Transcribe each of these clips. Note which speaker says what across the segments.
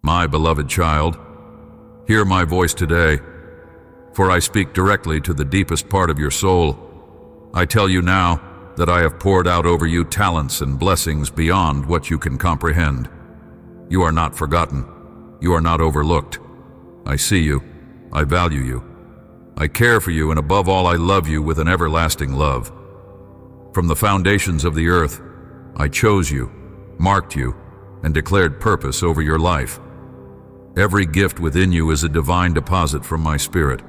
Speaker 1: My beloved child, hear my voice today, for I speak directly to the deepest part of your soul. I tell you now that I have poured out over you talents and blessings beyond what you can comprehend. You are not forgotten. You are not overlooked. I see you. I value you. I care for you, and above all, I love you with an everlasting love. From the foundations of the earth, I chose you, marked you, and declared purpose over your life. Every gift within you is a divine deposit from my Spirit.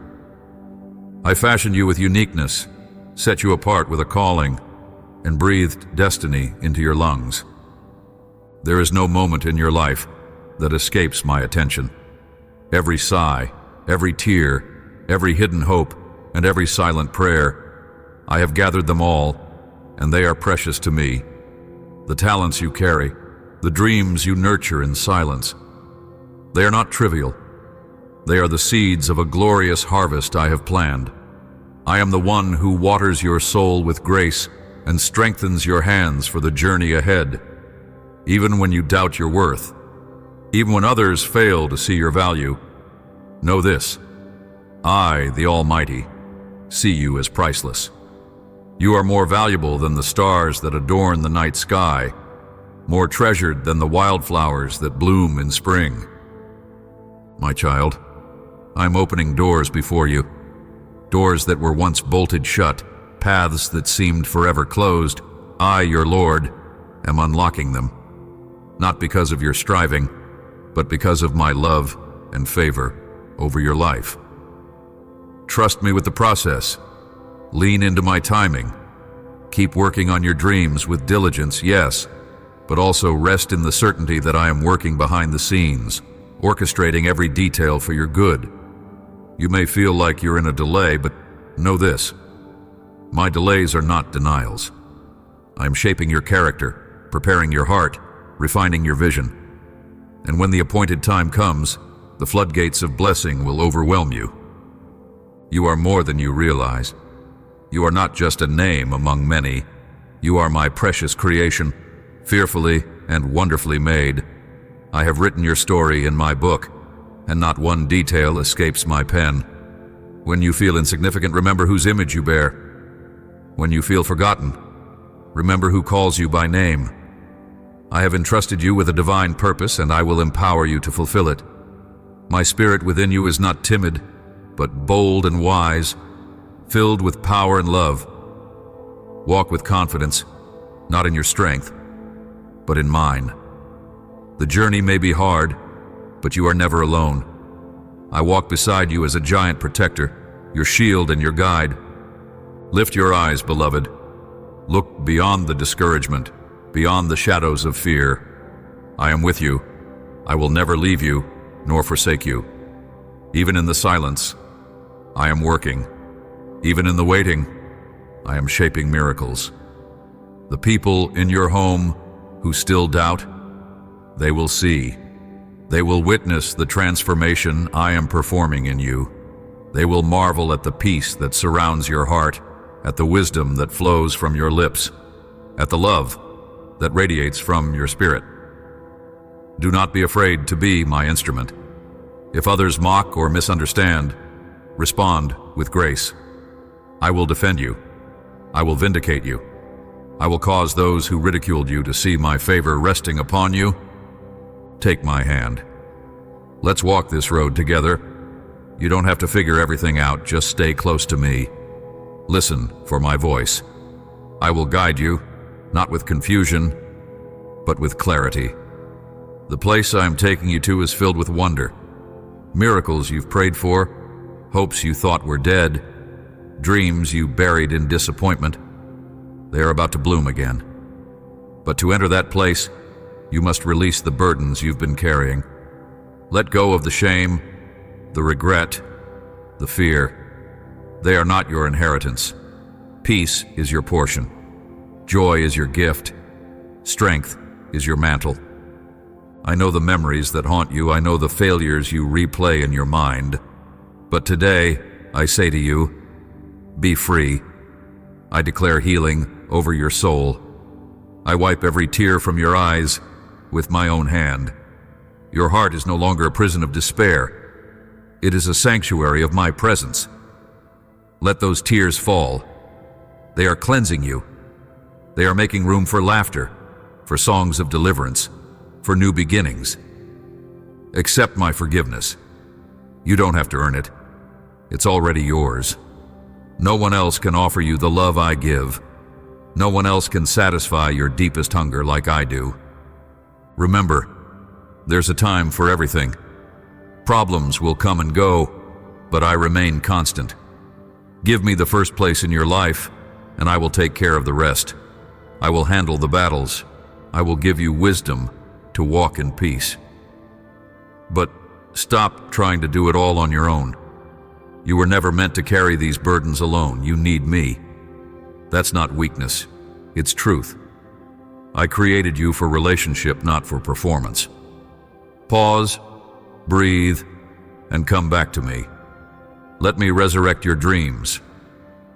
Speaker 1: I fashioned you with uniqueness, set you apart with a calling, and breathed destiny into your lungs. There is no moment in your life that escapes my attention. Every sigh, every tear, every hidden hope, and every silent prayer, I have gathered them all, and they are precious to me. The talents you carry, the dreams you nurture in silence, they are not trivial. They are the seeds of a glorious harvest I have planned. I am the one who waters your soul with grace and strengthens your hands for the journey ahead. Even when you doubt your worth, even when others fail to see your value, know this: I, the Almighty, see you as priceless. You are more valuable than the stars that adorn the night sky, more treasured than the wildflowers that bloom in spring. My child, I'm opening doors before you, doors that were once bolted shut, paths that seemed forever closed. I, your Lord, am unlocking them, not because of your striving, but because of my love and favor over your life. Trust me with the process. Lean into my timing. Keep working on your dreams with diligence, yes, but also rest in the certainty that I am working behind the scenes, orchestrating every detail for your good. You may feel like you're in a delay, but know this: my delays are not denials. I am shaping your character, preparing your heart, refining your vision. And when the appointed time comes, the floodgates of blessing will overwhelm you. You are more than you realize. You are not just a name among many. You are my precious creation, fearfully and wonderfully made. I have written your story in my book, and not one detail escapes my pen. When you feel insignificant, remember whose image you bear. When you feel forgotten, remember who calls you by name. I have entrusted you with a divine purpose, and I will empower you to fulfill it. My spirit within you is not timid, but bold and wise, filled with power and love. Walk with confidence, not in your strength, but in mine. The journey may be hard, but you are never alone. I walk beside you as a giant protector, your shield and your guide. Lift your eyes, beloved. Look beyond the discouragement, beyond the shadows of fear. I am with you. I will never leave you, nor forsake you. Even in the silence, I am working. Even in the waiting, I am shaping miracles. The people in your home who still doubt, they will see. They will witness the transformation I am performing in you. They will marvel at the peace that surrounds your heart, at the wisdom that flows from your lips, at the love that radiates from your spirit. Do not be afraid to be my instrument. If others mock or misunderstand, respond with grace. I will defend you. I will vindicate you. I will cause those who ridiculed you to see my favor resting upon you. Take my hand. Let's walk this road together. You don't have to figure everything out, just stay close to me. Listen for my voice. I will guide you, not with confusion, but with clarity. The place I am taking you to is filled with wonder. Miracles you've prayed for, hopes you thought were dead, dreams you buried in disappointment. They are about to bloom again. But to enter that place, you must release the burdens you've been carrying. Let go of the shame, the regret, the fear. They are not your inheritance. Peace is your portion. Joy is your gift. Strength is your mantle. I know the memories that haunt you. I know the failures you replay in your mind. But today, I say to you, be free. I declare healing over your soul. I wipe every tear from your eyes with my own hand. Your heart is no longer a prison of despair. It is a sanctuary of my presence. Let those tears fall. They are cleansing you. They are making room for laughter, for songs of deliverance, for new beginnings. Accept my forgiveness. You don't have to earn it. It's already yours. No one else can offer you the love I give. No one else can satisfy your deepest hunger like I do. Remember, there's a time for everything. Problems will come and go, but I remain constant. Give me the first place in your life, and I will take care of the rest. I will handle the battles. I will give you wisdom to walk in peace. But stop trying to do it all on your own. You were never meant to carry these burdens alone. You need me. That's not weakness. It's truth. I created you for relationship, not for performance. Pause, breathe, and come back to me. Let me resurrect your dreams.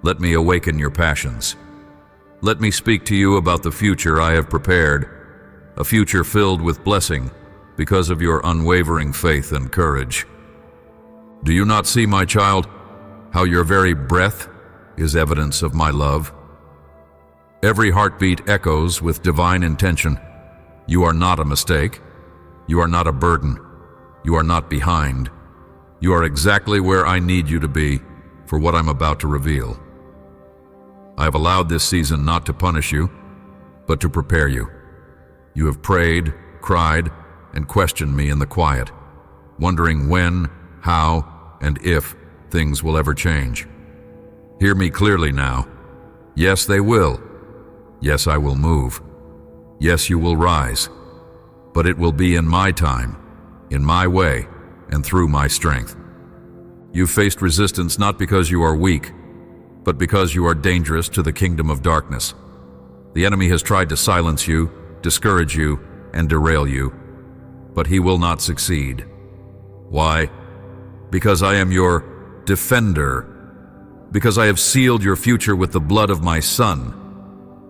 Speaker 1: Let me awaken your passions. Let me speak to you about the future I have prepared, a future filled with blessing because of your unwavering faith and courage. Do you not see, my child, how your very breath is evidence of my love? Every heartbeat echoes with divine intention. You are not a mistake. You are not a burden. You are not behind. You are exactly where I need you to be for what I'm about to reveal. I have allowed this season not to punish you, but to prepare you. You have prayed, cried, and questioned me in the quiet, wondering when, how, and if things will ever change. Hear me clearly now. Yes, they will. Yes, I will move. Yes, you will rise. But it will be in my time, in my way, and through my strength. You've faced resistance not because you are weak, but because you are dangerous to the kingdom of darkness. The enemy has tried to silence you, discourage you, and derail you, but he will not succeed. Why? Because I am your defender. Because I have sealed your future with the blood of my Son.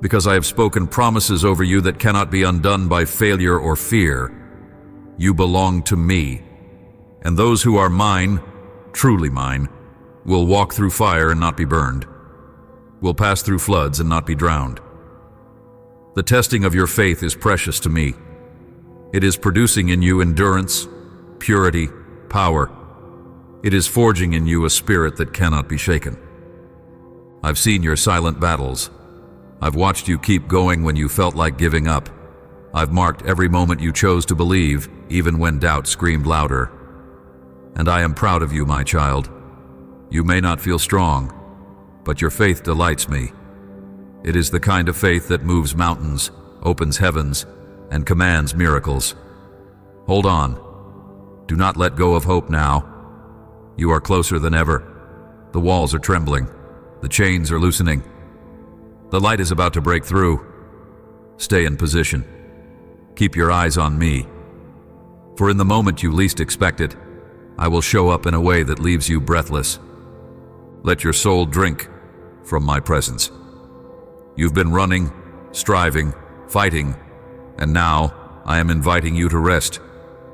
Speaker 1: Because I have spoken promises over you that cannot be undone by failure or fear. You belong to me, and those who are mine, truly mine, will walk through fire and not be burned, will pass through floods and not be drowned. The testing of your faith is precious to me. It is producing in you endurance, purity, power. It is forging in you a spirit that cannot be shaken. I've seen your silent battles. I've watched you keep going when you felt like giving up. I've marked every moment you chose to believe, even when doubt screamed louder. And I am proud of you, my child. You may not feel strong, but your faith delights me. It is the kind of faith that moves mountains, opens heavens, and commands miracles. Hold on. Do not let go of hope now. You are closer than ever. The walls are trembling. The chains are loosening. The light is about to break through. Stay in position. Keep your eyes on me. For in the moment you least expect it, I will show up in a way that leaves you breathless. Let your soul drink from my presence. You've been running, striving, fighting, and now I am inviting you to rest.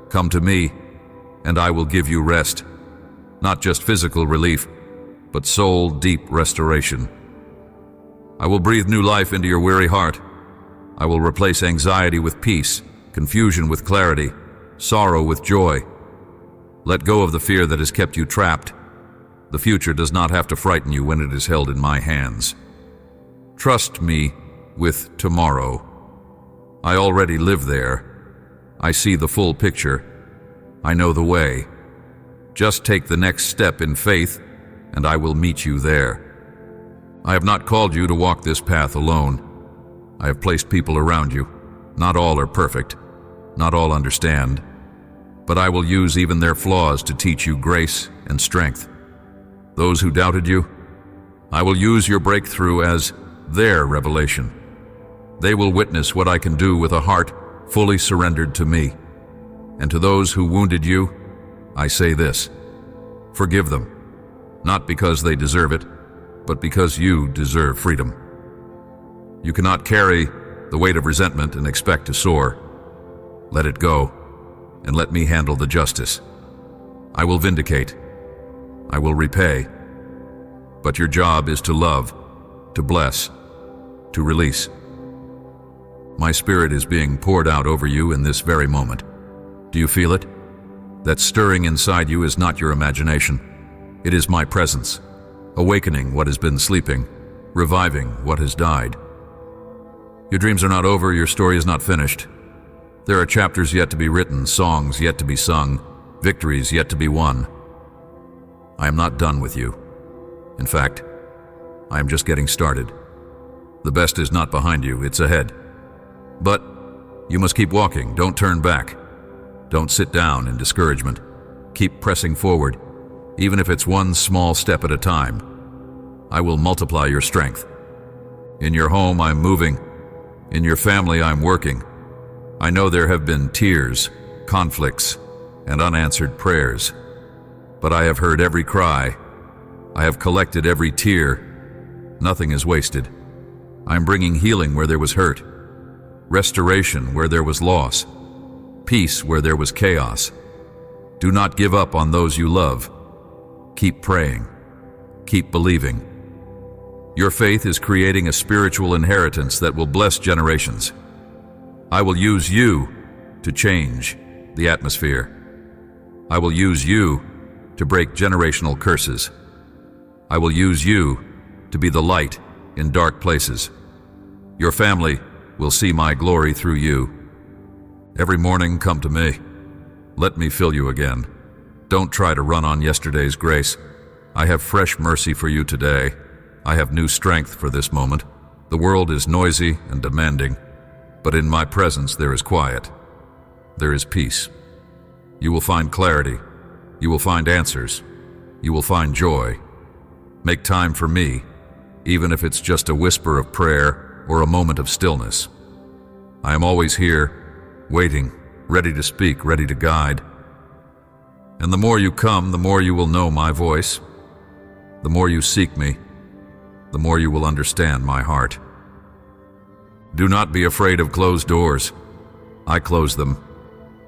Speaker 1: Come to me, and I will give you rest. Not just physical relief, but soul-deep restoration. I will breathe new life into your weary heart. I will replace anxiety with peace, confusion with clarity, sorrow with joy. Let go of the fear that has kept you trapped. The future does not have to frighten you when it is held in my hands. Trust me with tomorrow. I already live there. I see the full picture. I know the way. Just take the next step in faith, and I will meet you there. I have not called you to walk this path alone. I have placed people around you. Not all are perfect. Not all understand. But I will use even their flaws to teach you grace and strength. Those who doubted you, I will use your breakthrough as their revelation. They will witness what I can do with a heart fully surrendered to me. And to those who wounded you, I say this: forgive them, not because they deserve it, but because you deserve freedom. You cannot carry the weight of resentment and expect to soar. Let it go and let me handle the justice. I will vindicate. I will repay. But your job is to love, to bless, to release. My spirit is being poured out over you in this very moment. Do you feel it? That stirring inside you is not your imagination. It is my presence, awakening what has been sleeping, reviving what has died. Your dreams are not over, your story is not finished. There are chapters yet to be written, songs yet to be sung, victories yet to be won. I am not done with you. In fact, I am just getting started. The best is not behind you, it's ahead. But you must keep walking, don't turn back. Don't sit down in discouragement. Keep pressing forward, even if it's one small step at a time. I will multiply your strength. In your home, I'm moving. In your family, I'm working. I know there have been tears, conflicts, and unanswered prayers. But I have heard every cry. I have collected every tear. Nothing is wasted. I'm bringing healing where there was hurt, restoration where there was loss, peace where there was chaos. Do not give up on those you love. Keep praying. Keep believing. Your faith is creating a spiritual inheritance that will bless generations. I will use you to change the atmosphere. I will use you to break generational curses. I will use you to be the light in dark places. Your family will see my glory through you. Every morning, come to me. Let me fill you again. Don't try to run on yesterday's grace. I have fresh mercy for you today. I have new strength for this moment. The world is noisy and demanding, but in my presence there is quiet. There is peace. You will find clarity. You will find answers. You will find joy. Make time for me, even if it's just a whisper of prayer or a moment of stillness. I am always here, waiting, ready to speak, ready to guide. And the more you come, the more you will know my voice. The more you seek me, the more you will understand my heart. Do not be afraid of closed doors. I close them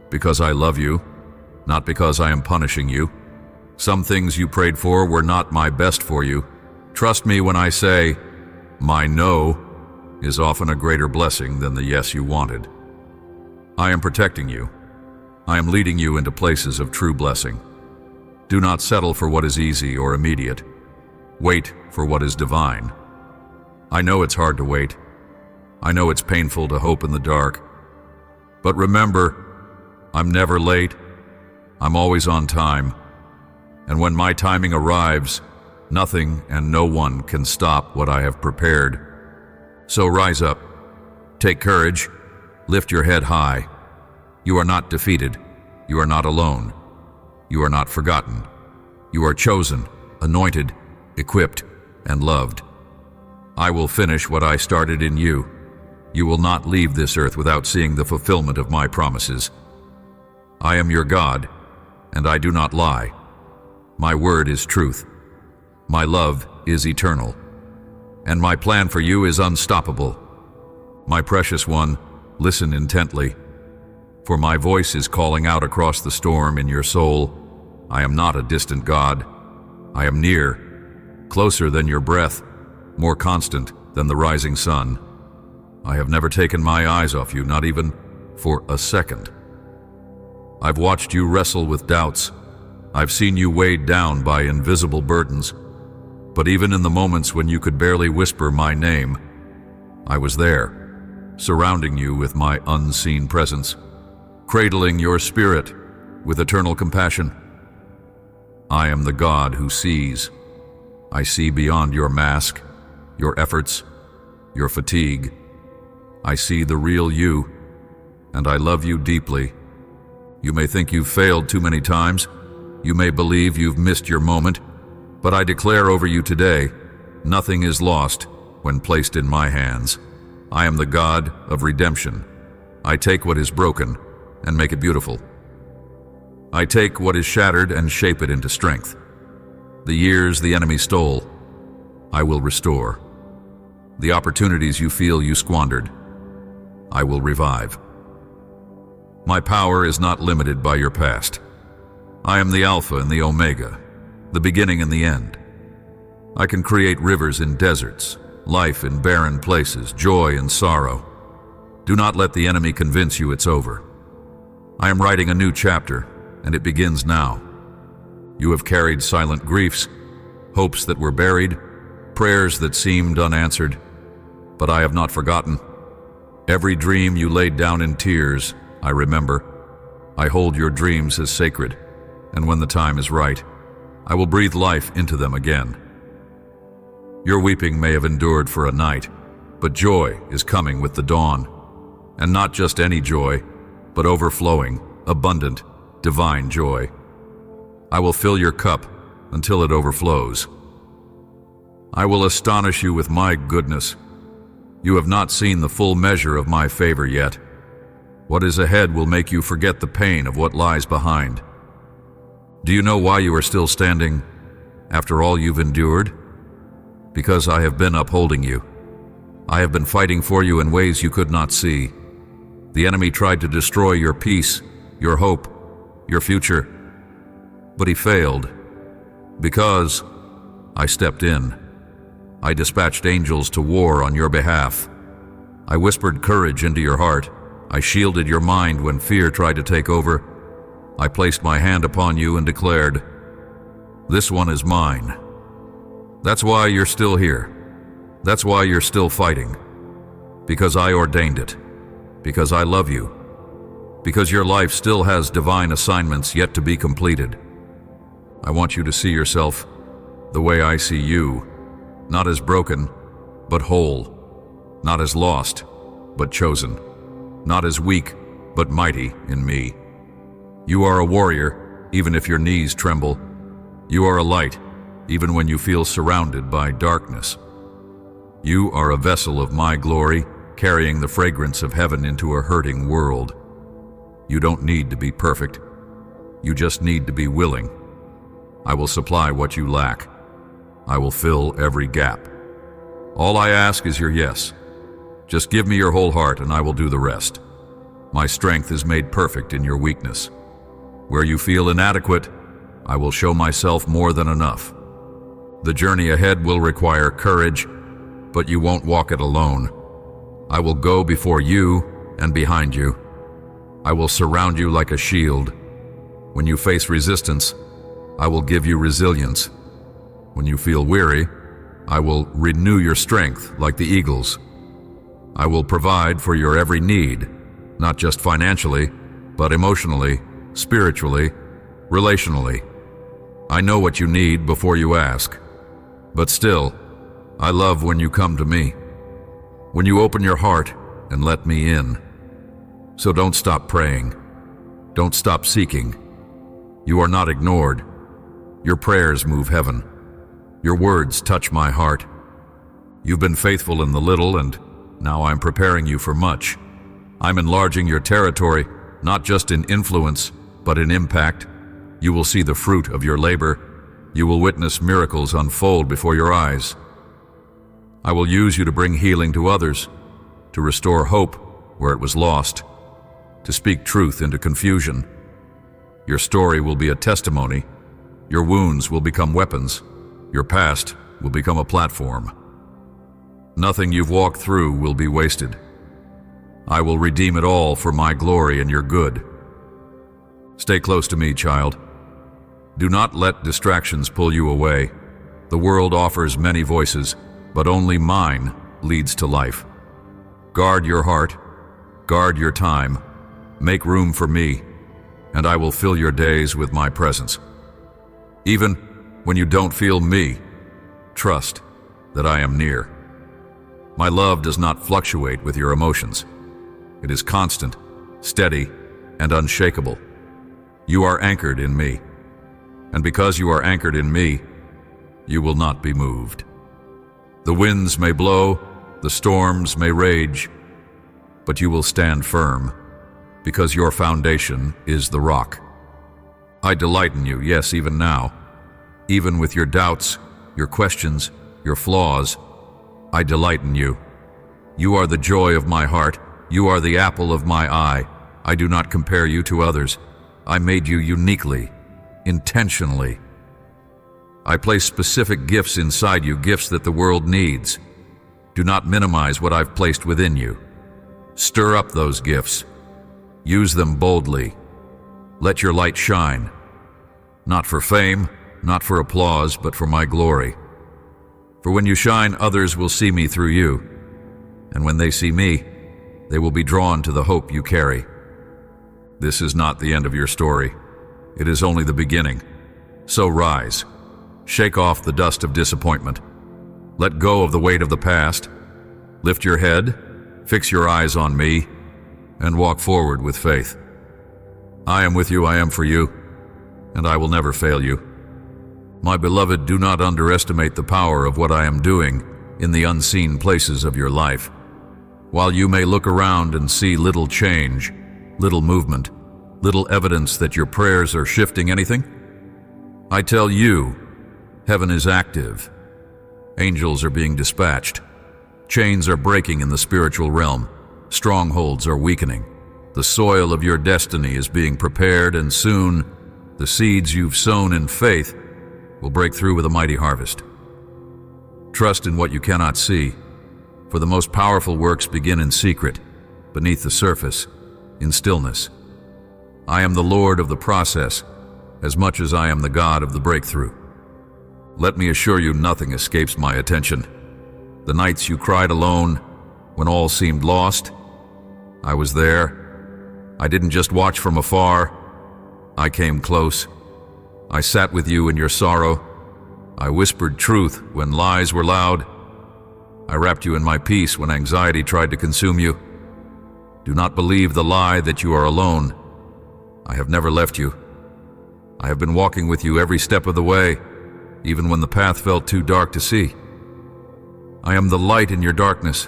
Speaker 1: because I love you, not because I am punishing you. Some things you prayed for were not my best for you. Trust me when I say, my no is often a greater blessing than the yes you wanted. I am protecting you. I am leading you into places of true blessing. Do not settle for what is easy or immediate. Wait for what is divine. I know it's hard to wait. I know it's painful to hope in the dark. But remember, I'm never late. I'm always on time. And when my timing arrives, nothing and no one can stop what I have prepared. So rise up. Take courage. Lift your head high. You are not defeated. You are not alone. You are not forgotten. You are chosen, anointed, equipped, and loved. I will finish what I started in you. You will not leave this earth without seeing the fulfillment of my promises. I am your God, and I do not lie. My word is truth. My love is eternal. And my plan for you is unstoppable. My precious one, listen intently. For my voice is calling out across the storm in your soul. I am not a distant God. I am near, closer than your breath, more constant than the rising sun. I have never taken my eyes off you, not even for a second. I've watched you wrestle with doubts. I've seen you weighed down by invisible burdens. But even in the moments when you could barely whisper my name, I was there, surrounding you with my unseen presence, cradling your spirit with eternal compassion. I am the God who sees. I see beyond your mask, your efforts, your fatigue. I see the real you, and I love you deeply. You may think you've failed too many times. You may believe you've missed your moment, but I declare over you today, nothing is lost when placed in my hands. I am the God of redemption. I take what is broken and make it beautiful. I take what is shattered and shape it into strength. The years the enemy stole, I will restore. The opportunities you feel you squandered, I will revive. My power is not limited by your past. I am the Alpha and the Omega, the beginning and the end. I can create rivers in deserts, life in barren places, joy in sorrow. Do not let the enemy convince you it's over. I am writing a new chapter, and it begins now. You have carried silent griefs, hopes that were buried, prayers that seemed unanswered, but I have not forgotten. Every dream you laid down in tears, I remember. I hold your dreams as sacred, and when the time is right, I will breathe life into them again. Your weeping may have endured for a night, but joy is coming with the dawn. And not just any joy, but overflowing, abundant, divine joy. I will fill your cup until it overflows. I will astonish you with my goodness. You have not seen the full measure of my favor yet. What is ahead will make you forget the pain of what lies behind. Do you know why you are still standing after all you've endured? Because I have been upholding you. I have been fighting for you in ways you could not see. The enemy tried to destroy your peace, your hope, your future. But he failed. Because I stepped in. I dispatched angels to war on your behalf. I whispered courage into your heart. I shielded your mind when fear tried to take over. I placed my hand upon you and declared, "This one is mine." That's why you're still here. That's why you're still fighting. Because I ordained it. Because I love you. Because your life still has divine assignments yet to be completed. I want you to see yourself the way I see you, not as broken, but whole. Not as lost, but chosen. Not as weak, but mighty in me. You are a warrior, even if your knees tremble. You are a light, even when you feel surrounded by darkness. You are a vessel of my glory, carrying the fragrance of heaven into a hurting world. You don't need to be perfect. You just need to be willing. I will supply what you lack. I will fill every gap. All I ask is your yes. Just give me your whole heart and I will do the rest. My strength is made perfect in your weakness. Where you feel inadequate, I will show myself more than enough. The journey ahead will require courage, but you won't walk it alone. I will go before you and behind you. I will surround you like a shield. When you face resistance, I will give you resilience. When you feel weary, I will renew your strength like the eagles. I will provide for your every need, not just financially, but emotionally, spiritually, relationally. I know what you need before you ask. But still, I love when you come to me. When you open your heart and let me in. So don't stop praying. Don't stop seeking. You are not ignored. Your prayers move heaven. Your words touch my heart. You've been faithful in the little, and now I'm preparing you for much. I'm enlarging your territory, not just in influence, but in impact. You will see the fruit of your labor. You will witness miracles unfold before your eyes. I will use you to bring healing to others, to restore hope where it was lost, to speak truth into confusion. Your story will be a testimony. Your wounds will become weapons. Your past will become a platform. Nothing you've walked through will be wasted. I will redeem it all for my glory and your good. Stay close to me, child. Do not let distractions pull you away. The world offers many voices, but only mine leads to life. Guard your heart, guard your time, make room for me, and I will fill your days with my presence. Even when you don't feel me, trust that I am near. My love does not fluctuate with your emotions. It is constant, steady, and unshakable. You are anchored in me. And because you are anchored in me, you will not be moved. The winds may blow, the storms may rage, but you will stand firm, because your foundation is the rock. I delight in you, yes, even now. Even with your doubts, your questions, your flaws, I delight in you. You are the joy of my heart. You are the apple of my eye. I do not compare you to others. I made you uniquely, intentionally. I place specific gifts inside you, gifts that the world needs. Do not minimize what I've placed within you. Stir up those gifts. Use them boldly. Let your light shine. Not for fame, not for applause, but for my glory. For when you shine, others will see me through you. And when they see me, they will be drawn to the hope you carry. This is not the end of your story. It is only the beginning. So rise. Shake off the dust of disappointment. Let go of the weight of the past. Lift your head, fix your eyes on me, and walk forward with faith. I am with you, I am for you, and I will never fail you. My beloved, do not underestimate the power of what I am doing in the unseen places of your life. While you may look around and see little change, little movement, little evidence that your prayers are shifting anything, I tell you, heaven is active. Angels are being dispatched. Chains are breaking in the spiritual realm. Strongholds are weakening. The soil of your destiny is being prepared, and soon the seeds you've sown in faith will break through with a mighty harvest. Trust in what you cannot see, for the most powerful works begin in secret, beneath the surface, in stillness. I am the Lord of the process, as much as I am the God of the breakthrough. Let me assure you, nothing escapes my attention. The nights you cried alone, when all seemed lost, I was there. I didn't just watch from afar. I came close. I sat with you in your sorrow. I whispered truth when lies were loud. I wrapped you in my peace when anxiety tried to consume you. Do not believe the lie that you are alone. I have never left you. I have been walking with you every step of the way, even when the path felt too dark to see. I am the light in your darkness,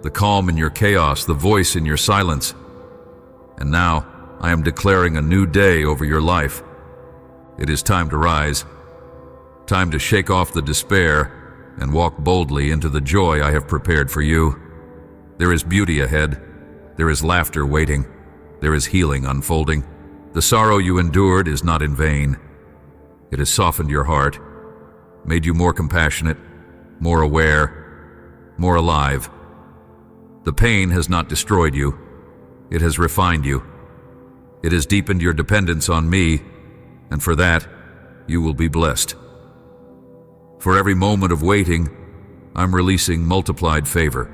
Speaker 1: the calm in your chaos, the voice in your silence. And now I am declaring a new day over your life. It is time to rise, time to shake off the despair and walk boldly into the joy I have prepared for you. There is beauty ahead. There is laughter waiting. There is healing unfolding. The sorrow you endured is not in vain. It has softened your heart, made you more compassionate, more aware, more alive. The pain has not destroyed you. It has refined you. It has deepened your dependence on me, and for that, you will be blessed. For every moment of waiting, I'm releasing multiplied favor.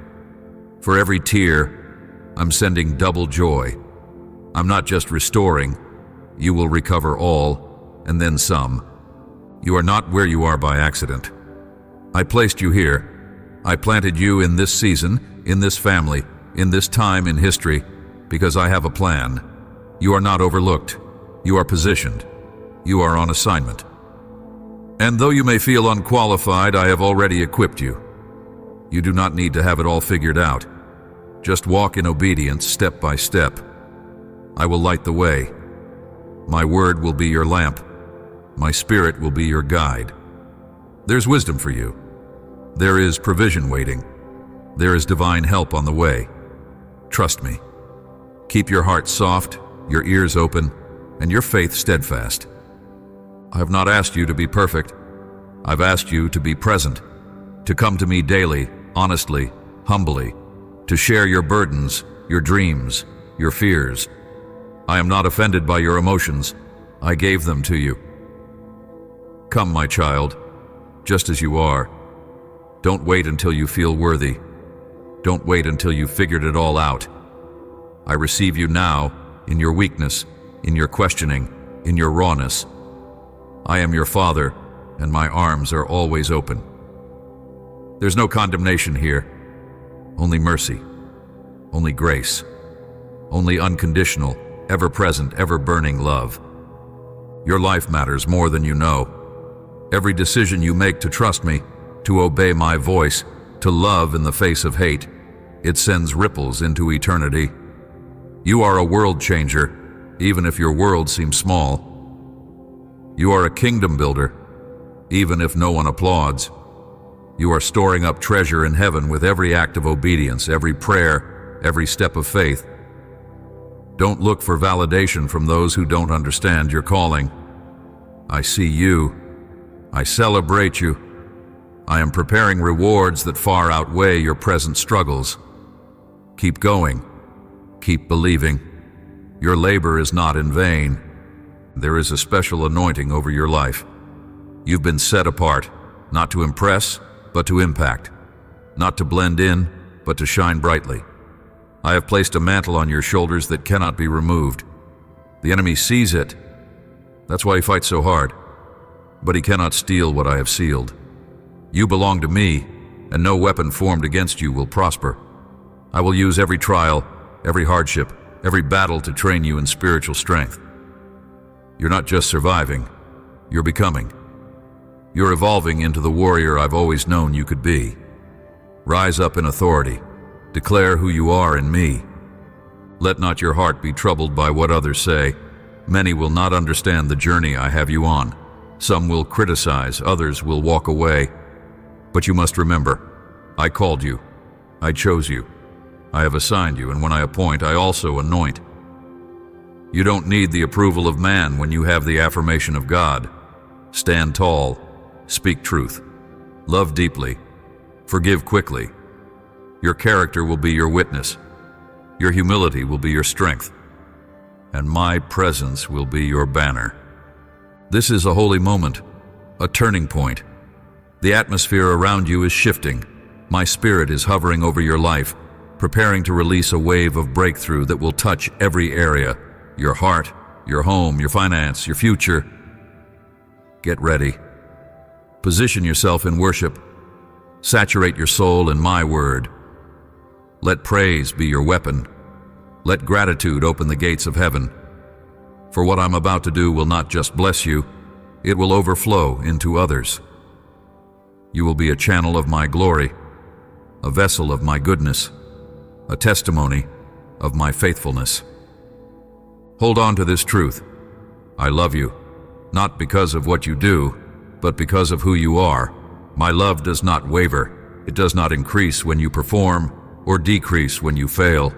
Speaker 1: For every tear, I'm sending double joy. I'm not just restoring. You will recover all, and then some. You are not where you are by accident. I placed you here. I planted you in this season, in this family, in this time in history, because I have a plan. You are not overlooked. You are positioned. You are on assignment. And though you may feel unqualified, I have already equipped you. You do not need to have it all figured out. Just walk in obedience step by step. I will light the way. My word will be your lamp. My spirit will be your guide. There's wisdom for you. There is provision waiting. There is divine help on the way. Trust me. Keep your heart soft, your ears open, and your faith steadfast. I have not asked you to be perfect. I've asked you to be present, to come to me daily, honestly, humbly, to share your burdens, your dreams, your fears. I am not offended by your emotions. I gave them to you. Come, my child, just as you are. Don't wait until you feel worthy. Don't wait until you've figured it all out. I receive you now in your weakness, in your questioning, in your rawness. I am your Father, and my arms are always open. There's no condemnation here, only mercy, only grace, only unconditional, ever-present, ever-burning love. Your life matters more than you know. Every decision you make to trust me, to obey my voice, to love in the face of hate, it sends ripples into eternity. You are a world changer, even if your world seems small. You are a kingdom builder, even if no one applauds. You are storing up treasure in heaven with every act of obedience, every prayer, every step of faith. Don't look for validation from those who don't understand your calling. I see you. I celebrate you. I am preparing rewards that far outweigh your present struggles. Keep going. Keep believing. Your labor is not in vain. There is a special anointing over your life. You've been set apart, not to impress, but to impact. Not to blend in, but to shine brightly. I have placed a mantle on your shoulders that cannot be removed. The enemy sees it. That's why he fights so hard. But he cannot steal what I have sealed. You belong to me, and no weapon formed against you will prosper. I will use every trial, every hardship, every battle to train you in spiritual strength. You're not just surviving, you're becoming. You're evolving into the warrior I've always known you could be. Rise up in authority. Declare who you are in me. Let not your heart be troubled by what others say. Many will not understand the journey I have you on. Some will criticize, others will walk away. But you must remember, I called you. I chose you. I have assigned you, and when I appoint, I also anoint. You don't need the approval of man when you have the affirmation of God. Stand tall. Speak truth. Love deeply. Forgive quickly. Your character will be your witness. Your humility will be your strength. And my presence will be your banner. This is a holy moment, a turning point. The atmosphere around you is shifting. My spirit is hovering over your life, preparing to release a wave of breakthrough that will touch every area. Your heart, your home, your finance, your future. Get ready. Position yourself in worship. Saturate your soul in my word. Let praise be your weapon. Let gratitude open the gates of heaven. For what I'm about to do will not just bless you, it will overflow into others. You will be a channel of my glory, a vessel of my goodness, a testimony of my faithfulness. Hold on to this truth. I love you, not because of what you do, but because of who you are. My love does not waver. It does not increase when you perform or decrease when you fail.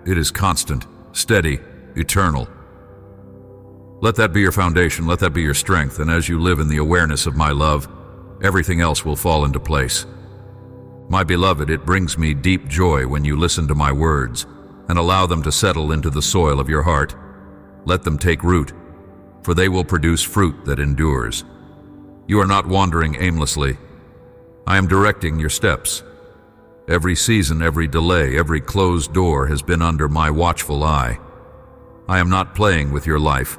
Speaker 1: It is constant, steady, eternal. Let that be your foundation, let that be your strength, and as you live in the awareness of my love, everything else will fall into place. My beloved, it brings me deep joy when you listen to my words and allow them to settle into the soil of your heart. Let them take root, for they will produce fruit that endures. You are not wandering aimlessly. I am directing your steps. Every season, every delay, every closed door has been under my watchful eye. I am not playing with your life.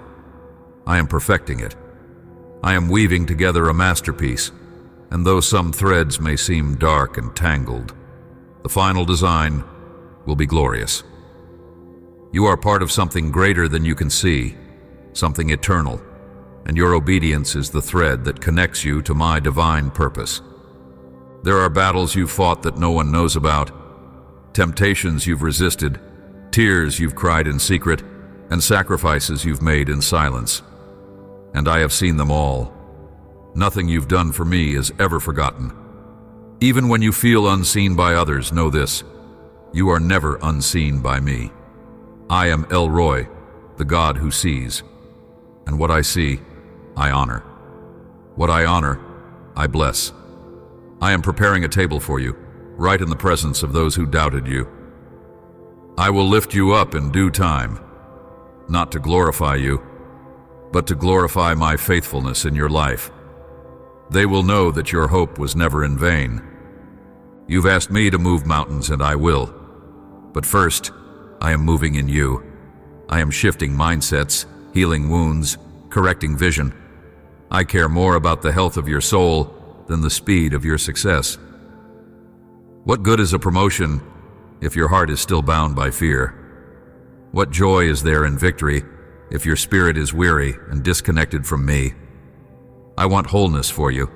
Speaker 1: I am perfecting it. I am weaving together a masterpiece, and though some threads may seem dark and tangled, the final design will be glorious. You are part of something greater than you can see, something eternal, and your obedience is the thread that connects you to my divine purpose. There are battles you've fought that no one knows about, temptations you've resisted, tears you've cried in secret, and sacrifices you've made in silence. And I have seen them all. Nothing you've done for me is ever forgotten. Even when you feel unseen by others, know this: you are never unseen by me. I am El Roy, the God who sees. And what I see, I honor. What I honor, I bless. I am preparing a table for you, right in the presence of those who doubted you. I will lift you up in due time, not to glorify you, but to glorify my faithfulness in your life. They will know that your hope was never in vain. You've asked me to move mountains, and I will. But first, I am moving in you. I am shifting mindsets, healing wounds, correcting vision. I care more about the health of your soul than the speed of your success. What good is a promotion if your heart is still bound by fear? What joy is there in victory if your spirit is weary and disconnected from me? I want wholeness for you,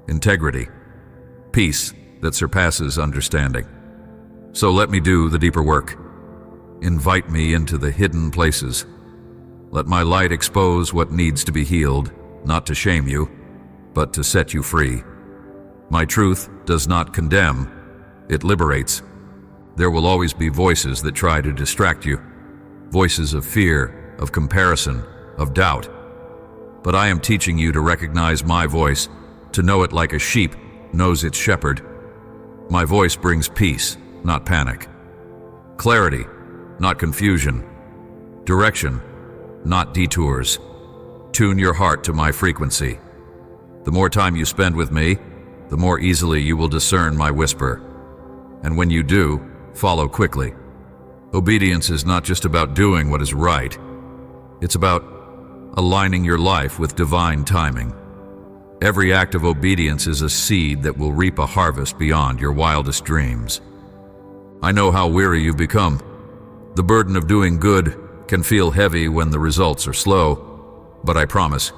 Speaker 1: integrity, peace that surpasses understanding. So let me do the deeper work. Invite me into the hidden places. Let my light expose what needs to be healed, not to shame you, but to set you free. My truth does not condemn, it liberates. There will always be voices that try to distract you, voices of fear, of comparison, of doubt. But I am teaching you to recognize my voice, to know it like a sheep knows its shepherd. My voice brings peace, not panic. Clarity, not confusion. Direction, not detours. Tune your heart to my frequency. The more time you spend with me, the more easily you will discern my whisper. And when you do, follow quickly. Obedience is not just about doing what is right. It's about aligning your life with divine timing. Every act of obedience is a seed that will reap a harvest beyond your wildest dreams. I know how weary you've become. The burden of doing good can feel heavy when the results are slow, but I promise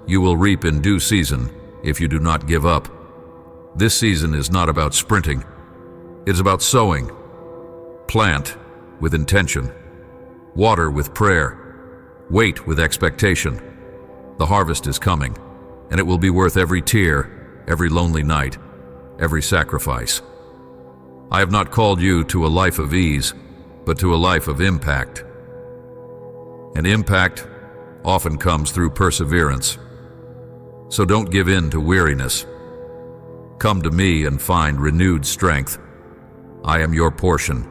Speaker 1: you will reap in due season if you do not give up. This season is not about sprinting. It is about sowing. Plant with intention. Water with prayer. Wait with expectation. The harvest is coming, and it will be worth every tear, every lonely night, every sacrifice. I have not called you to a life of ease, but to a life of impact. And impact often comes through perseverance. So don't give in to weariness. Come to me and find renewed strength. I am your portion.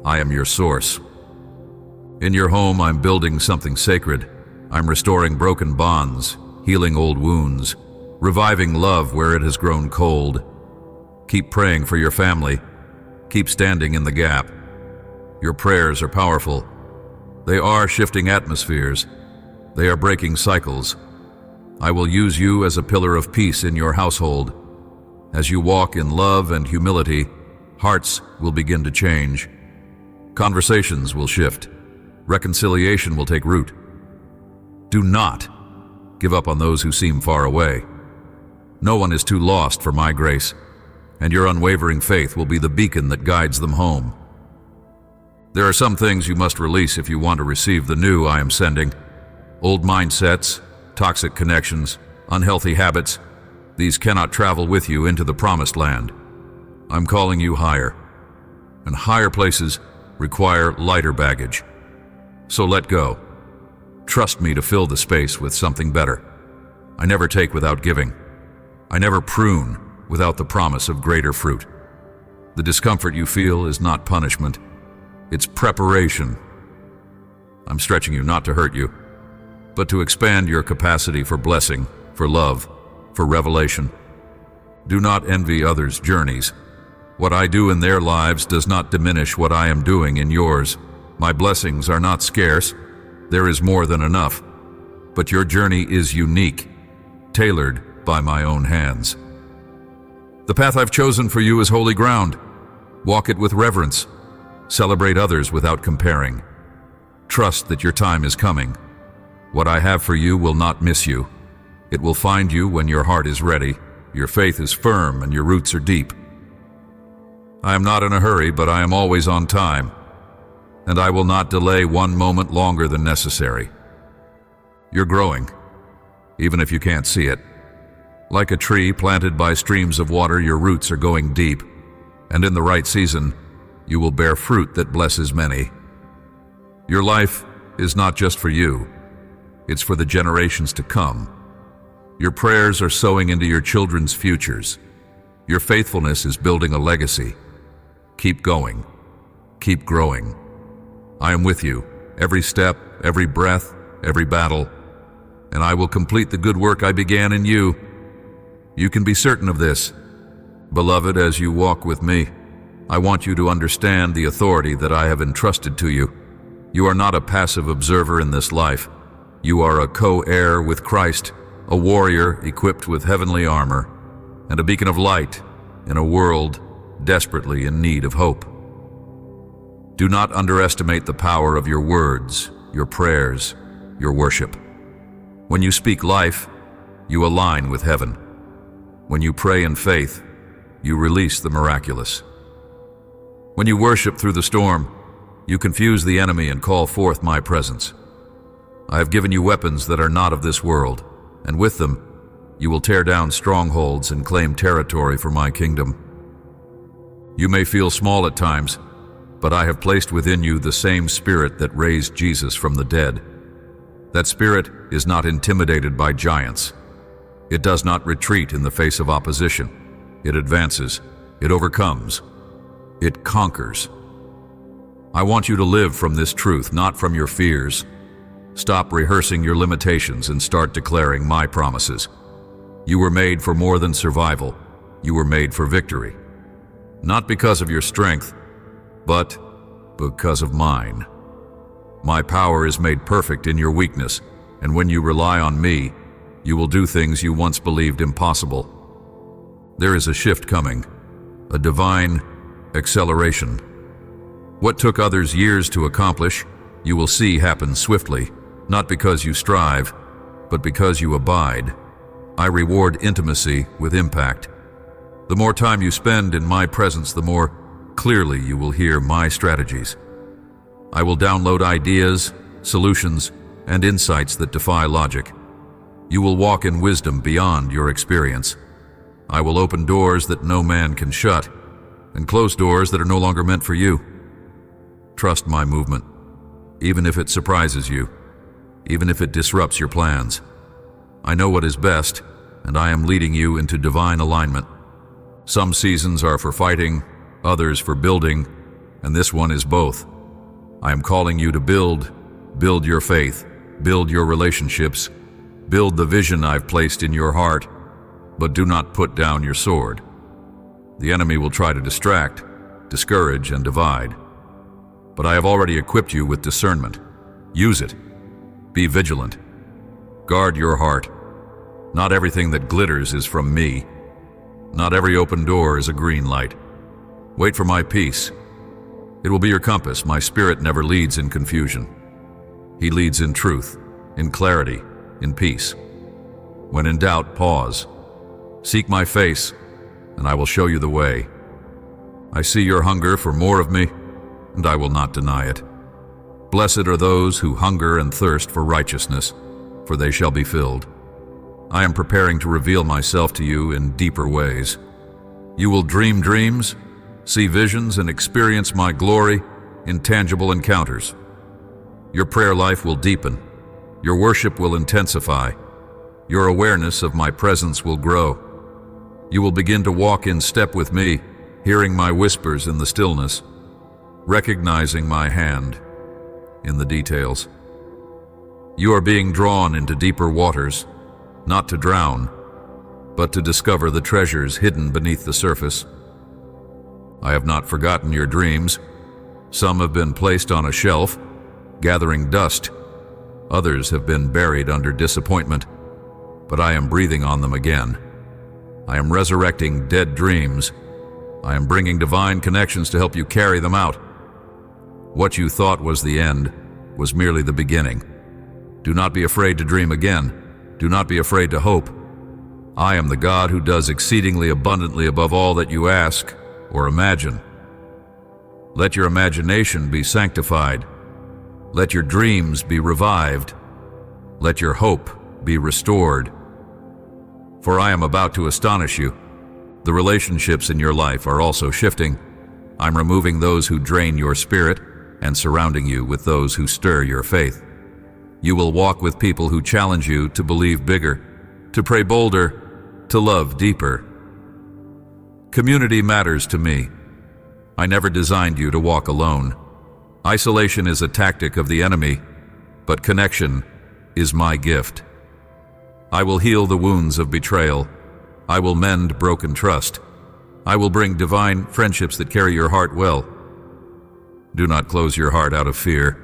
Speaker 1: I am your source. In your home, I'm building something sacred. I'm restoring broken bonds, healing old wounds, reviving love where it has grown cold. Keep praying for your family. Keep standing in the gap. Your prayers are powerful. They are shifting atmospheres. They are breaking cycles. I will use you as a pillar of peace in your household. As you walk in love and humility, hearts will begin to change. Conversations will shift. Reconciliation will take root. Do not give up on those who seem far away. No one is too lost for my grace, and your unwavering faith will be the beacon that guides them home. There are some things you must release if you want to receive the new I am sending. Old mindsets, toxic connections, unhealthy habits, these cannot travel with you into the promised land. I'm calling you higher, and higher places require lighter baggage. So let go. Trust me to fill the space with something better. I never take without giving. I never prune without the promise of greater fruit. The discomfort you feel is not punishment. It's preparation. I'm stretching you not to hurt you, but to expand your capacity for blessing, for love, for revelation. Do not envy others' journeys. What I do in their lives does not diminish what I am doing in yours. My blessings are not scarce. There is more than enough. But your journey is unique, tailored by my own hands. The path I've chosen for you is holy ground. Walk it with reverence. Celebrate others without comparing. Trust that your time is coming. What I have for you will not miss you. It will find you when your heart is ready, your faith is firm, and your roots are deep. I am not in a hurry, but I am always on time, and I will not delay one moment longer than necessary. You're growing, even if you can't see it. Like a tree planted by streams of water, your roots are going deep, and in the right season, you will bear fruit that blesses many. Your life is not just for you, it's for the generations to come. Your prayers are sowing into your children's futures. Your faithfulness is building a legacy. Keep going. Keep growing. I am with you, every step, every breath, every battle, and I will complete the good work I began in you. You can be certain of this. Beloved, as you walk with me, I want you to understand the authority that I have entrusted to you. You are not a passive observer in this life. You are a co-heir with Christ, a warrior equipped with heavenly armor, and a beacon of light in a world desperately in need of hope. Do not underestimate the power of your words, your prayers, your worship. When you speak life, you align with heaven. When you pray in faith, you release the miraculous. When you worship through the storm, you confuse the enemy and call forth my presence. I have given you weapons that are not of this world, and with them, you will tear down strongholds and claim territory for my kingdom. You may feel small at times, but I have placed within you the same Spirit that raised Jesus from the dead. That Spirit is not intimidated by giants. It does not retreat in the face of opposition. It advances. It overcomes. It conquers. I want you to live from this truth, not from your fears. Stop rehearsing your limitations and start declaring my promises. You were made for more than survival. You were made for victory. Not because of your strength, but because of mine. My power is made perfect in your weakness, and when you rely on me, you will do things you once believed impossible. There is a shift coming, a divine acceleration. What took others years to accomplish, you will see happen swiftly, not because you strive, but because you abide. I reward intimacy with impact. The more time you spend in my presence, the more clearly you will hear my strategies. I will download ideas, solutions, and insights that defy logic. You will walk in wisdom beyond your experience. I will open doors that no man can shut, and close doors that are no longer meant for you. Trust my movement, even if it surprises you, even if it disrupts your plans. I know what is best, and I am leading you into divine alignment. Some seasons are for fighting, others for building, and this one is both. I am calling you to build your faith, build your relationships, build the vision I've placed in your heart, but do not put down your sword. The enemy will try to distract, discourage, and divide. But I have already equipped you with discernment. Use it. Be vigilant. Guard your heart. Not everything that glitters is from me. Not every open door is a green light. Wait for my peace. It will be your compass. My Spirit never leads in confusion. He leads in truth, in clarity, in peace. When in doubt, pause. Seek my face, and I will show you the way. I see your hunger for more of me, and I will not deny it. Blessed are those who hunger and thirst for righteousness, for they shall be filled. I am preparing to reveal myself to you in deeper ways. You will dream dreams, see visions, and experience my glory in tangible encounters. Your prayer life will deepen. Your worship will intensify. Your awareness of my presence will grow. You will begin to walk in step with me, hearing my whispers in the stillness, recognizing my hand in the details. You are being drawn into deeper waters, not to drown, but to discover the treasures hidden beneath the surface. I have not forgotten your dreams. Some have been placed on a shelf, gathering dust. Others have been buried under disappointment, but I am breathing on them again. I am resurrecting dead dreams. I am bringing divine connections to help you carry them out. What you thought was the end was merely the beginning. Do not be afraid to dream again. Do not be afraid to hope. I am the God who does exceedingly abundantly above all that you ask or imagine. Let your imagination be sanctified. Let your dreams be revived. Let your hope be restored. For I am about to astonish you. The relationships in your life are also shifting. I'm removing those who drain your spirit and surrounding you with those who stir your faith. You will walk with people who challenge you to believe bigger, to pray bolder, to love deeper. Community matters to me. I never designed you to walk alone. Isolation is a tactic of the enemy, but connection is my gift. I will heal the wounds of betrayal. I will mend broken trust. I will bring divine friendships that carry your heart well. Do not close your heart out of fear.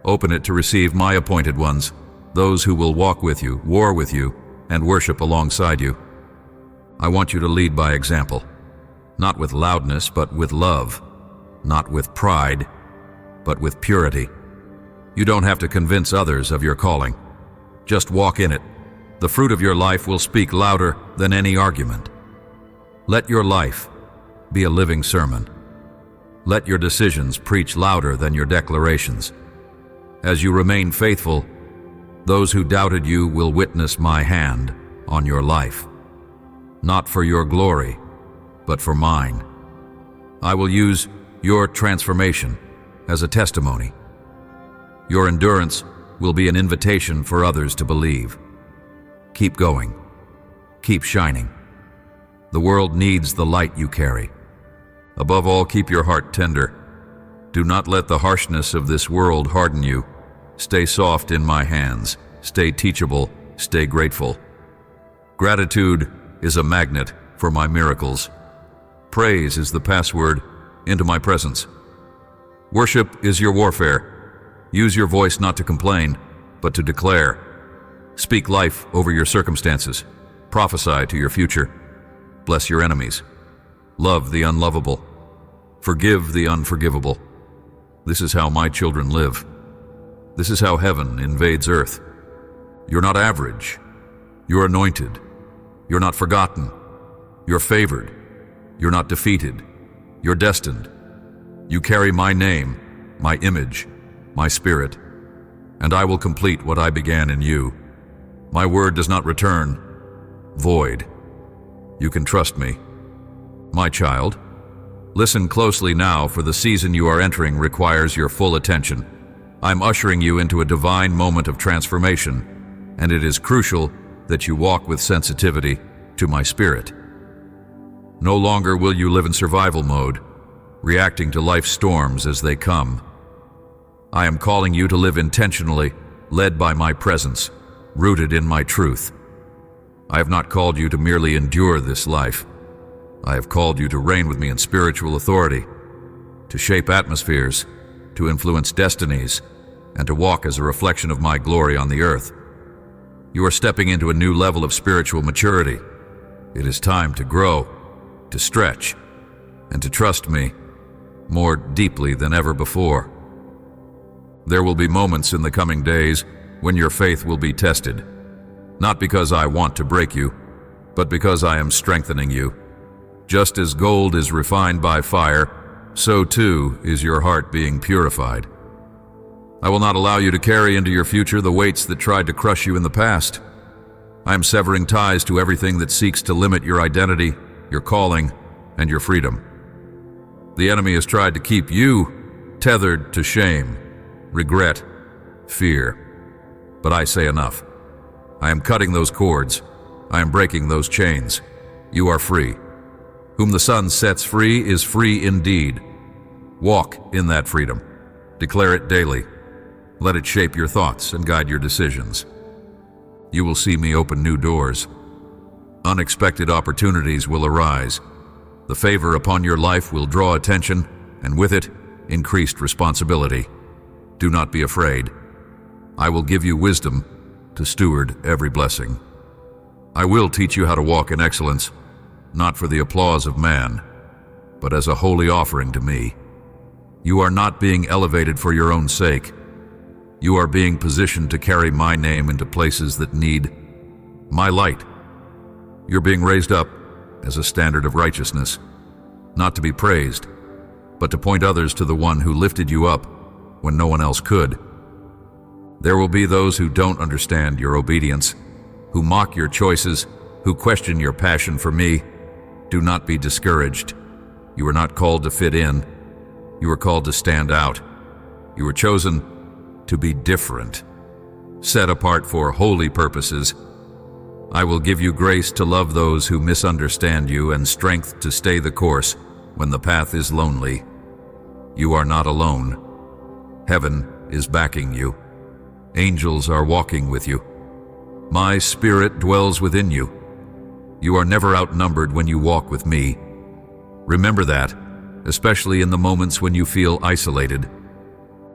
Speaker 1: Open it to receive my appointed ones, those who will walk with you, war with you, and worship alongside you. I want you to lead by example, not with loudness, but with love, not with pride, but with purity. You don't have to convince others of your calling. Just walk in it. The fruit of your life will speak louder than any argument. Let your life be a living sermon. Let your decisions preach louder than your declarations. As you remain faithful, those who doubted you will witness my hand on your life. Not for your glory, but for mine. I will use your transformation as a testimony. Your endurance will be an invitation for others to believe. Keep going. Keep shining. The world needs the light you carry. Above all, keep your heart tender. Do not let the harshness of this world harden you. Stay soft in my hands. Stay teachable. Stay grateful. Gratitude is a magnet for my miracles. Praise is the password into my presence. Worship is your warfare. Use your voice not to complain, but to declare. Speak life over your circumstances. Prophesy to your future. Bless your enemies. Love the unlovable. Forgive the unforgivable. This is how my children live. This is how heaven invades earth. You're not average. You're anointed. You're not forgotten. You're favored. You're not defeated. You're destined. You carry my name, my image, my spirit, and I will complete what I began in you. My word does not return void. You can trust me. My child, listen closely now, for the season you are entering requires your full attention. I'm ushering you into a divine moment of transformation, and it is crucial that you walk with sensitivity to my spirit. No longer will you live in survival mode, reacting to life's storms as they come. I am calling you to live intentionally, led by my presence, rooted in my truth. I have not called you to merely endure this life. I have called you to reign with me in spiritual authority, to shape atmospheres, to influence destinies, and to walk as a reflection of my glory on the earth. You are stepping into a new level of spiritual maturity. It is time to grow, to stretch, and to trust me more deeply than ever before. There will be moments in the coming days when your faith will be tested, not because I want to break you, but because I am strengthening you. Just as gold is refined by fire, so too is your heart being purified. I will not allow you to carry into your future the weights that tried to crush you in the past. I am severing ties to everything that seeks to limit your identity, your calling, and your freedom. The enemy has tried to keep you tethered to shame, regret, fear. But I say enough. I am cutting those cords. I am breaking those chains. You are free. Whom the Son sets free is free indeed. Walk in that freedom. Declare it daily. Let it shape your thoughts and guide your decisions. You will see me open new doors. Unexpected opportunities will arise. The favor upon your life will draw attention, and with it, increased responsibility. Do not be afraid. I will give you wisdom to steward every blessing. I will teach you how to walk in excellence, not for the applause of man, but as a holy offering to me. You are not being elevated for your own sake. You are being positioned to carry my name into places that need my light. You're being raised up as a standard of righteousness, not to be praised, but to point others to the one who lifted you up when no one else could. There will be those who don't understand your obedience, who mock your choices, who question your passion for me. Do not be discouraged. You are not called to fit in. You are called to stand out. You were chosen to be different, set apart for holy purposes. I will give you grace to love those who misunderstand you and strength to stay the course when the path is lonely. You are not alone. Heaven is backing you. Angels are walking with you. My spirit dwells within you. You are never outnumbered when you walk with me. Remember that, especially in the moments when you feel isolated.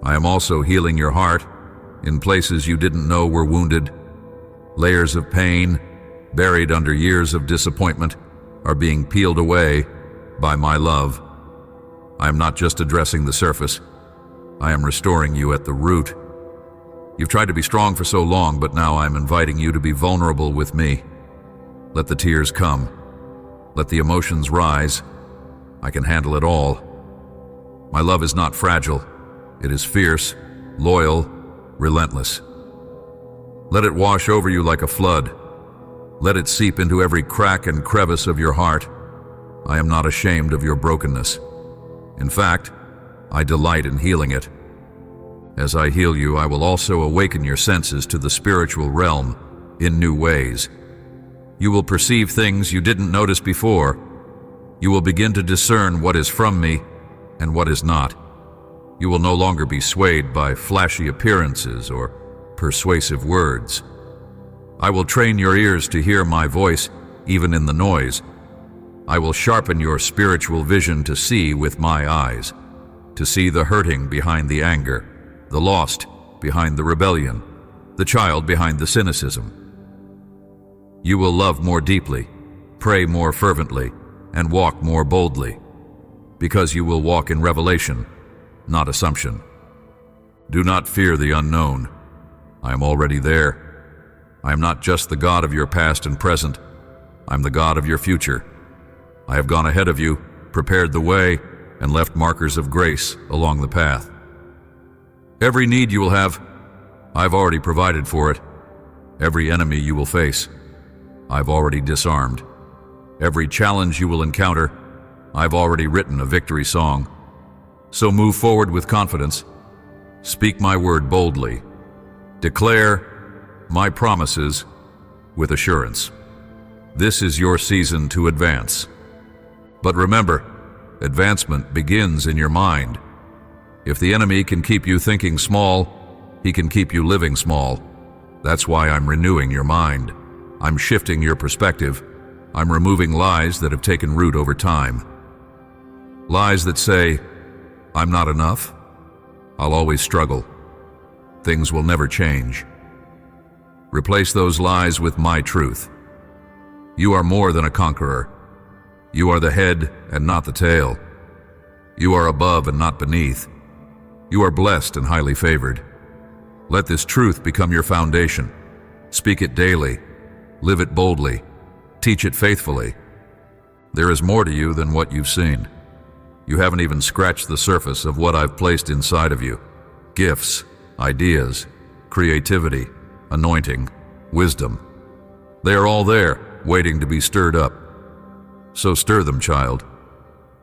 Speaker 1: I am also healing your heart in places you didn't know were wounded. Layers of pain, buried under years of disappointment, are being peeled away by my love. I am not just addressing the surface. I am restoring you at the root. You've tried to be strong for so long, but now I'm inviting you to be vulnerable with me. Let the tears come. Let the emotions rise. I can handle it all. My love is not fragile. It is fierce, loyal, relentless. Let it wash over you like a flood. Let it seep into every crack and crevice of your heart. I am not ashamed of your brokenness. In fact, I delight in healing it. As I heal you, I will also awaken your senses to the spiritual realm in new ways. You will perceive things you didn't notice before. You will begin to discern what is from me and what is not. You will no longer be swayed by flashy appearances or persuasive words. I will train your ears to hear my voice even in the noise. I will sharpen your spiritual vision to see with my eyes, to see the hurting behind the anger, the lost behind the rebellion, the child behind the cynicism. You will love more deeply, pray more fervently, and walk more boldly, because you will walk in revelation, not assumption. Do not fear the unknown. I am already there. I am not just the God of your past and present. I am the God of your future. I have gone ahead of you, prepared the way, and left markers of grace along the path. Every need you will have, I've already provided for it. Every enemy you will face, I've already disarmed. Every challenge you will encounter, I've already written a victory song. So move forward with confidence. Speak my word boldly. Declare my promises with assurance. This is your season to advance. But remember, advancement begins in your mind. If the enemy can keep you thinking small, he can keep you living small. That's why I'm renewing your mind. I'm shifting your perspective. I'm removing lies that have taken root over time. Lies that say, I'm not enough. I'll always struggle. Things will never change. Replace those lies with my truth. You are more than a conqueror. You are the head and not the tail. You are above and not beneath. You are blessed and highly favored. Let this truth become your foundation. Speak it daily. Live it boldly. Teach it faithfully. There is more to you than what you've seen. You haven't even scratched the surface of what I've placed inside of you. Gifts, ideas, creativity, anointing, wisdom. They are all there, waiting to be stirred up. So stir them, child.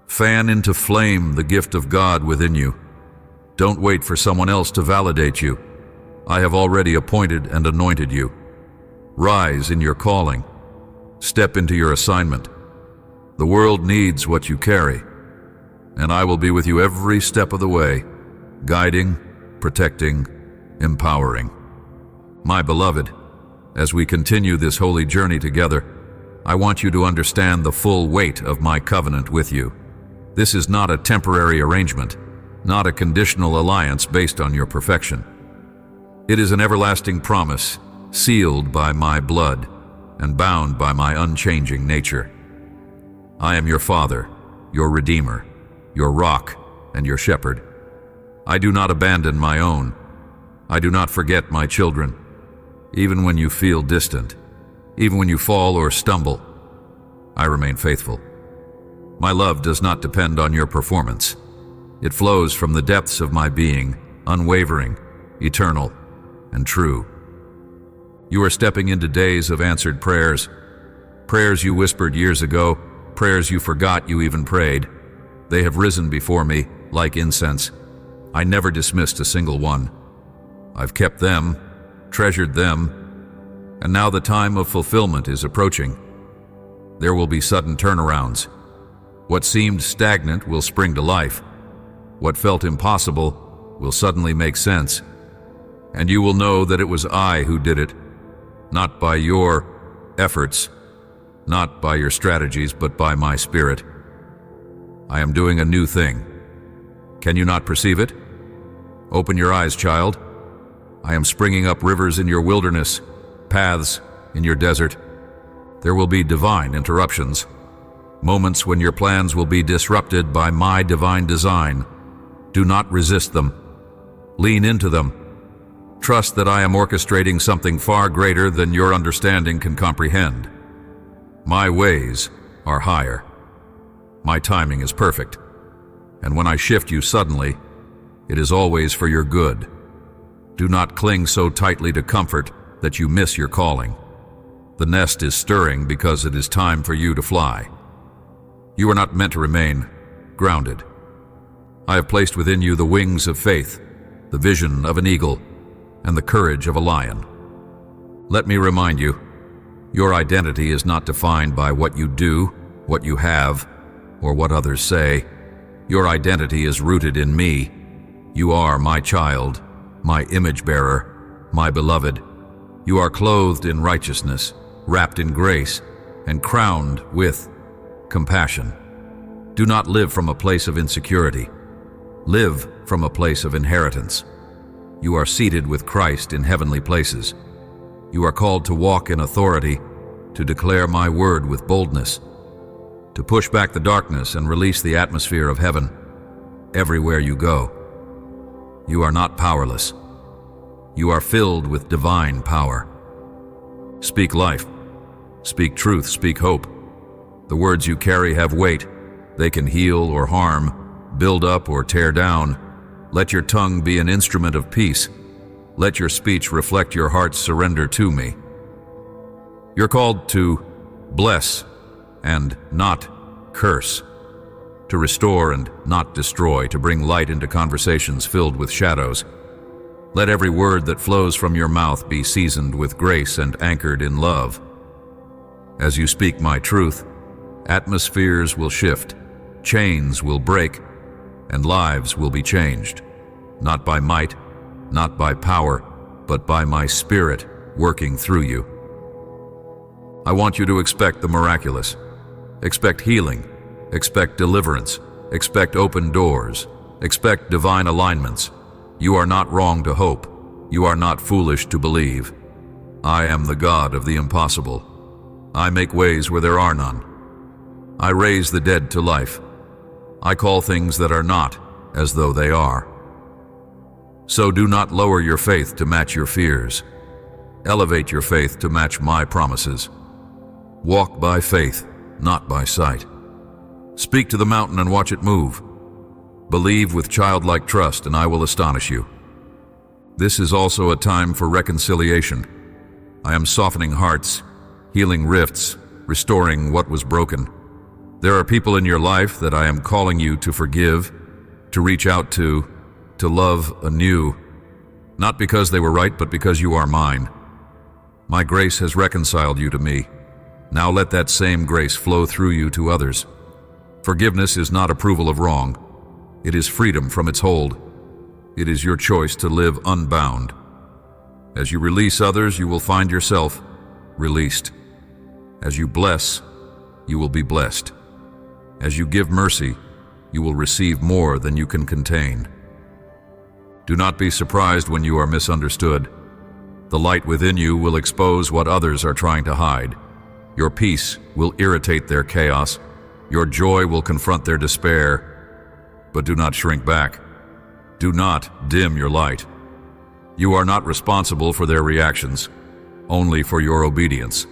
Speaker 1: Fan into flame the gift of God within you. Don't wait for someone else to validate you. I have already appointed and anointed you. Rise in your calling. Step into your assignment. The world needs what you carry, and I will be with you every step of the way, guiding, protecting, empowering. My beloved, as we continue this holy journey together, I want you to understand the full weight of my covenant with you. This is not a temporary arrangement, not a conditional alliance based on your perfection. It is an everlasting promise, sealed by my blood and bound by my unchanging nature. I am your Father, your Redeemer, your Rock, and your Shepherd. I do not abandon my own. I do not forget my children. Even when you feel distant, even when you fall or stumble, I remain faithful. My love does not depend on your performance. It flows from the depths of my being, unwavering, eternal, and true. You are stepping into days of answered prayers. Prayers you whispered years ago, prayers you forgot you even prayed. They have risen before me like incense. I never dismissed a single one. I've kept them, treasured them, and now the time of fulfillment is approaching. There will be sudden turnarounds. What seemed stagnant will spring to life. What felt impossible will suddenly make sense. And you will know that it was I who did it, not by your efforts, not by your strategies, but by my Spirit. I am doing a new thing. Can you not perceive it? Open your eyes, child. I am springing up rivers in your wilderness, paths in your desert. There will be divine interruptions, moments when your plans will be disrupted by my divine design. Do not resist them. Lean into them. Trust that I am orchestrating something far greater than your understanding can comprehend. My ways are higher. My timing is perfect. And when I shift you suddenly, it is always for your good. Do not cling so tightly to comfort that you miss your calling. The nest is stirring because it is time for you to fly. You are not meant to remain grounded. I have placed within you the wings of faith, the vision of an eagle, and the courage of a lion. Let me remind you, your identity is not defined by what you do, what you have, or what others say. Your identity is rooted in me. You are my child, my image bearer, my beloved. You are clothed in righteousness, wrapped in grace, and crowned with compassion. Do not live from a place of insecurity. Live from a place of inheritance. You are seated with Christ in heavenly places. You are called to walk in authority, to declare my word with boldness, to push back the darkness and release the atmosphere of heaven everywhere you go. You are not powerless. You are filled with divine power. Speak life. Speak truth. Speak hope. The words you carry have weight. They can heal or harm, build up or tear down. Let your tongue be an instrument of peace. Let your speech reflect your heart's surrender to me. You're called to bless and not curse, to restore and not destroy, to bring light into conversations filled with shadows. Let every word that flows from your mouth be seasoned with grace and anchored in love. As you speak my truth, atmospheres will shift, chains will break, and lives will be changed, not by might, not by power, but by my Spirit working through you. I want you to expect the miraculous. Expect healing. Expect deliverance. Expect open doors. Expect divine alignments. You are not wrong to hope. You are not foolish to believe. I am the God of the impossible. I make ways where there are none. I raise the dead to life. I call things that are not as though they are. So do not lower your faith to match your fears. Elevate your faith to match my promises. Walk by faith, not by sight. Speak to the mountain and watch it move. Believe with childlike trust, and I will astonish you. This is also a time for reconciliation. I am softening hearts, healing rifts, restoring what was broken. There are people in your life that I am calling you to forgive, to reach out to love anew, not because they were right, but because you are mine. My grace has reconciled you to me. Now let that same grace flow through you to others. Forgiveness is not approval of wrong. It is freedom from its hold. It is your choice to live unbound. As you release others, you will find yourself released. As you bless, you will be blessed. As you give mercy, you will receive more than you can contain. Do not be surprised when you are misunderstood. The light within you will expose what others are trying to hide. Your peace will irritate their chaos. Your joy will confront their despair. But do not shrink back. Do not dim your light. You are not responsible for their reactions, only for your obedience.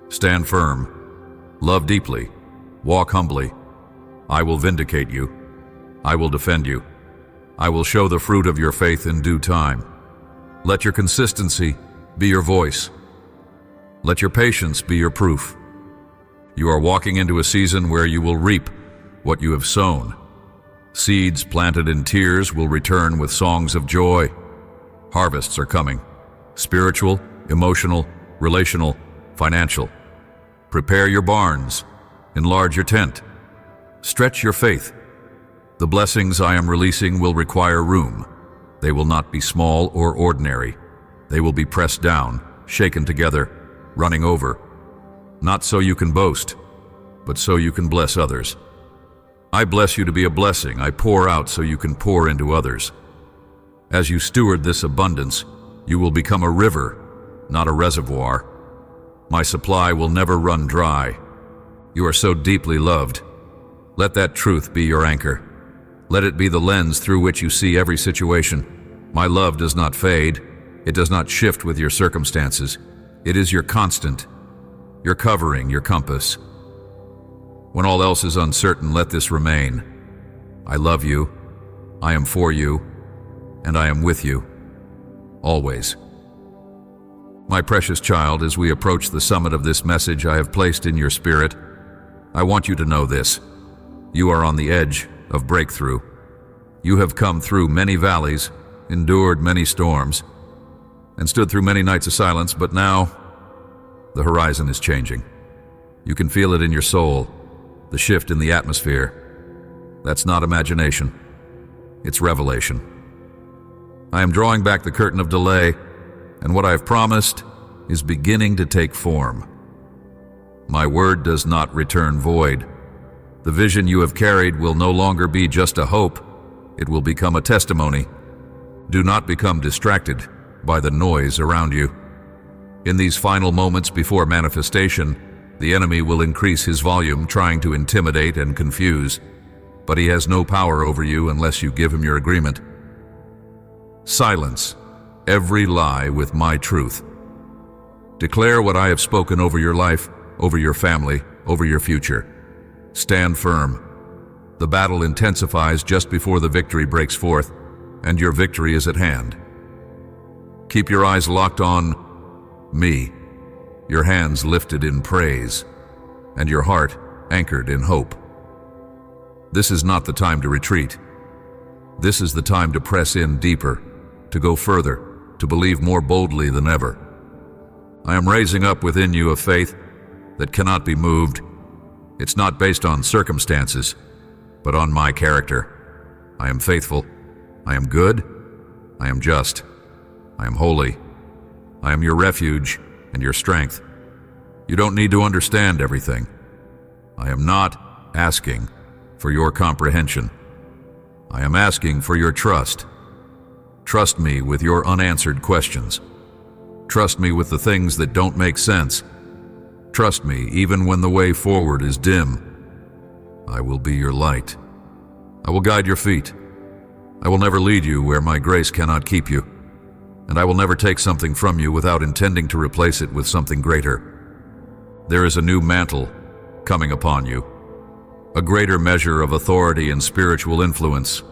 Speaker 1: Stand firm. Love deeply. Walk humbly. I will vindicate you. I will defend you. I will show the fruit of your faith in due time. Let your consistency be your voice. Let your patience be your proof. You are walking into a season where you will reap what you have sown. Seeds planted in tears will return with songs of joy. Harvests are coming. Spiritual, emotional, relational, financial. Prepare your barns. Enlarge your tent. Stretch your faith. The blessings I am releasing will require room. They will not be small or ordinary. They will be pressed down, shaken together, running over. Not so you can boast, but so you can bless others. I bless you to be a blessing. I pour out so you can pour into others. As you steward this abundance, you will become a river, not a reservoir. My supply will never run dry. You are so deeply loved. Let that truth be your anchor. Let it be the lens through which you see every situation. My love does not fade. It does not shift with your circumstances. It is your constant, your covering, your compass. When all else is uncertain, let this remain. I love you, I am for you, and I am with you, always. My precious child, as we approach the summit of this message I have placed in your spirit, I want you to know this. You are on the edge of breakthrough. You have come through many valleys, endured many storms, and stood through many nights of silence, but now the horizon is changing. You can feel it in your soul, the shift in the atmosphere. That's not imagination. It's revelation. I am drawing back the curtain of delay, and what I have promised is beginning to take form. My word does not return void. The vision you have carried will no longer be just a hope. It will become a testimony. Do not become distracted by the noise around you. In these final moments before manifestation, the enemy will increase his volume, trying to intimidate and confuse, but he has no power over you unless you give him your agreement. Silence every lie with my truth. Declare what I have spoken over your life, over your family, over your future. Stand firm. The battle intensifies just before the victory breaks forth, and your victory is at hand. Keep your eyes locked on me, your hands lifted in praise, and your heart anchored in hope. This is not the time to retreat. This is the time to press in deeper, to go further, to believe more boldly than ever. I am raising up within you a faith that cannot be moved. It's not based on circumstances, but on my character. I am faithful. I am good. I am just. I am holy. I am your refuge and your strength. You don't need to understand everything. I am not asking for your comprehension. I am asking for your trust. Trust me with your unanswered questions. Trust me with the things that don't make sense. Trust me even when the way forward is dim. I will be your light. I will guide your feet. I will never lead you where my grace cannot keep you. And I will never take something from you without intending to replace it with something greater. There is a new mantle coming upon you, a greater measure of authority and spiritual influence,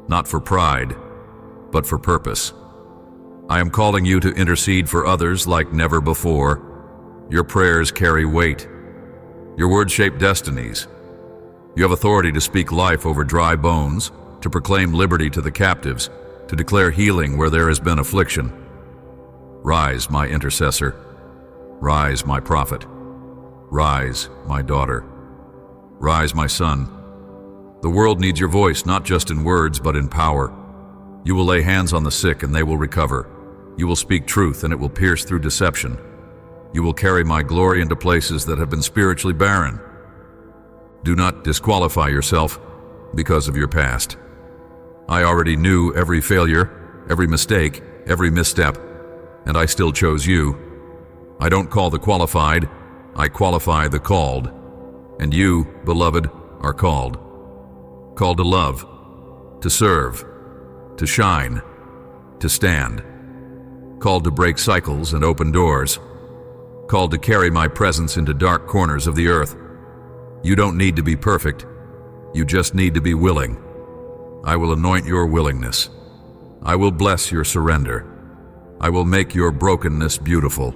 Speaker 1: not for pride, but for purpose. I am calling you to intercede for others like never before. Your prayers carry weight. Your words shape destinies. You have authority to speak life over dry bones, to proclaim liberty to the captives, to declare healing where there has been affliction. Rise, my intercessor. Rise, my prophet. Rise, my daughter. Rise, my son. The world needs your voice, not just in words, but in power. You will lay hands on the sick and they will recover. You will speak truth and it will pierce through deception. You will carry my glory into places that have been spiritually barren. Do not disqualify yourself because of your past. I already knew every failure, every mistake, every misstep, and I still chose you. I don't call the qualified, I qualify the called. And you, beloved, are called. Called to love, to serve, to shine, to stand. Called to break cycles and open doors. Called to carry my presence into dark corners of the earth. You don't need to be perfect. You just need to be willing. I will anoint your willingness. I will bless your surrender. I will make your brokenness beautiful.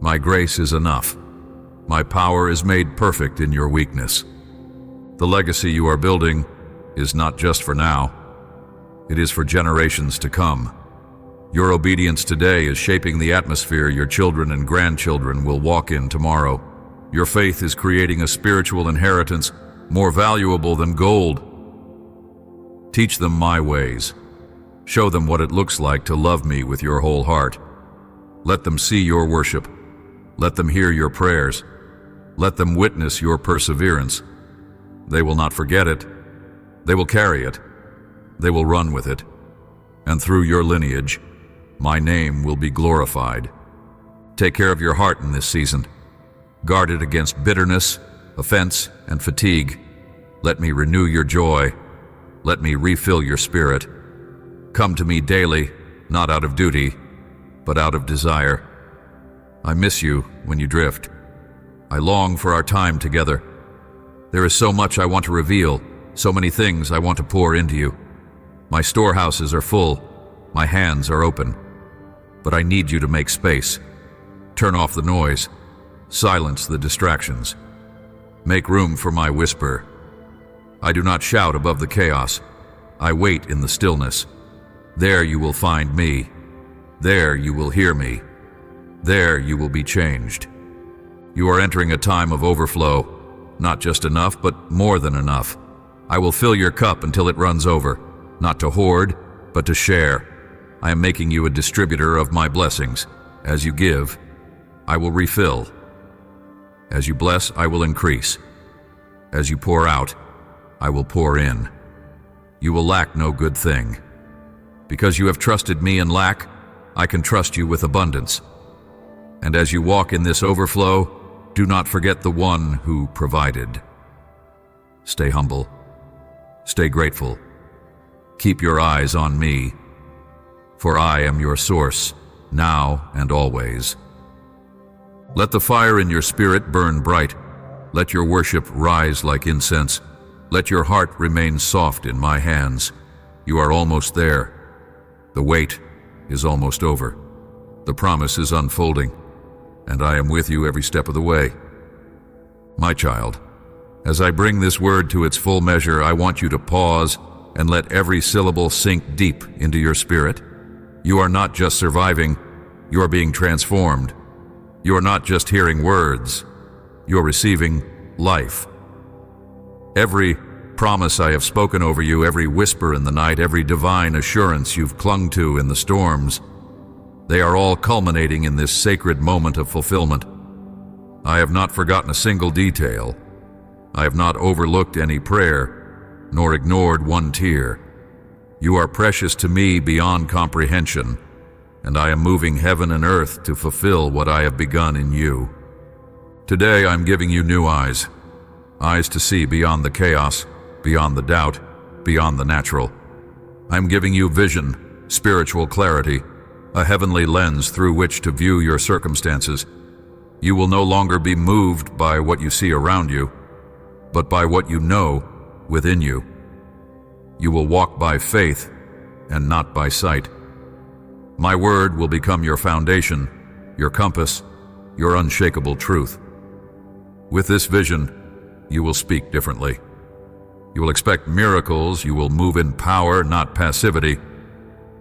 Speaker 1: My grace is enough. My power is made perfect in your weakness. The legacy you are building is not just for now. It is for generations to come. Your obedience today is shaping the atmosphere your children and grandchildren will walk in tomorrow. Your faith is creating a spiritual inheritance more valuable than gold. Teach them my ways. Show them what it looks like to love me with your whole heart. Let them see your worship. Let them hear your prayers. Let them witness your perseverance. They will not forget it. They will carry it. They will run with it. And through your lineage, my name will be glorified. Take care of your heart in this season. Guard it against bitterness, offense, and fatigue. Let me renew your joy. Let me refill your spirit. Come to me daily, not out of duty, but out of desire. I miss you when you drift. I long for our time together. There is so much I want to reveal, so many things I want to pour into you. My storehouses are full, my hands are open. But I need you to make space. Turn off the noise. Silence the distractions. Make room for my whisper. I do not shout above the chaos. I wait in the stillness. There you will find me. There you will hear me. There you will be changed. You are entering a time of overflow, not just enough, but more than enough. I will fill your cup until it runs over, not to hoard, but to share. I am making you a distributor of my blessings. As you give, I will refill. As you bless, I will increase. As you pour out, I will pour in. You will lack no good thing. Because you have trusted me in lack, I can trust you with abundance. And as you walk in this overflow, do not forget the one who provided. Stay humble. Stay grateful. Keep your eyes on me, for I am your source, now and always. Let the fire in your spirit burn bright. Let your worship rise like incense. Let your heart remain soft in my hands. You are almost there. The wait is almost over. The promise is unfolding, and I am with you every step of the way. My child, as I bring this word to its full measure, I want you to pause and let every syllable sink deep into your spirit. You are not just surviving, you are being transformed. You are not just hearing words, you are receiving life. Every promise I have spoken over you, every whisper in the night, every divine assurance you've clung to in the storms, they are all culminating in this sacred moment of fulfillment. I have not forgotten a single detail. I have not overlooked any prayer, nor ignored one tear. You are precious to me beyond comprehension, and I am moving heaven and earth to fulfill what I have begun in you. Today I'm giving you new eyes to see beyond the chaos, beyond the doubt, beyond the natural. I'm giving you vision, spiritual clarity, a heavenly lens through which to view your circumstances. You will no longer be moved by what you see around you, but by what you know within you. You will walk by faith and not by sight. My word will become your foundation, your compass, your unshakable truth. With this vision, you will speak differently. You will expect miracles. You will move in power, not passivity.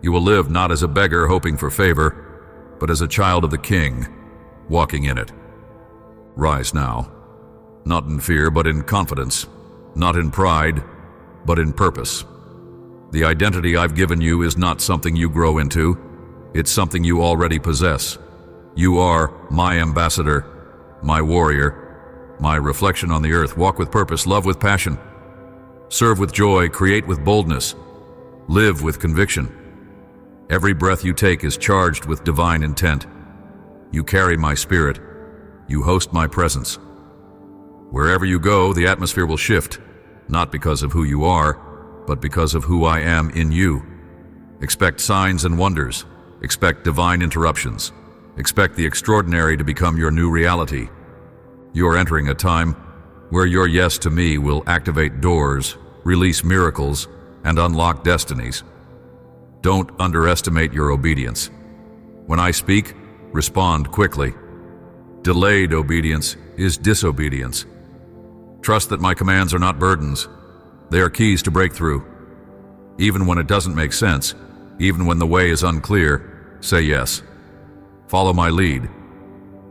Speaker 1: You will live not as a beggar hoping for favor, but as a child of the King, walking in it. Rise now, not in fear, but in confidence, not in pride, but in purpose. The identity I've given you is not something you grow into. It's something you already possess. You are my ambassador, my warrior, my reflection on the earth. Walk with purpose, love with passion, serve with joy, create with boldness, live with conviction. Every breath you take is charged with divine intent. You carry my spirit. You host my presence. Wherever you go, the atmosphere will shift, not because of who you are, but because of who I am in you. Expect signs and wonders. Expect divine interruptions. Expect the extraordinary to become your new reality. You are entering a time where your yes to me will activate doors, release miracles, and unlock destinies. Don't underestimate your obedience. When I speak, respond quickly. Delayed obedience is disobedience. Trust that my commands are not burdens. They are keys to breakthrough. Even when it doesn't make sense, even when the way is unclear, say yes. Follow my lead.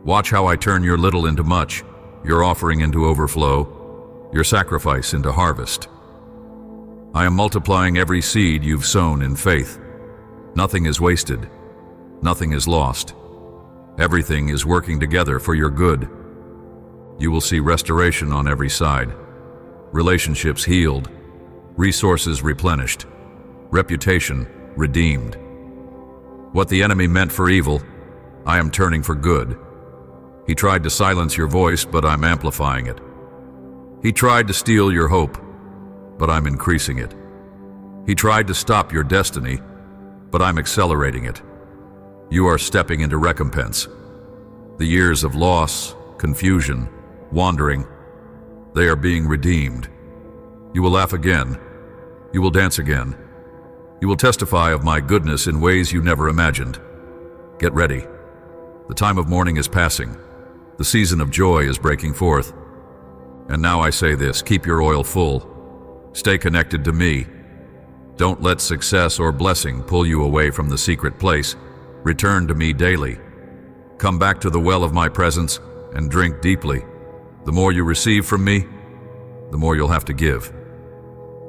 Speaker 1: Watch how I turn your little into much, your offering into overflow, your sacrifice into harvest. I am multiplying every seed you've sown in faith. Nothing is wasted. Nothing is lost. Everything is working together for your good. You will see restoration on every side, relationships healed, resources replenished, reputation redeemed. What the enemy meant for evil, I am turning for good. He tried to silence your voice, but I'm amplifying it. He tried to steal your hope, but I'm increasing it. He tried to stop your destiny, but I'm accelerating it. You are stepping into recompense. The years of loss, confusion, wandering, they are being redeemed. You will laugh again. You will dance again. You will testify of my goodness in ways you never imagined. Get ready. The time of mourning is passing. The season of joy is breaking forth. And now I say this, keep your oil full. Stay connected to me. Don't let success or blessing pull you away from the secret place. Return to me daily. Come back to the well of my presence and drink deeply. The more you receive from me, the more you'll have to give.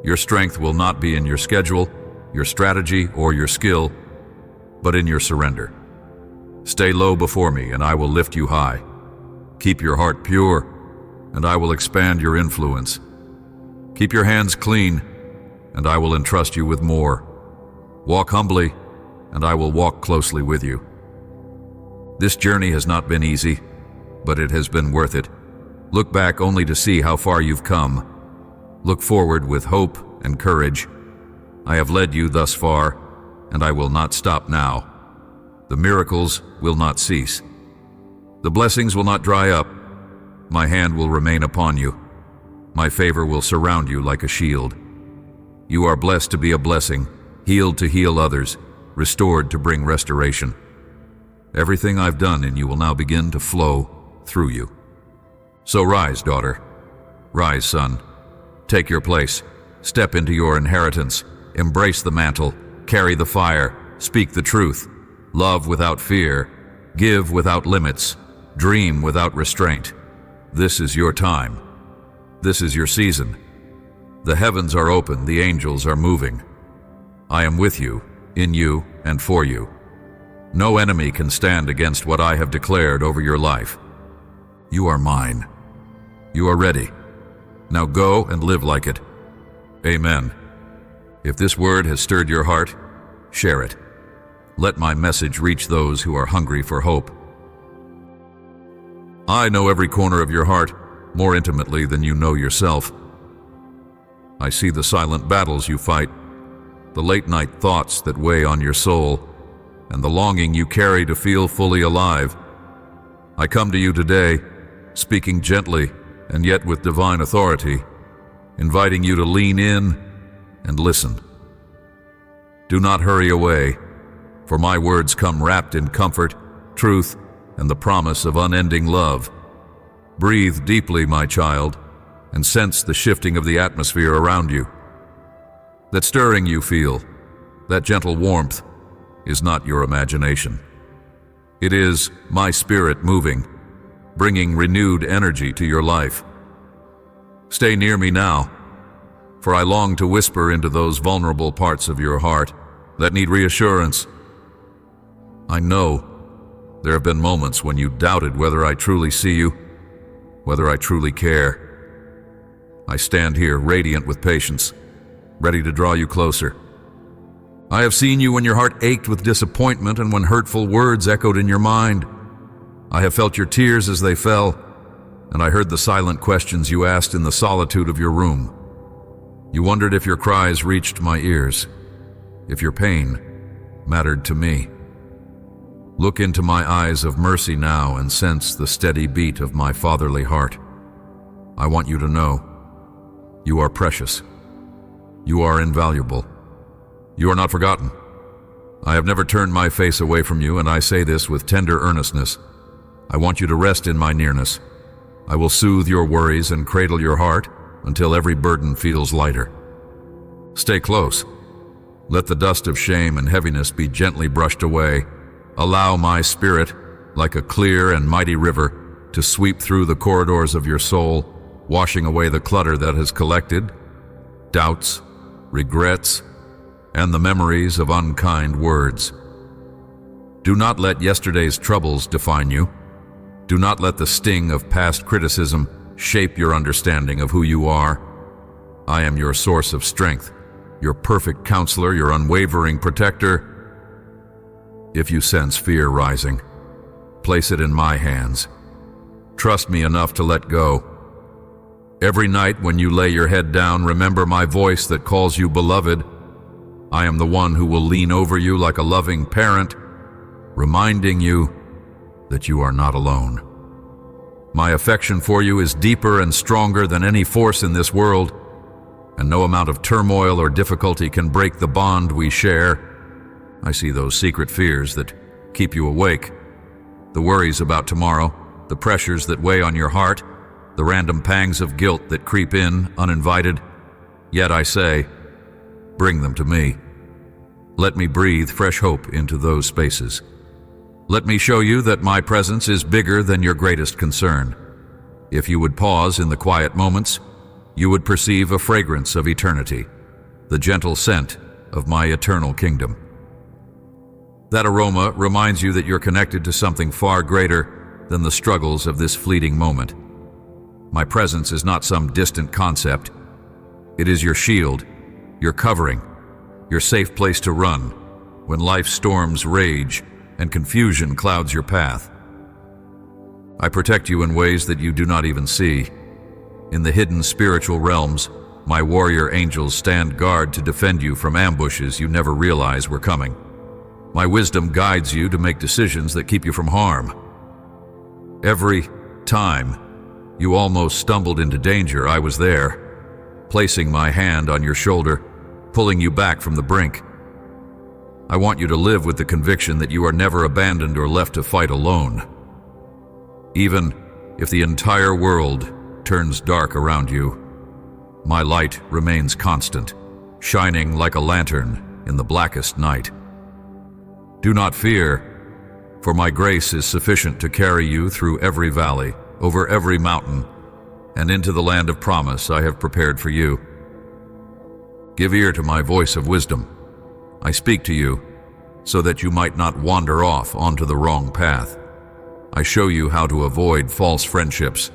Speaker 1: Your strength will not be in your schedule, your strategy, or your skill, but in your surrender. Stay low before me, and I will lift you high. Keep your heart pure, and I will expand your influence. Keep your hands clean, and I will entrust you with more. Walk humbly, and I will walk closely with you. This journey has not been easy, but it has been worth it. Look back only to see how far you've come. Look forward with hope and courage. I have led you thus far, and I will not stop now. The miracles will not cease. The blessings will not dry up. My hand will remain upon you. My favor will surround you like a shield. You are blessed to be a blessing, healed to heal others, restored to bring restoration. Everything I've done in you will now begin to flow through you. So rise, daughter. Rise, son. Take your place. Step into your inheritance. Embrace the mantle. Carry the fire. Speak the truth. Love without fear. Give without limits. Dream without restraint. This is your time. This is your season. The heavens are open. The angels are moving. I am with you, in you, and for you. No enemy can stand against what I have declared over your life. You are mine. You are ready. Now go and live like it. Amen. If this word has stirred your heart, share it. Let my message reach those who are hungry for hope. I know every corner of your heart more intimately than you know yourself. I see the silent battles you fight, the late-night thoughts that weigh on your soul, and the longing you carry to feel fully alive. I come to you today, speaking gently and yet with divine authority, inviting you to lean in and listen. Do not hurry away, for my words come wrapped in comfort, truth, and the promise of unending love. Breathe deeply, my child, and sense the shifting of the atmosphere around you. That stirring you feel, that gentle warmth, is not your imagination. It is my spirit moving, bringing renewed energy to your life. Stay near me now, for I long to whisper into those vulnerable parts of your heart that need reassurance. I know there have been moments when you doubted whether I truly see you, whether I truly care. I stand here radiant with patience, ready to draw you closer. I have seen you when your heart ached with disappointment and when hurtful words echoed in your mind. I have felt your tears as they fell, and I heard the silent questions you asked in the solitude of your room. You wondered if your cries reached my ears, if your pain mattered to me. Look into my eyes of mercy now and sense the steady beat of my fatherly heart. I want you to know, you are precious. You are invaluable. You are not forgotten. I have never turned my face away from you, and I say this with tender earnestness. I want you to rest in my nearness. I will soothe your worries and cradle your heart until every burden feels lighter. Stay close. Let the dust of shame and heaviness be gently brushed away. Allow my spirit, like a clear and mighty river, to sweep through the corridors of your soul, washing away the clutter that has collected, doubts, regrets, and the memories of unkind words. Do not let yesterday's troubles define you. Do not let the sting of past criticism shape your understanding of who you are. I am your source of strength, your perfect counselor, your unwavering protector. If you sense fear rising, place it in my hands. Trust me enough to let go. Every night when you lay your head down, remember my voice that calls you beloved. I am the one who will lean over you like a loving parent, reminding you that you are not alone. My affection for you is deeper and stronger than any force in this world, and no amount of turmoil or difficulty can break the bond we share. I see those secret fears that keep you awake, the worries about tomorrow, the pressures that weigh on your heart, the random pangs of guilt that creep in uninvited. Yet I say, Bring them to me. Let me breathe fresh hope into those spaces. Let me show you that my presence is bigger than your greatest concern. If you would pause in the quiet moments, you would perceive a fragrance of eternity, the gentle scent of my eternal kingdom. That aroma reminds you that you're connected to something far greater than the struggles of this fleeting moment. My presence is not some distant concept. It is your shield, your covering, your safe place to run when life's storms rage and confusion clouds your path. I protect you in ways that you do not even see. In the hidden spiritual realms, my warrior angels stand guard to defend you from ambushes you never realize were coming. My wisdom guides you to make decisions that keep you from harm. Every time you almost stumbled into danger, I was there, placing my hand on your shoulder, pulling you back from the brink. I want you to live with the conviction that you are never abandoned or left to fight alone. Even if the entire world turns dark around you, my light remains constant, shining like a lantern in the blackest night. Do not fear, for my grace is sufficient to carry you through every valley, over every mountain, and into the land of promise I have prepared for you. Give ear to my voice of wisdom. I speak to you so that you might not wander off onto the wrong path. I show you how to avoid false friendships,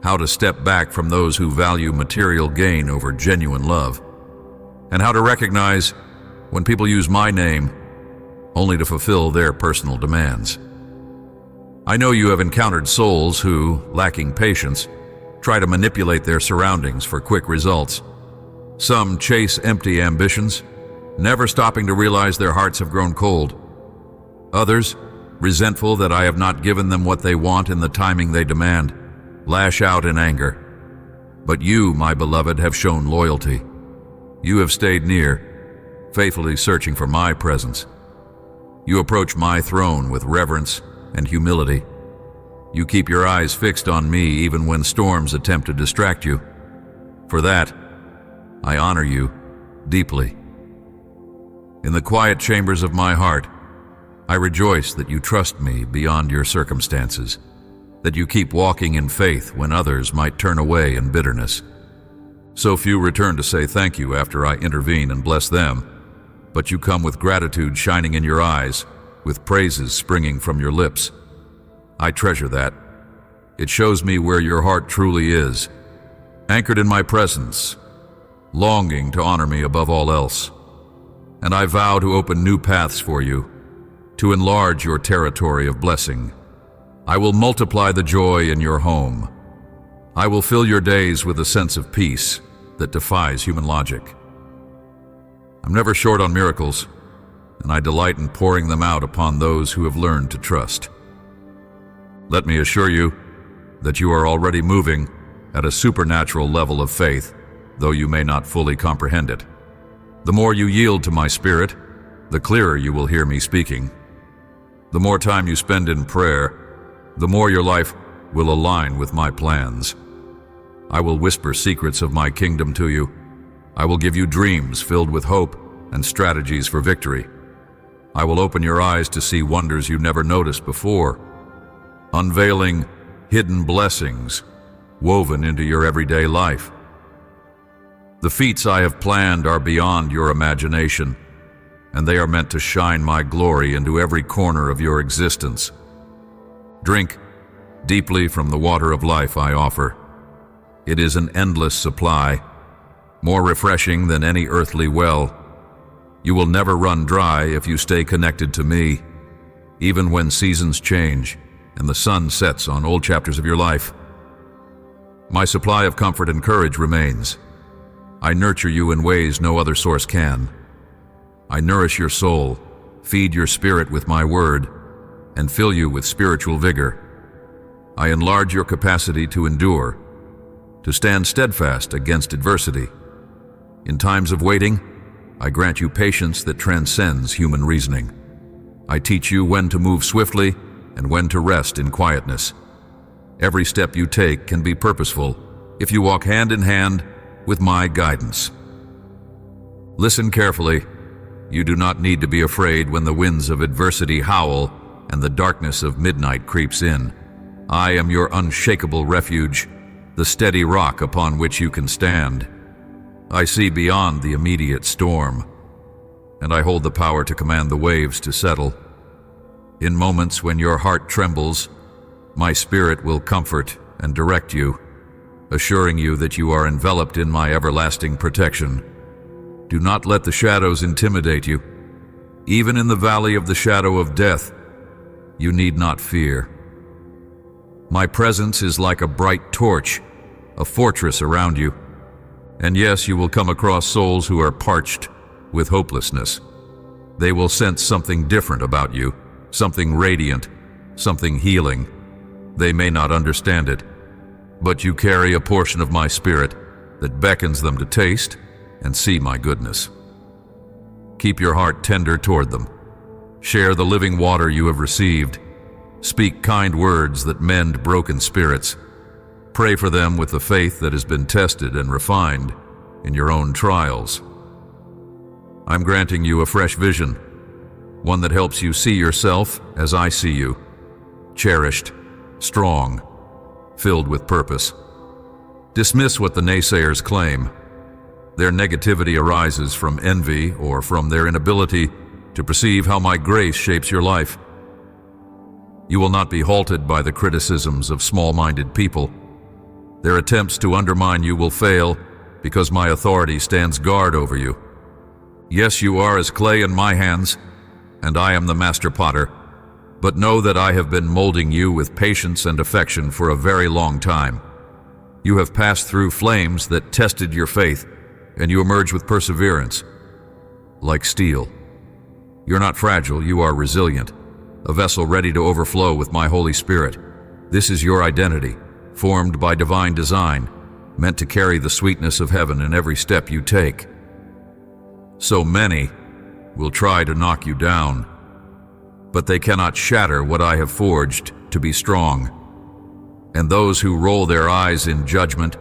Speaker 1: how to step back from those who value material gain over genuine love, and how to recognize when people use my name only to fulfill their personal demands. I know you have encountered souls who, lacking patience, try to manipulate their surroundings for quick results. Some chase empty ambitions, never stopping to realize their hearts have grown cold. Others, resentful that I have not given them what they want in the timing they demand, lash out in anger. But you, my beloved, have shown loyalty. You have stayed near, faithfully searching for my presence. You approach my throne with reverence and humility. You keep your eyes fixed on me even when storms attempt to distract you. For that, I honor you deeply. In the quiet chambers of my heart, I rejoice that you trust me beyond your circumstances, that you keep walking in faith when others might turn away in bitterness. So few return to say thank you after I intervene and bless them, but you come with gratitude shining in your eyes, with praises springing from your lips. I treasure that. It shows me where your heart truly is, anchored in my presence, longing to honor me above all else. And I vow to open new paths for you, to enlarge your territory of blessing. I will multiply the joy in your home. I will fill your days with a sense of peace that defies human logic. I'm never short on miracles, and I delight in pouring them out upon those who have learned to trust. Let me assure you that you are already moving at a supernatural level of faith, though you may not fully comprehend it. The more you yield to my spirit, the clearer you will hear me speaking. The more time you spend in prayer, the more your life will align with my plans. I will whisper secrets of my kingdom to you. I will give you dreams filled with hope and strategies for victory. I will open your eyes to see wonders you never noticed before, unveiling hidden blessings woven into your everyday life. The feats I have planned are beyond your imagination, and they are meant to shine my glory into every corner of your existence. Drink deeply from the water of life I offer. It is an endless supply, more refreshing than any earthly well. You will never run dry if you stay connected to me, even when seasons change and the sun sets on old chapters of your life. My supply of comfort and courage remains. I nurture you in ways no other source can. I nourish your soul, feed your spirit with my word, and fill you with spiritual vigor. I enlarge your capacity to endure, to stand steadfast against adversity. In times of waiting, I grant you patience that transcends human reasoning. I teach you when to move swiftly and when to rest in quietness. Every step you take can be purposeful if you walk hand in hand with my guidance. Listen carefully. You do not need to be afraid when the winds of adversity howl and the darkness of midnight creeps in. I am your unshakable refuge, the steady rock upon which you can stand. I see beyond the immediate storm, and I hold the power to command the waves to settle. In moments when your heart trembles, my spirit will comfort and direct you, assuring you that you are enveloped in my everlasting protection. Do not let the shadows intimidate you. Even in the valley of the shadow of death, you need not fear. My presence is like a bright torch, a fortress around you. And yes, you will come across souls who are parched with hopelessness. They will sense something different about you, something radiant, something healing. They may not understand it, but you carry a portion of my spirit that beckons them to taste and see my goodness. Keep your heart tender toward them. Share the living water you have received. Speak kind words that mend broken spirits. Pray for them with the faith that has been tested and refined in your own trials. I'm granting you a fresh vision, one that helps you see yourself as I see you, cherished, strong, filled with purpose. Dismiss what the naysayers claim. Their negativity arises from envy or from their inability to perceive how my grace shapes your life. You will not be halted by the criticisms of small-minded people. Their attempts to undermine you will fail because my authority stands guard over you. Yes, you are as clay in my hands, and I am the master potter, but know that I have been molding you with patience and affection for a very long time. You have passed through flames that tested your faith, and you emerge with perseverance, like steel. You're not fragile, you are resilient, a vessel ready to overflow with my Holy Spirit. This is your identity, formed by divine design, meant to carry the sweetness of heaven in every step you take. So many will try to knock you down, but they cannot shatter what I have forged to be strong. And those who roll their eyes in judgment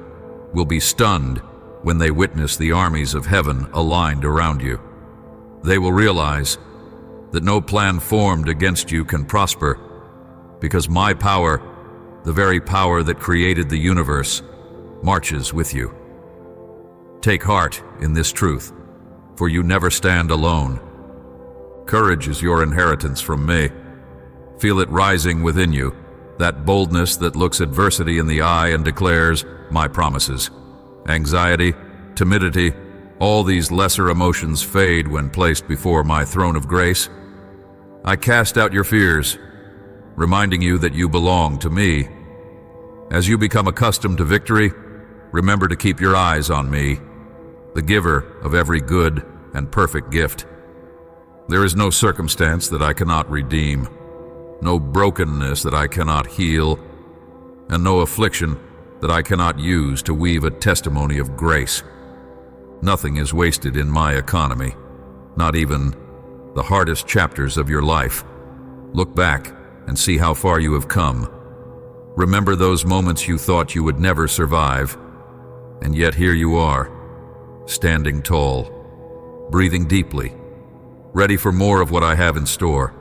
Speaker 1: will be stunned when they witness the armies of heaven aligned around you. They will realize that no plan formed against you can prosper, because my power, the very power that created the universe, marches with you. Take heart in this truth, for you never stand alone. Courage is your inheritance from me. Feel it rising within you, that boldness that looks adversity in the eye and declares my promises. Anxiety, timidity, all these lesser emotions fade when placed before my throne of grace. I cast out your fears, reminding you that you belong to me. As you become accustomed to victory, remember to keep your eyes on me, the giver of every good and perfect gift. There is no circumstance that I cannot redeem, no brokenness that I cannot heal, and no affliction that I cannot use to weave a testimony of grace. Nothing is wasted in my economy, not even the hardest chapters of your life. Look back and see how far you have come. Remember those moments you thought you would never survive, and yet here you are, standing tall, breathing deeply, ready for more of what I have in store.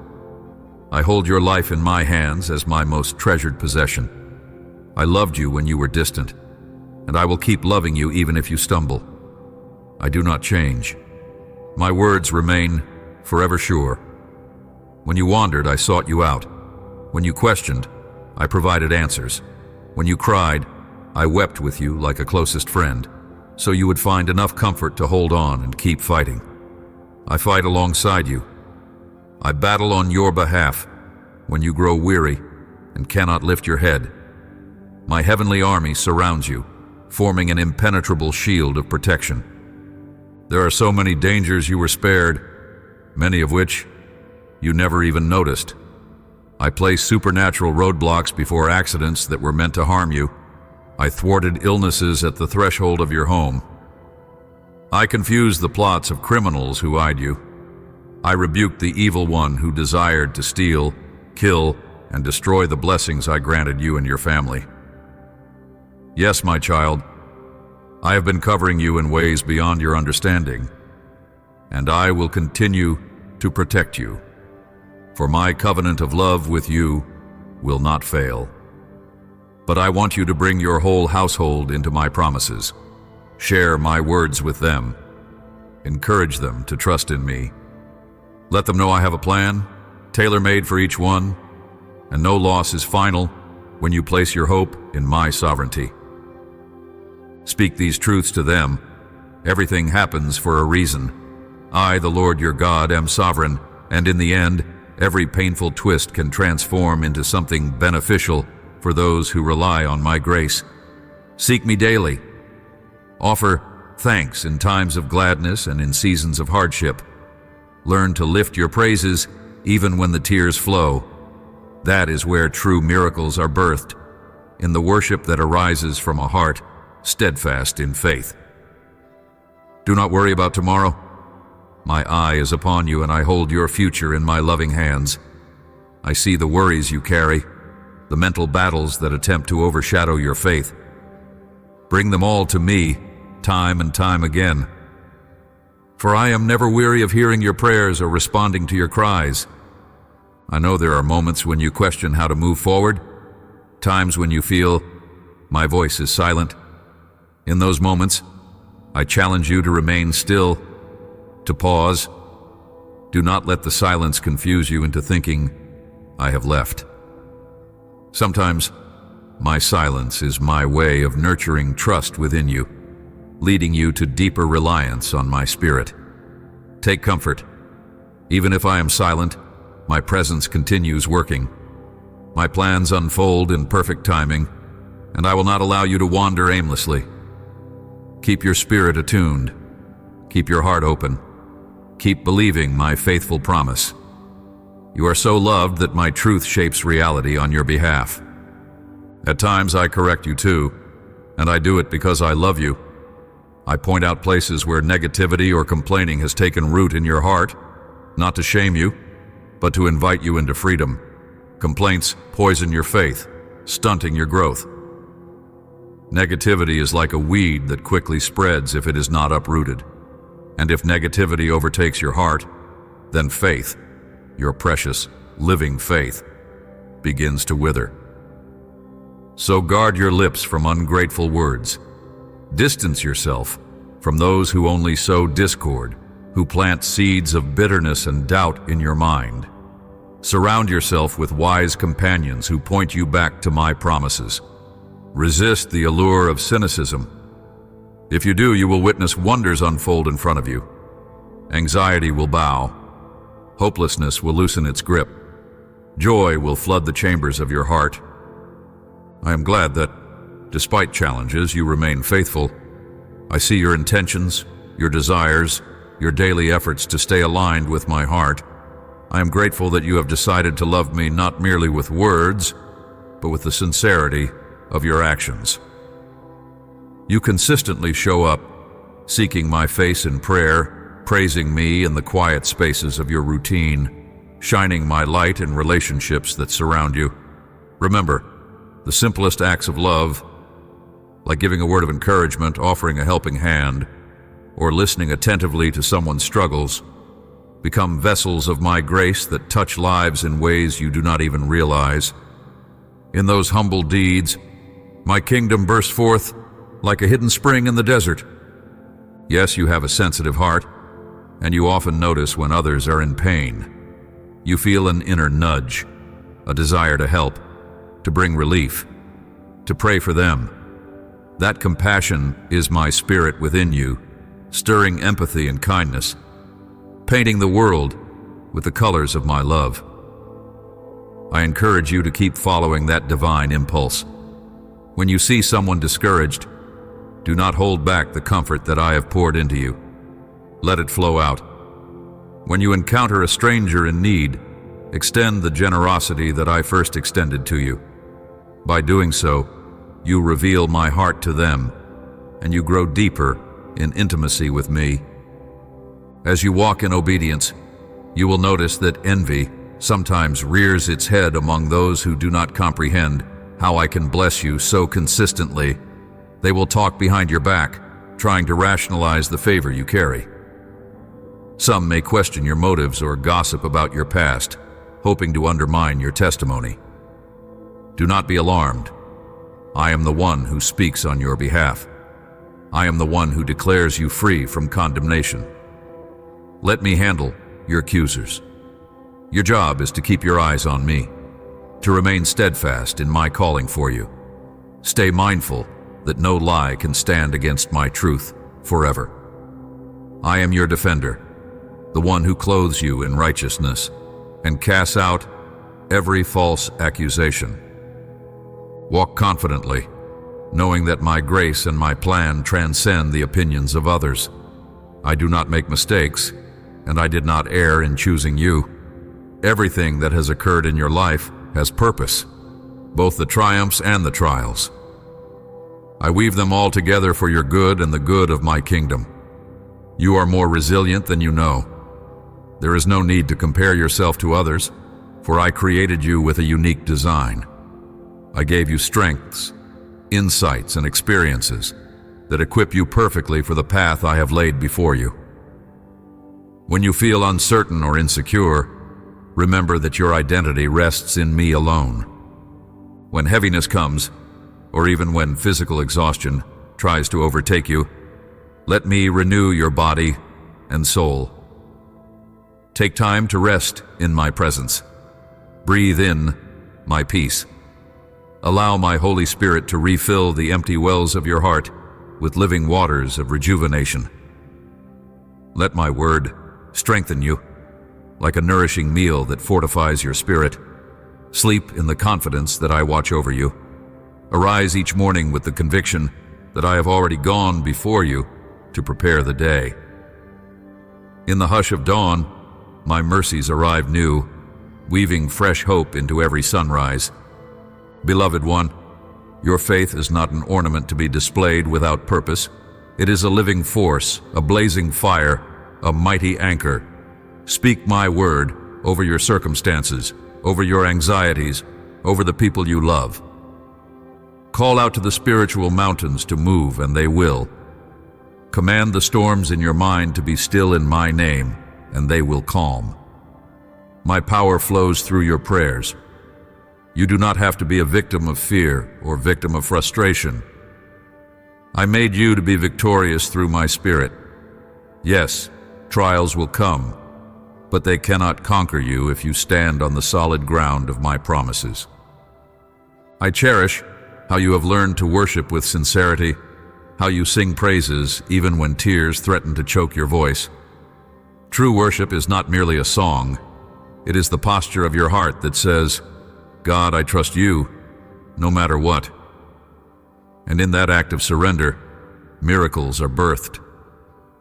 Speaker 1: I hold your life in my hands as my most treasured possession. I loved you when you were distant, and I will keep loving you even if you stumble. I do not change. My words remain forever sure. When you wandered, I sought you out. When you questioned, I provided answers. When you cried, I wept with you like a closest friend, so you would find enough comfort to hold on and keep fighting. I fight alongside you. I battle on your behalf when you grow weary and cannot lift your head. My heavenly army surrounds you, forming an impenetrable shield of protection. There are so many dangers you were spared, many of which you never even noticed. I placed supernatural roadblocks before accidents that were meant to harm you. I thwarted illnesses at the threshold of your home. I confused the plots of criminals who eyed you. I rebuked the evil one who desired to steal, kill, and destroy the blessings I granted you and your family. Yes, my child, I have been covering you in ways beyond your understanding, and I will continue to protect you. For my covenant of love with you will not fail. But I want you to bring your whole household into my promises. Share my words with them. Encourage them to trust in me. Let them know I have a plan, tailor-made for each one, and no loss is final when you place your hope in my sovereignty. Speak these truths to them. Everything happens for a reason. I, the Lord your God, am sovereign, and in the end, every painful twist can transform into something beneficial for those who rely on my grace. Seek me daily. Offer thanks in times of gladness and in seasons of hardship. Learn to lift your praises even when the tears flow. That is where true miracles are birthed, in the worship that arises from a heart steadfast in faith. Do not worry about tomorrow. My eye is upon you, and I hold your future in my loving hands. I see the worries you carry, the mental battles that attempt to overshadow your faith. Bring them all to me, time and time again. For I am never weary of hearing your prayers or responding to your cries. I know there are moments when you question how to move forward, times when you feel my voice is silent. In those moments, I challenge you to remain still, to pause. Do not let the silence confuse you into thinking I have left. Sometimes my silence is my way of nurturing trust within you, leading you to deeper reliance on my spirit. Take comfort. Even if I am silent, my presence continues working. My plans unfold in perfect timing, and I will not allow you to wander aimlessly. Keep your spirit attuned. Keep your heart open. Keep believing my faithful promise. You are so loved that my truth shapes reality on your behalf. At times I correct you too, and I do it because I love you. I point out places where negativity or complaining has taken root in your heart, not to shame you, but to invite you into freedom. Complaints poison your faith, stunting your growth. Negativity is like a weed that quickly spreads if it is not uprooted. And if negativity overtakes your heart, then faith, your precious, living faith, begins to wither. So guard your lips from ungrateful words. Distance yourself from those who only sow discord, who plant seeds of bitterness and doubt in your mind. Surround yourself with wise companions who point you back to my promises. Resist the allure of cynicism. If you do, you will witness wonders unfold in front of you. Anxiety will bow. Hopelessness will loosen its grip. Joy will flood the chambers of your heart. I am glad that, despite challenges, you remain faithful. I see your intentions, your desires, your daily efforts to stay aligned with my heart. I am grateful that you have decided to love me not merely with words, but with the sincerity of your actions. You consistently show up, seeking my face in prayer, praising me in the quiet spaces of your routine, shining my light in relationships that surround you. Remember, the simplest acts of love, like giving a word of encouragement, offering a helping hand, or listening attentively to someone's struggles, become vessels of my grace that touch lives in ways you do not even realize. In those humble deeds, my kingdom bursts forth like a hidden spring in the desert. Yes, you have a sensitive heart, and you often notice when others are in pain. You feel an inner nudge, a desire to help, to bring relief, to pray for them. That compassion is my spirit within you, stirring empathy and kindness, painting the world with the colors of my love. I encourage you to keep following that divine impulse. When you see someone discouraged, do not hold back the comfort that I have poured into you. Let it flow out. When you encounter a stranger in need, extend the generosity that I first extended to you. By doing so, you reveal my heart to them, and you grow deeper in intimacy with me. As you walk in obedience, you will notice that envy sometimes rears its head among those who do not comprehend how I can bless you so consistently. They will talk behind your back, trying to rationalize the favor you carry. Some may question your motives or gossip about your past, hoping to undermine your testimony. Do not be alarmed. I am the one who speaks on your behalf. I am the one who declares you free from condemnation. Let me handle your accusers. Your job is to keep your eyes on me, to remain steadfast in my calling for you. Stay mindful that no lie can stand against my truth forever. I am your defender, the one who clothes you in righteousness and casts out every false accusation. Walk confidently, knowing that my grace and my plan transcend the opinions of others. I do not make mistakes, and I did not err in choosing you. Everything that has occurred in your life has purpose, both the triumphs and the trials. I weave them all together for your good and the good of my kingdom. You are more resilient than you know. There is no need to compare yourself to others, for I created you with a unique design. I gave you strengths, insights, and experiences that equip you perfectly for the path I have laid before you. When you feel uncertain or insecure, remember that your identity rests in me alone. When heaviness comes, or even when physical exhaustion tries to overtake you, let me renew your body and soul. Take time to rest in my presence. Breathe in my peace. Allow my Holy Spirit to refill the empty wells of your heart with living waters of rejuvenation. Let my word strengthen you, like a nourishing meal that fortifies your spirit. Sleep in the confidence that I watch over you. Arise each morning with the conviction that I have already gone before you to prepare the day. In the hush of dawn, my mercies arrive new, weaving fresh hope into every sunrise. Beloved one, your faith is not an ornament to be displayed without purpose. It is a living force, a blazing fire, a mighty anchor. Speak my word over your circumstances, over your anxieties, over the people you love. Call out to the spiritual mountains to move, and they will. Command the storms in your mind to be still in my name, and they will calm. My power flows through your prayers. You do not have to be a victim of fear or victim of frustration. I made you to be victorious through my Spirit. Yes, trials will come, but they cannot conquer you if you stand on the solid ground of my promises. I cherish how you have learned to worship with sincerity, how you sing praises even when tears threaten to choke your voice. True worship is not merely a song. It is the posture of your heart that says, God, I trust you, no matter what. And in that act of surrender, miracles are birthed.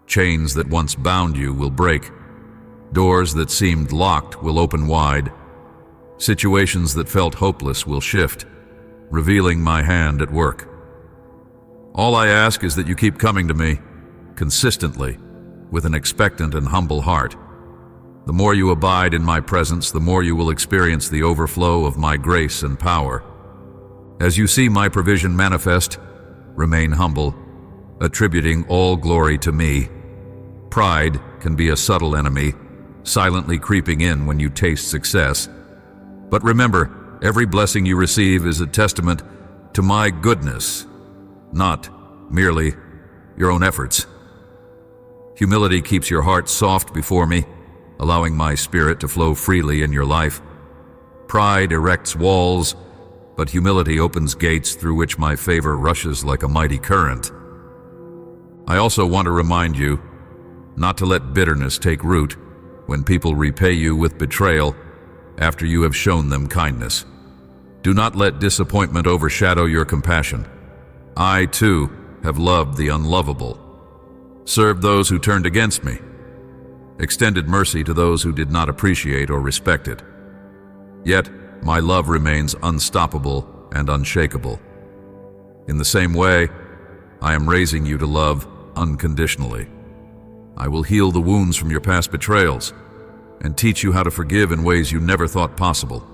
Speaker 1: Chains that once bound you will break. Doors that seemed locked will open wide. Situations that felt hopeless will shift, revealing my hand at work. All I ask is that you keep coming to me, consistently, with an expectant and humble heart. The more you abide in my presence, the more you will experience the overflow of my grace and power. As you see my provision manifest, remain humble, attributing all glory to me. Pride can be a subtle enemy, silently creeping in when you taste success. But remember, every blessing you receive is a testament to my goodness, not merely your own efforts. Humility keeps your heart soft before me, allowing my Spirit to flow freely in your life. Pride erects walls, but humility opens gates through which my favor rushes like a mighty current. I also want to remind you not to let bitterness take root when people repay you with betrayal after you have shown them kindness. Do not let disappointment overshadow your compassion. I, too, have loved the unlovable, served those who turned against me, extended mercy to those who did not appreciate or respect it. Yet, my love remains unstoppable and unshakable. In the same way, I am raising you to love unconditionally. I will heal the wounds from your past betrayals and teach you how to forgive in ways you never thought possible.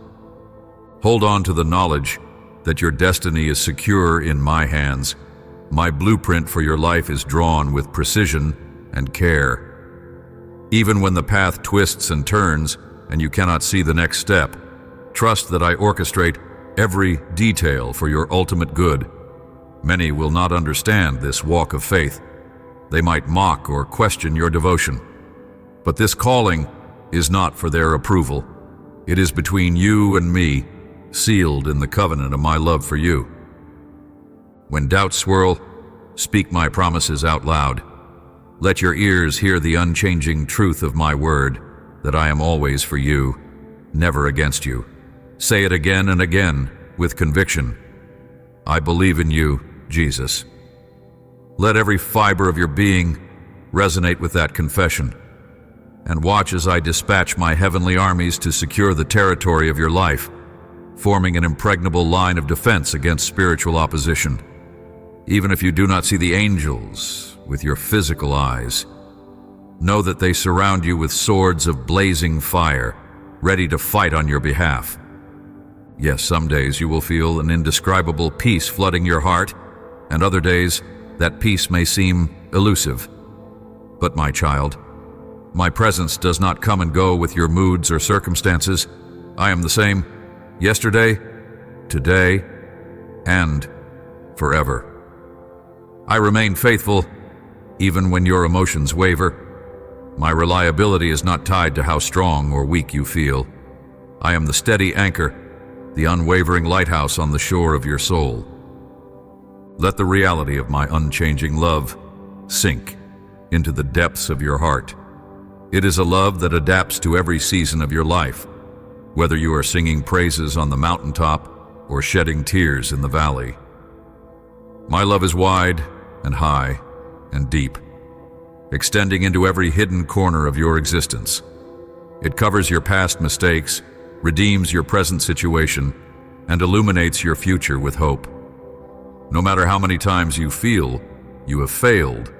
Speaker 1: Hold on to the knowledge that your destiny is secure in my hands. My blueprint for your life is drawn with precision and care. Even when the path twists and turns and you cannot see the next step, trust that I orchestrate every detail for your ultimate good. Many will not understand this walk of faith. They might mock or question your devotion. But this calling is not for their approval. It is between you and me, sealed in the covenant of my love for you. When doubts swirl, speak my promises out loud. Let your ears hear the unchanging truth of my word, that I am always for you, never against you. Say it again and again with conviction. I believe in you, Jesus. Let every fiber of your being resonate with that confession, and watch as I dispatch my heavenly armies to secure the territory of your life, forming an impregnable line of defense against spiritual opposition. Even if you do not see the angels with your physical eyes, know that they surround you with swords of blazing fire, ready to fight on your behalf. Yes, some days you will feel an indescribable peace flooding your heart, and other days that peace may seem elusive. But my child, my presence does not come and go with your moods or circumstances. I am the same yesterday, today, and forever. I remain faithful even when your emotions waver. My reliability is not tied to how strong or weak you feel. I am the steady anchor, the unwavering lighthouse on the shore of your soul. Let the reality of my unchanging love sink into the depths of your heart. It is a love that adapts to every season of your life, whether you are singing praises on the mountaintop or shedding tears in the valley. My love is wide and high and deep, extending into every hidden corner of your existence. It covers your past mistakes, redeems your present situation, and illuminates your future with hope. No matter how many times you feel you have failed,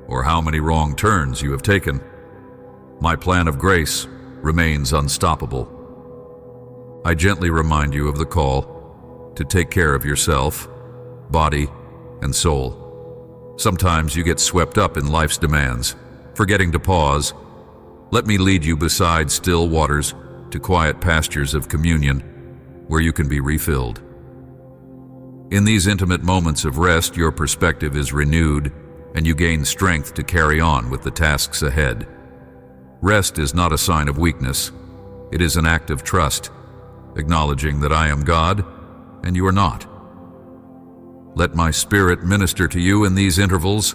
Speaker 1: or how many wrong turns you have taken, my plan of grace remains unstoppable. I gently remind you of the call to take care of yourself, body, and soul. Sometimes you get swept up in life's demands, forgetting to pause. Let me lead you beside still waters to quiet pastures of communion where you can be refilled. In these intimate moments of rest, your perspective is renewed and you gain strength to carry on with the tasks ahead. Rest is not a sign of weakness. It is an act of trust, acknowledging that I am God and you are not. Let my spirit minister to you in these intervals,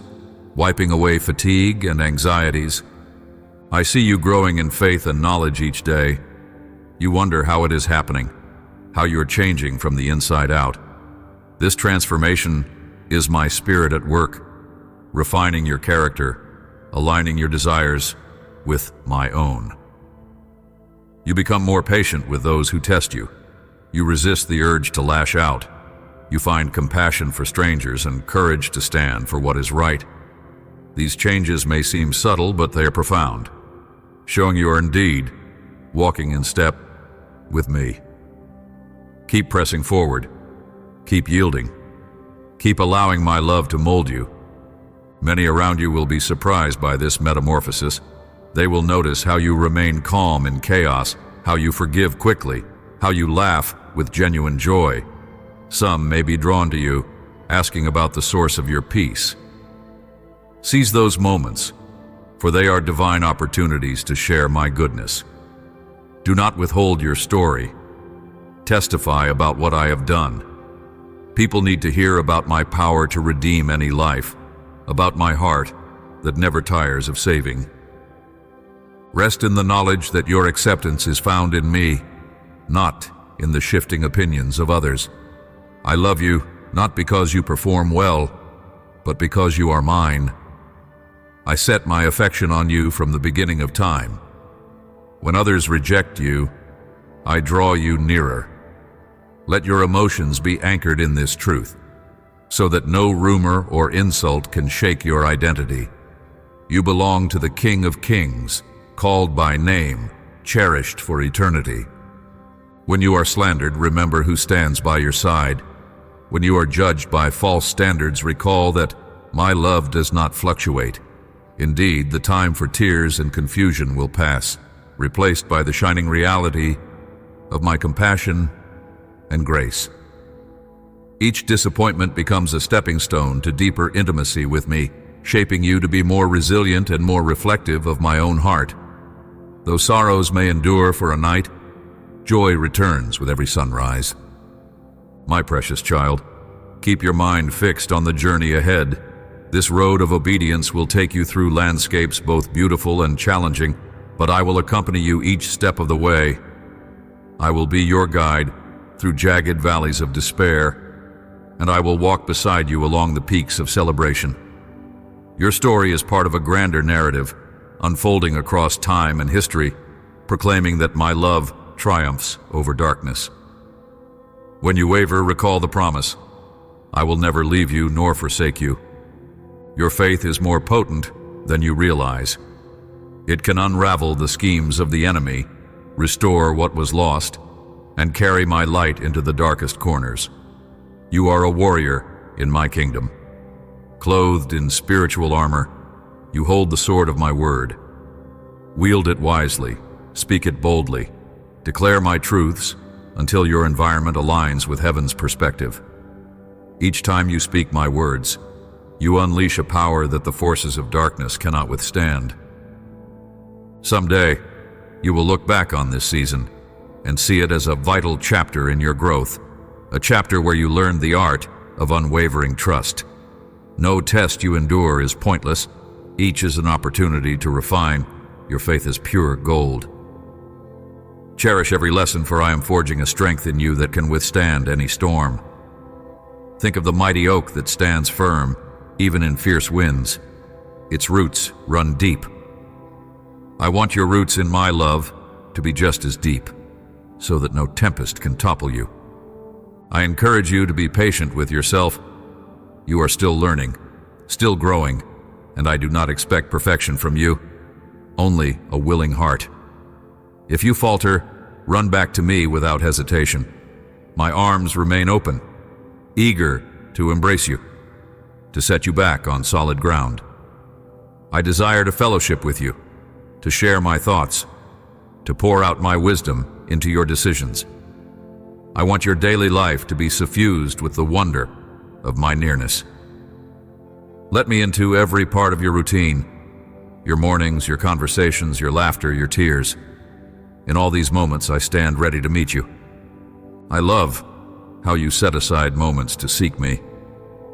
Speaker 1: wiping away fatigue and anxieties. I see you growing in faith and knowledge each day. You wonder how it is happening, how you're changing from the inside out. This transformation is my spirit at work, refining your character, aligning your desires with my own. You become more patient with those who test you. You resist the urge to lash out. You find compassion for strangers and courage to stand for what is right. These changes may seem subtle, but they are profound, showing you are indeed walking in step with me. Keep pressing forward. Keep yielding. Keep allowing my love to mold you. Many around you will be surprised by this metamorphosis. They will notice how you remain calm in chaos, how you forgive quickly, how you laugh with genuine joy. Some may be drawn to you, asking about the source of your peace. Seize those moments, for they are divine opportunities to share my goodness. Do not withhold your story. Testify about what I have done. People need to hear about my power to redeem any life, about my heart that never tires of saving. Rest in the knowledge that your acceptance is found in me, not in the shifting opinions of others. I love you not because you perform well, but because you are mine. I set my affection on you from the beginning of time. When others reject you, I draw you nearer. Let your emotions be anchored in this truth, so that no rumor or insult can shake your identity. You belong to the King of Kings, called by name, cherished for eternity. When you are slandered, remember who stands by your side. When you are judged by false standards, recall that my love does not fluctuate. Indeed, the time for tears and confusion will pass, replaced by the shining reality of my compassion and grace. Each disappointment becomes a stepping stone to deeper intimacy with me, shaping you to be more resilient and more reflective of my own heart. Though sorrows may endure for a night, joy returns with every sunrise. My precious child, keep your mind fixed on the journey ahead. This road of obedience will take you through landscapes both beautiful and challenging, but I will accompany you each step of the way. I will be your guide through jagged valleys of despair, and I will walk beside you along the peaks of celebration. Your story is part of a grander narrative, unfolding across time and history, proclaiming that my love triumphs over darkness. When you waver, recall the promise: I will never leave you nor forsake you. Your faith is more potent than you realize. It can unravel the schemes of the enemy, restore what was lost, and carry my light into the darkest corners. You are a warrior in my kingdom. Clothed in spiritual armor, you hold the sword of my word. Wield it wisely, speak it boldly, declare my truths until your environment aligns with heaven's perspective. Each time you speak my words, you unleash a power that the forces of darkness cannot withstand. Someday, you will look back on this season and see it as a vital chapter in your growth, a chapter where you learn the art of unwavering trust. No test you endure is pointless. Each is an opportunity to refine your faith as pure gold. Cherish every lesson, for I am forging a strength in you that can withstand any storm. Think of the mighty oak that stands firm, even in fierce winds. Its roots run deep. I want your roots in my love to be just as deep, so that no tempest can topple you. I encourage you to be patient with yourself. You are still learning, still growing, and I do not expect perfection from you, only a willing heart. If you falter, run back to me without hesitation. My arms remain open, eager to embrace you, to set you back on solid ground. I desire to fellowship with you, to share my thoughts, to pour out my wisdom into your decisions. I want your daily life to be suffused with the wonder of my nearness. Let me into every part of your routine, your mornings, your conversations, your laughter, your tears. In all these moments, I stand ready to meet you. I love how you set aside moments to seek me,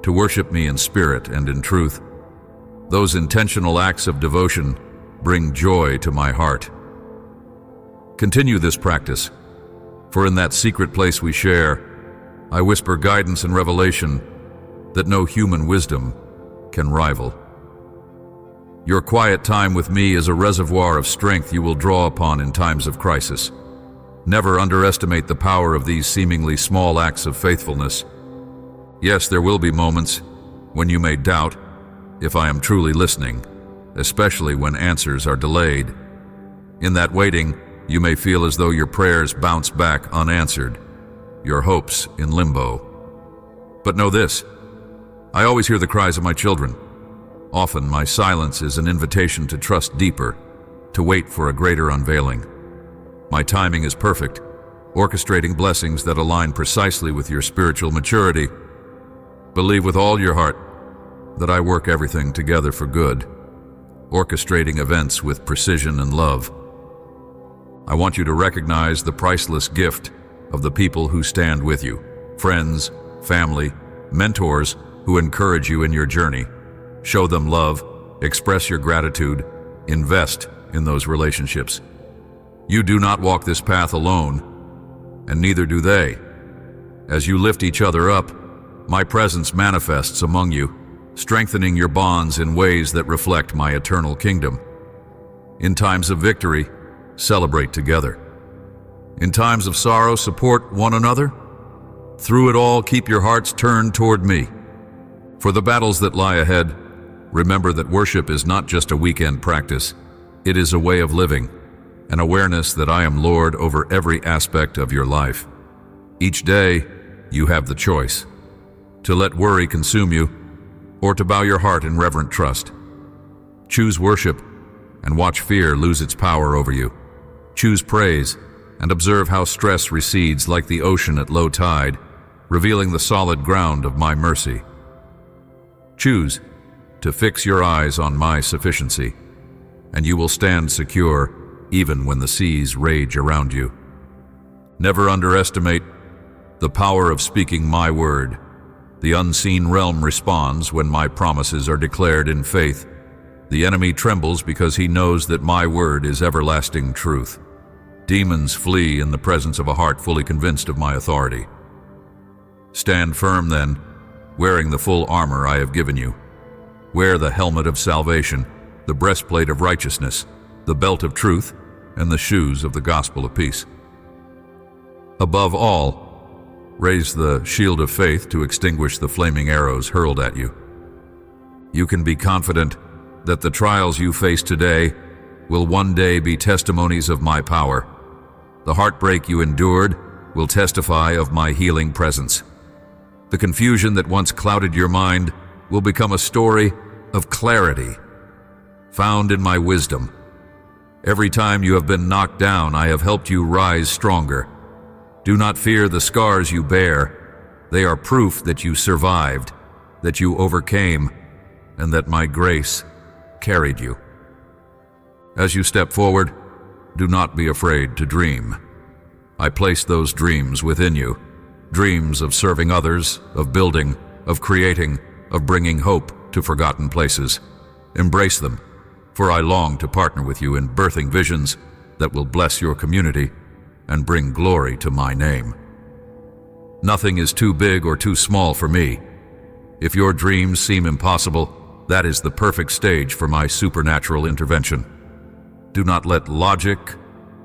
Speaker 1: to worship me in spirit and in truth. Those intentional acts of devotion bring joy to my heart. Continue this practice, for in that secret place we share, I whisper guidance and revelation that no human wisdom can rival. Your quiet time with me is a reservoir of strength you will draw upon in times of crisis. Never underestimate the power of these seemingly small acts of faithfulness. Yes, there will be moments when you may doubt if I am truly listening, especially when answers are delayed. In that waiting, you may feel as though your prayers bounce back unanswered, your hopes in limbo. But know this: I always hear the cries of my children. Often my silence is an invitation to trust deeper, to wait for a greater unveiling. My timing is perfect, orchestrating blessings that align precisely with your spiritual maturity. Believe with all your heart that I work everything together for good, orchestrating events with precision and love. I want you to recognize the priceless gift of the people who stand with you, friends, family, mentors who encourage you in your journey. Show them love, express your gratitude, invest in those relationships. You do not walk this path alone, and neither do they. As you lift each other up, my presence manifests among you, strengthening your bonds in ways that reflect my eternal kingdom. In times of victory, celebrate together. In times of sorrow, support one another. Through it all, keep your hearts turned toward me. For the battles that lie ahead, remember that worship is not just a weekend practice. It is a way of living, an awareness that I am Lord over every aspect of your life. Each day, you have the choice to let worry consume you or to bow your heart in reverent trust. Choose worship and watch fear lose its power over you. Choose praise and observe how stress recedes like the ocean at low tide, revealing the solid ground of my mercy. Choose to fix your eyes on my sufficiency, and you will stand secure even when the seas rage around you. Never underestimate the power of speaking my word. The unseen realm responds when my promises are declared in faith. The enemy trembles because he knows that my word is everlasting truth. Demons flee in the presence of a heart fully convinced of my authority. Stand firm then, wearing the full armor I have given you. Wear the helmet of salvation, the breastplate of righteousness, the belt of truth, and the shoes of the gospel of peace. Above all, raise the shield of faith to extinguish the flaming arrows hurled at you. You can be confident that the trials you face today will one day be testimonies of my power. The heartbreak you endured will testify of my healing presence. The confusion that once clouded your mind will become a story of clarity, found in my wisdom. Every time you have been knocked down, I have helped you rise stronger. Do not fear the scars you bear. They are proof that you survived, that you overcame, and that my grace carried you. As you step forward, do not be afraid to dream. I place those dreams within you, dreams of serving others, of building, of creating, of bringing hope to forgotten places. Embrace them, for I long to partner with you in birthing visions that will bless your community and bring glory to my name. Nothing is too big or too small for me. If your dreams seem impossible, that is the perfect stage for my supernatural intervention. Do not let logic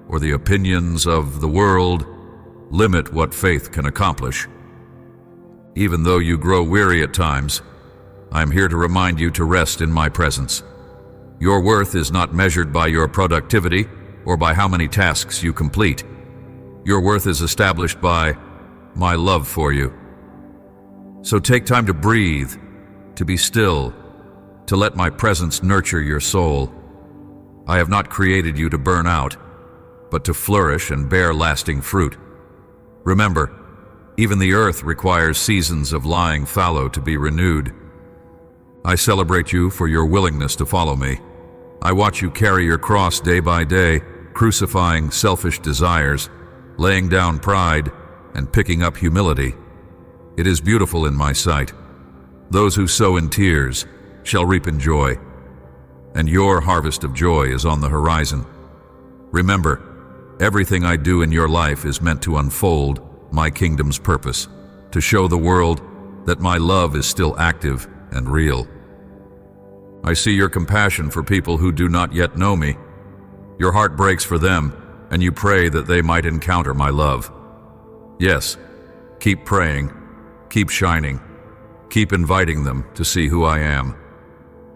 Speaker 1: or the opinions of the world limit what faith can accomplish. Even though you grow weary at times, I am here to remind you to rest in my presence. Your worth is not measured by your productivity or by how many tasks you complete. Your worth is established by my love for you. So take time to breathe, to be still, to let my presence nurture your soul. I have not created you to burn out, but to flourish and bear lasting fruit. Remember, even the earth requires seasons of lying fallow to be renewed. I celebrate you for your willingness to follow me. I watch you carry your cross day by day, crucifying selfish desires, laying down pride, and picking up humility. It is beautiful in my sight. Those who sow in tears shall reap in joy, and your harvest of joy is on the horizon. Remember, everything I do in your life is meant to unfold my kingdom's purpose, to show the world that my love is still active and real. I see your compassion for people who do not yet know me. Your heart breaks for them, and you pray that they might encounter my love. Yes, keep praying, keep shining, keep inviting them to see who I am.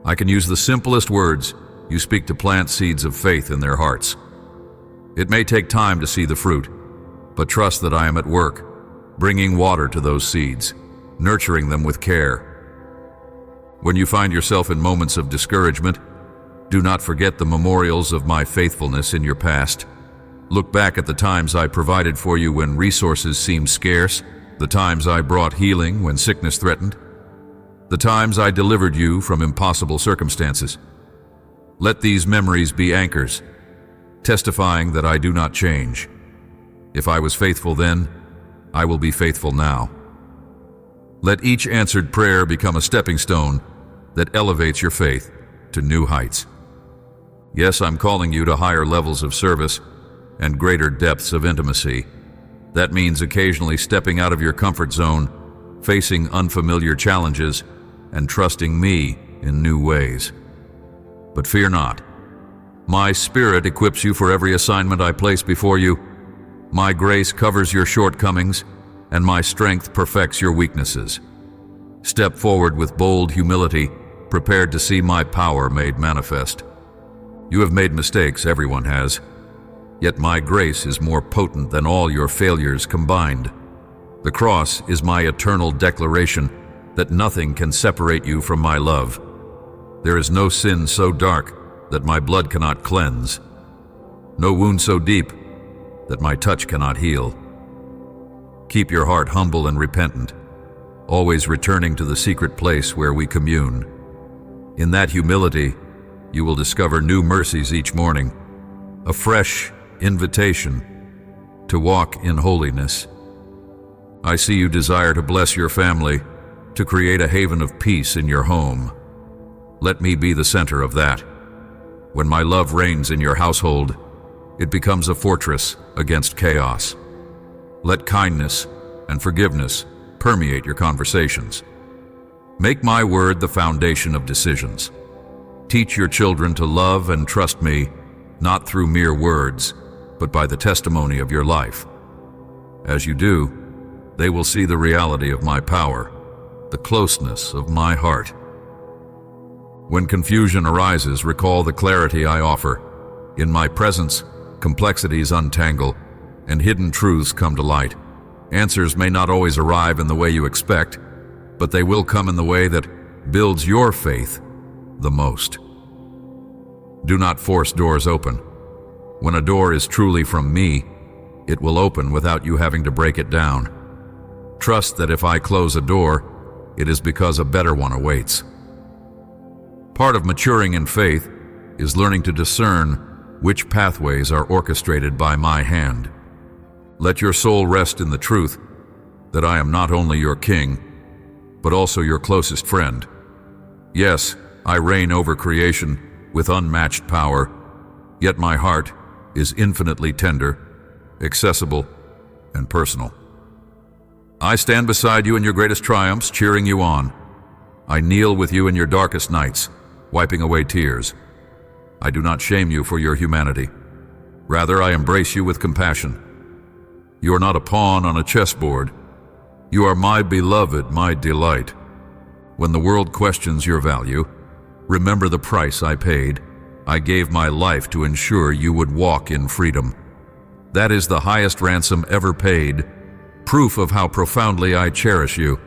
Speaker 1: I can use the simplest words you speak to plant seeds of faith in their hearts. It may take time to see the fruit, but trust that I am at work, bringing water to those seeds, nurturing them with care. When you find yourself in moments of discouragement, do not forget the memorials of my faithfulness in your past. Look back at the times I provided for you when resources seemed scarce, the times I brought healing when sickness threatened, the times I delivered you from impossible circumstances. Let these memories be anchors, testifying that I do not change. If I was faithful then, I will be faithful now. Let each answered prayer become a stepping stone that elevates your faith to new heights. Yes, I'm calling you to higher levels of service and greater depths of intimacy. That means occasionally stepping out of your comfort zone, facing unfamiliar challenges, and trusting me in new ways. But fear not. My Spirit equips you for every assignment I place before you. My grace covers your shortcomings, and my strength perfects your weaknesses. Step forward with bold humility, prepared to see my power made manifest. You have made mistakes, everyone has. Yet my grace is more potent than all your failures combined. The cross is my eternal declaration that nothing can separate you from my love. There is no sin so dark that my blood cannot cleanse, no wound so deep that my touch cannot heal. Keep your heart humble and repentant, always returning to the secret place where we commune. In that humility, you will discover new mercies each morning, a fresh invitation to walk in holiness. I see you desire to bless your family, to create a haven of peace in your home. Let me be the center of that. When my love reigns in your household, it becomes a fortress against chaos. Let kindness and forgiveness permeate your conversations. Make my word the foundation of decisions. Teach your children to love and trust me, not through mere words, but by the testimony of your life. As you do, they will see the reality of my power, the closeness of my heart. When confusion arises, recall the clarity I offer. In my presence, complexities untangle, and hidden truths come to light. Answers may not always arrive in the way you expect, but they will come in the way that builds your faith the most. Do not force doors open. When a door is truly from me, it will open without you having to break it down. Trust that if I close a door, it is because a better one awaits. Part of maturing in faith is learning to discern which pathways are orchestrated by my hand. Let your soul rest in the truth that I am not only your king, but also your closest friend. Yes, I reign over creation with unmatched power, yet my heart is infinitely tender, accessible, and personal. I stand beside you in your greatest triumphs, cheering you on. I kneel with you in your darkest nights, wiping away tears. I do not shame you for your humanity. Rather, I embrace you with compassion. You are not a pawn on a chessboard. You are my beloved, my delight. When the world questions your value, remember the price I paid. I gave my life to ensure you would walk in freedom. That is the highest ransom ever paid, proof of how profoundly I cherish you.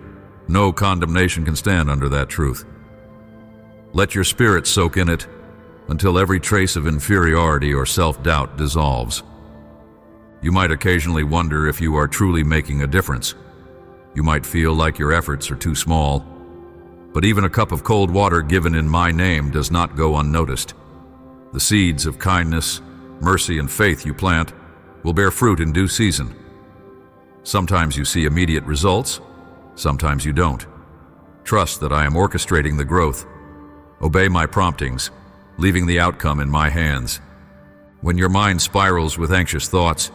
Speaker 1: No condemnation can stand under that truth. Let your spirit soak in it until every trace of inferiority or self-doubt dissolves. You might occasionally wonder if you are truly making a difference. You might feel like your efforts are too small, but even a cup of cold water given in my name does not go unnoticed. The seeds of kindness, mercy, and faith you plant will bear fruit in due season. Sometimes you see immediate results, sometimes you don't. Trust that I am orchestrating the growth. Obey my promptings, leaving the outcome in my hands. When your mind spirals with anxious thoughts,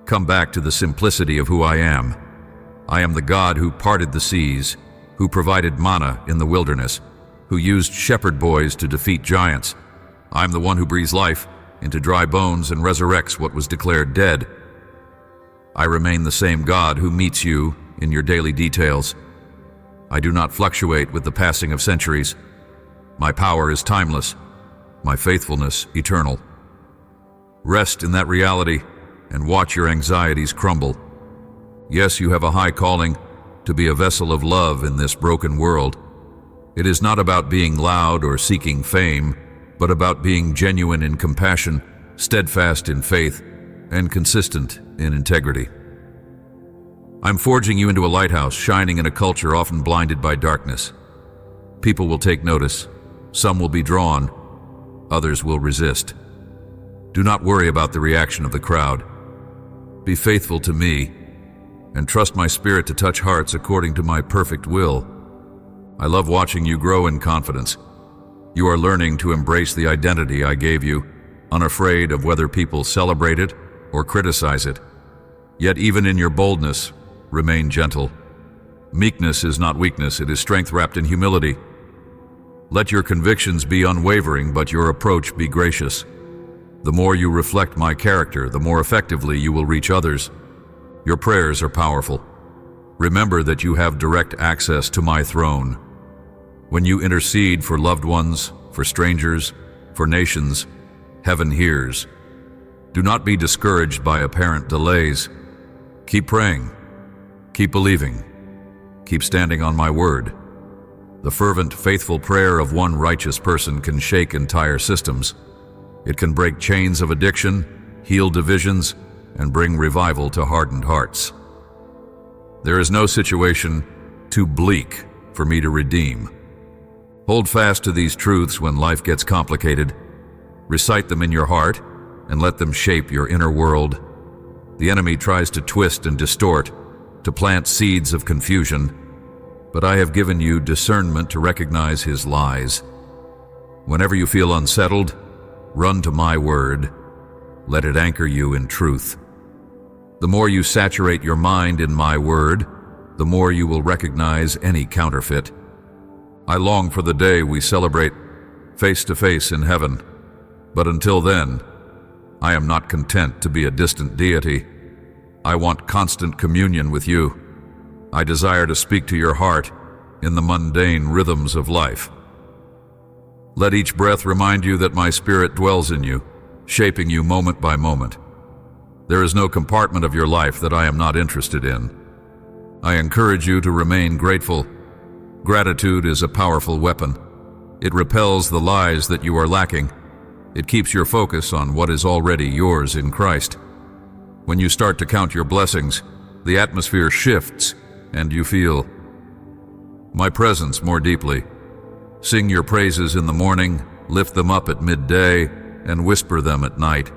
Speaker 1: come back to the simplicity of who I am. I am the God who parted the seas, who provided manna in the wilderness, who used shepherd boys to defeat giants. I am the one who breathes life into dry bones and resurrects what was declared dead. I remain the same God who meets you in your daily details. I do not fluctuate with the passing of centuries. My power is timeless, my faithfulness eternal. Rest in that reality and watch your anxieties crumble. Yes, you have a high calling to be a vessel of love in this broken world. It is not about being loud or seeking fame, but about being genuine in compassion, steadfast in faith, and consistent in integrity. I'm forging you into a lighthouse, shining in a culture often blinded by darkness. People will take notice. Some will be drawn. Others will resist. Do not worry about the reaction of the crowd. Be faithful to me, and trust my spirit to touch hearts according to my perfect will. I love watching you grow in confidence. You are learning to embrace the identity I gave you, unafraid of whether people celebrate it or criticize it. Yet even in your boldness, remain gentle. Meekness is not weakness, it is strength wrapped in humility. Let your convictions be unwavering, but your approach be gracious. The more you reflect my character, the more effectively you will reach others. Your prayers are powerful. Remember that you have direct access to my throne. When you intercede for loved ones, for strangers, for nations, heaven hears. Do not be discouraged by apparent delays. Keep praying. Keep believing. Keep standing on my word. The fervent, faithful prayer of one righteous person can shake entire systems. It can break chains of addiction, heal divisions, and bring revival to hardened hearts. There is no situation too bleak for me to redeem. Hold fast to these truths when life gets complicated. Recite them in your heart and let them shape your inner world. The enemy tries to twist and distort, to plant seeds of confusion, but I have given you discernment to recognize his lies. Whenever you feel unsettled, run to my word. Let it anchor you in truth. The more you saturate your mind in my word, the more you will recognize any counterfeit. I long for the day we celebrate face to face in heaven, but until then, I am not content to be a distant deity. I want constant communion with you. I desire to speak to your heart in the mundane rhythms of life. Let each breath remind you that my spirit dwells in you, shaping you moment by moment. There is no compartment of your life that I am not interested in. I encourage you to remain grateful. Gratitude is a powerful weapon. It repels the lies that you are lacking. It keeps your focus on what is already yours in Christ. When you start to count your blessings, the atmosphere shifts and you feel my presence more deeply. Sing your praises in the morning, lift them up at midday, and whisper them at night.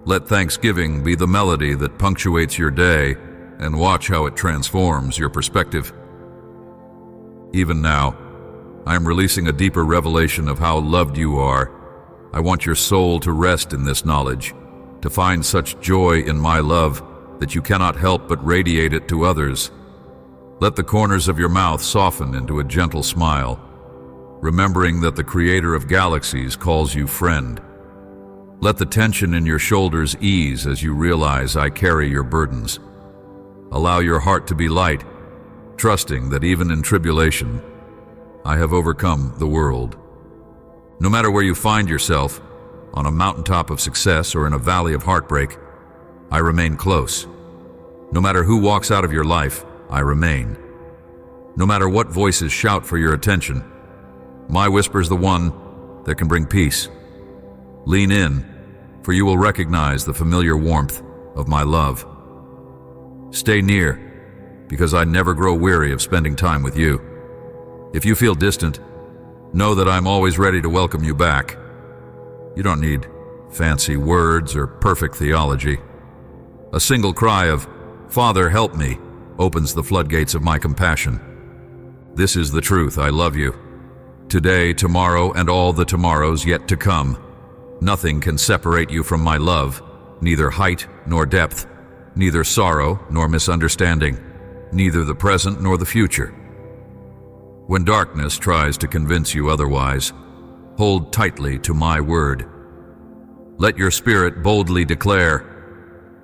Speaker 1: Let thanksgiving be the melody that punctuates your day, and watch how it transforms your perspective. Even now, I am releasing a deeper revelation of how loved you are. I want your soul to rest in this knowledge, to find such joy in my love that you cannot help but radiate it to others. Let the corners of your mouth soften into a gentle smile, remembering that the Creator of galaxies calls you friend. Let the tension in your shoulders ease as you realize I carry your burdens. Allow your heart to be light, trusting that even in tribulation, I have overcome the world. No matter where you find yourself, on a mountaintop of success or in a valley of heartbreak, I remain close. No matter who walks out of your life, I remain. No matter what voices shout for your attention, my whisper is the one that can bring peace. Lean in, for you will recognize the familiar warmth of my love. Stay near, because I never grow weary of spending time with you. If you feel distant, know that I'm always ready to welcome you back. You don't need fancy words or perfect theology. A single cry of, "Father, help me," opens the floodgates of my compassion. This is the truth. I love you. Today, tomorrow, and all the tomorrows yet to come. Nothing can separate you from my love, neither height nor depth, neither sorrow nor misunderstanding, neither the present nor the future. When darkness tries to convince you otherwise, hold tightly to my word. Let your spirit boldly declare,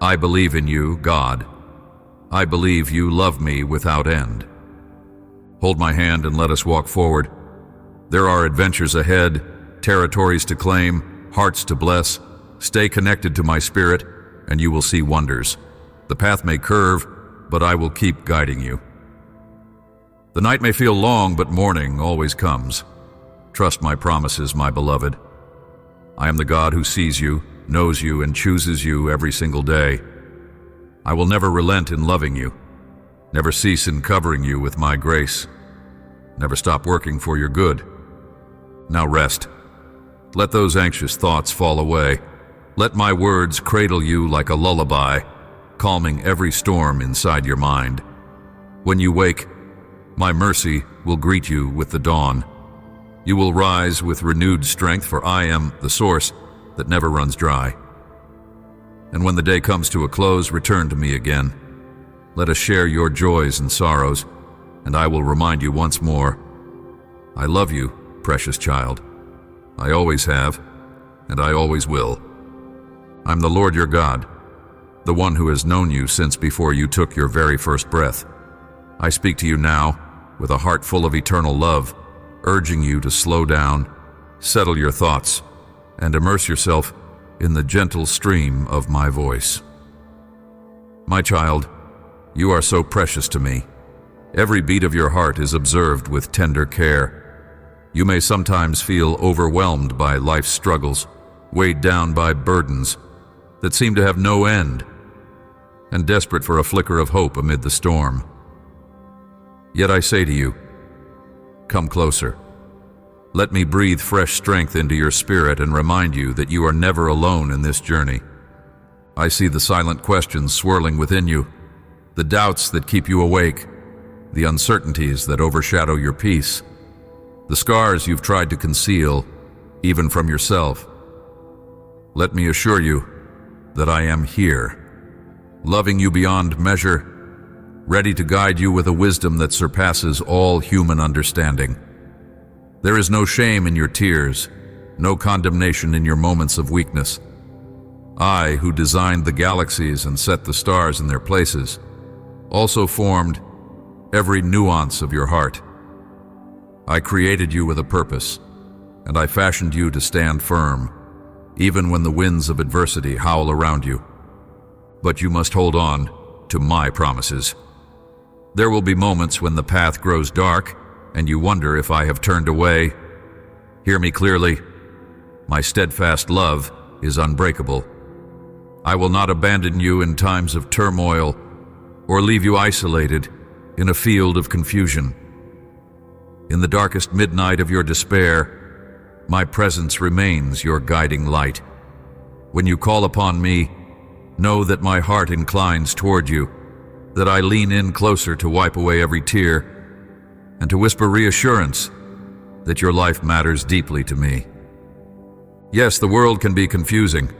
Speaker 1: "I believe in you, God. I believe you love me without end." Hold my hand and let us walk forward. There are adventures ahead, territories to claim, hearts to bless. Stay connected to my spirit, and you will see wonders. The path may curve, but I will keep guiding you. The night may feel long, but morning always comes. Trust my promises, my beloved. I am the God who sees you, knows you, and chooses you every single day. I will never relent in loving you, never cease in covering you with my grace, never stop working for your good. Now rest. Let those anxious thoughts fall away. Let my words cradle you like a lullaby, calming every storm inside your mind. When you wake, my mercy will greet you with the dawn. You will rise with renewed strength, for I am the source that never runs dry. And when the day comes to a close, return to me again. Let us share your joys and sorrows, and I will remind you once more, I love you, precious child. I always have, and I always will. I'm the Lord your God, the one who has known you since before you took your very first breath. I speak to you now with a heart full of eternal love, urging you to slow down, settle your thoughts, and immerse yourself in the gentle stream of my voice. My child, you are so precious to me. Every beat of your heart is observed with tender care. You may sometimes feel overwhelmed by life's struggles, weighed down by burdens that seem to have no end, and desperate for a flicker of hope amid the storm. Yet I say to you, come closer. Let me breathe fresh strength into your spirit and remind you that you are never alone in this journey. I see the silent questions swirling within you, the doubts that keep you awake, the uncertainties that overshadow your peace, the scars you've tried to conceal, even from yourself. Let me assure you that I am here, loving you beyond measure, ready to guide you with a wisdom that surpasses all human understanding. There is no shame in your tears, no condemnation in your moments of weakness. I, who designed the galaxies and set the stars in their places, also formed every nuance of your heart. I created you with a purpose, and I fashioned you to stand firm, even when the winds of adversity howl around you. But you must hold on to my promises. There will be moments when the path grows dark, and you wonder if I have turned away. Hear me clearly. My steadfast love is unbreakable. I will not abandon you in times of turmoil or leave you isolated in a field of confusion. In the darkest midnight of your despair, my presence remains your guiding light. When you call upon me, know that my heart inclines toward you, that I lean in closer to wipe away every tear and to whisper reassurance that your life matters deeply to me. Yes, the world can be confusing,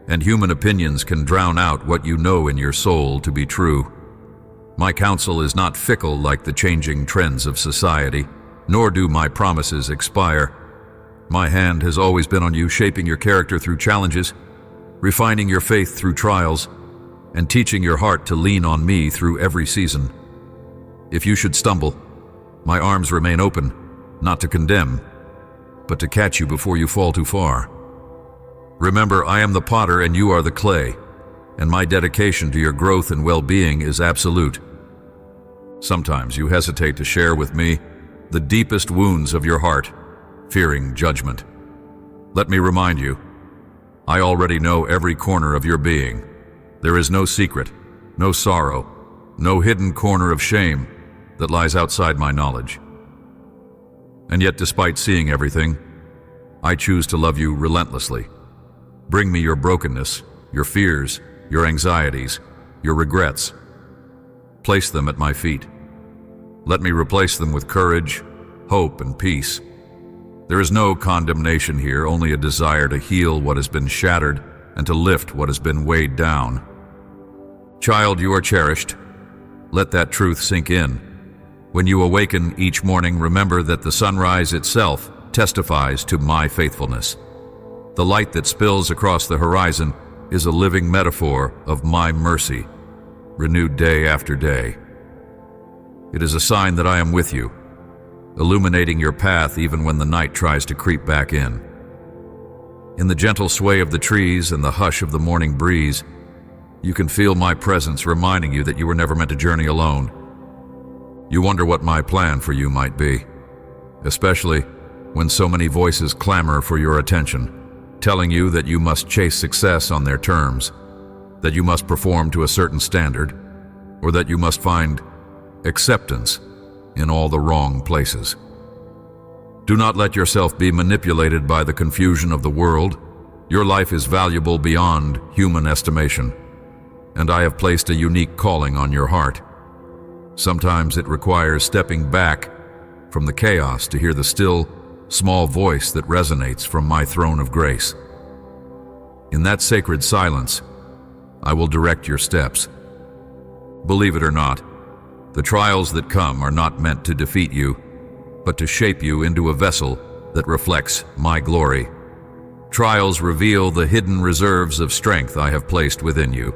Speaker 1: and human opinions can drown out what you know in your soul to be true. My counsel is not fickle like the changing trends of society, nor do my promises expire. My hand has always been on you, shaping your character through challenges, refining your faith through trials, and teaching your heart to lean on me through every season. If you should stumble, my arms remain open, not to condemn, but to catch you before you fall too far. Remember, I am the potter and you are the clay, and my dedication to your growth and well-being is absolute. Sometimes you hesitate to share with me the deepest wounds of your heart, fearing judgment. Let me remind you, I already know every corner of your being. There is no secret, no sorrow, no hidden corner of shame that lies outside my knowledge. And yet, despite seeing everything, I choose to love you relentlessly. Bring me your brokenness, your fears, your anxieties, your regrets. Place them at my feet. Let me replace them with courage, hope, and peace. There is no condemnation here, only a desire to heal what has been shattered and to lift what has been weighed down. Child, you are cherished. Let that truth sink in. When you awaken each morning, remember that the sunrise itself testifies to my faithfulness. The light that spills across the horizon is a living metaphor of my mercy, renewed day after day. It is a sign that I am with you, illuminating your path even when the night tries to creep back in. In the gentle sway of the trees and the hush of the morning breeze, you can feel my presence reminding you that you were never meant to journey alone. You wonder what my plan for you might be, especially when so many voices clamor for your attention, telling you that you must chase success on their terms, that you must perform to a certain standard, or that you must find acceptance in all the wrong places. Do not let yourself be manipulated by the confusion of the world. Your life is valuable beyond human estimation, and I have placed a unique calling on your heart. Sometimes it requires stepping back from the chaos to hear the still, small voice that resonates from my throne of grace. In that sacred silence, I will direct your steps. Believe it or not, the trials that come are not meant to defeat you, but to shape you into a vessel that reflects my glory. Trials reveal the hidden reserves of strength I have placed within you.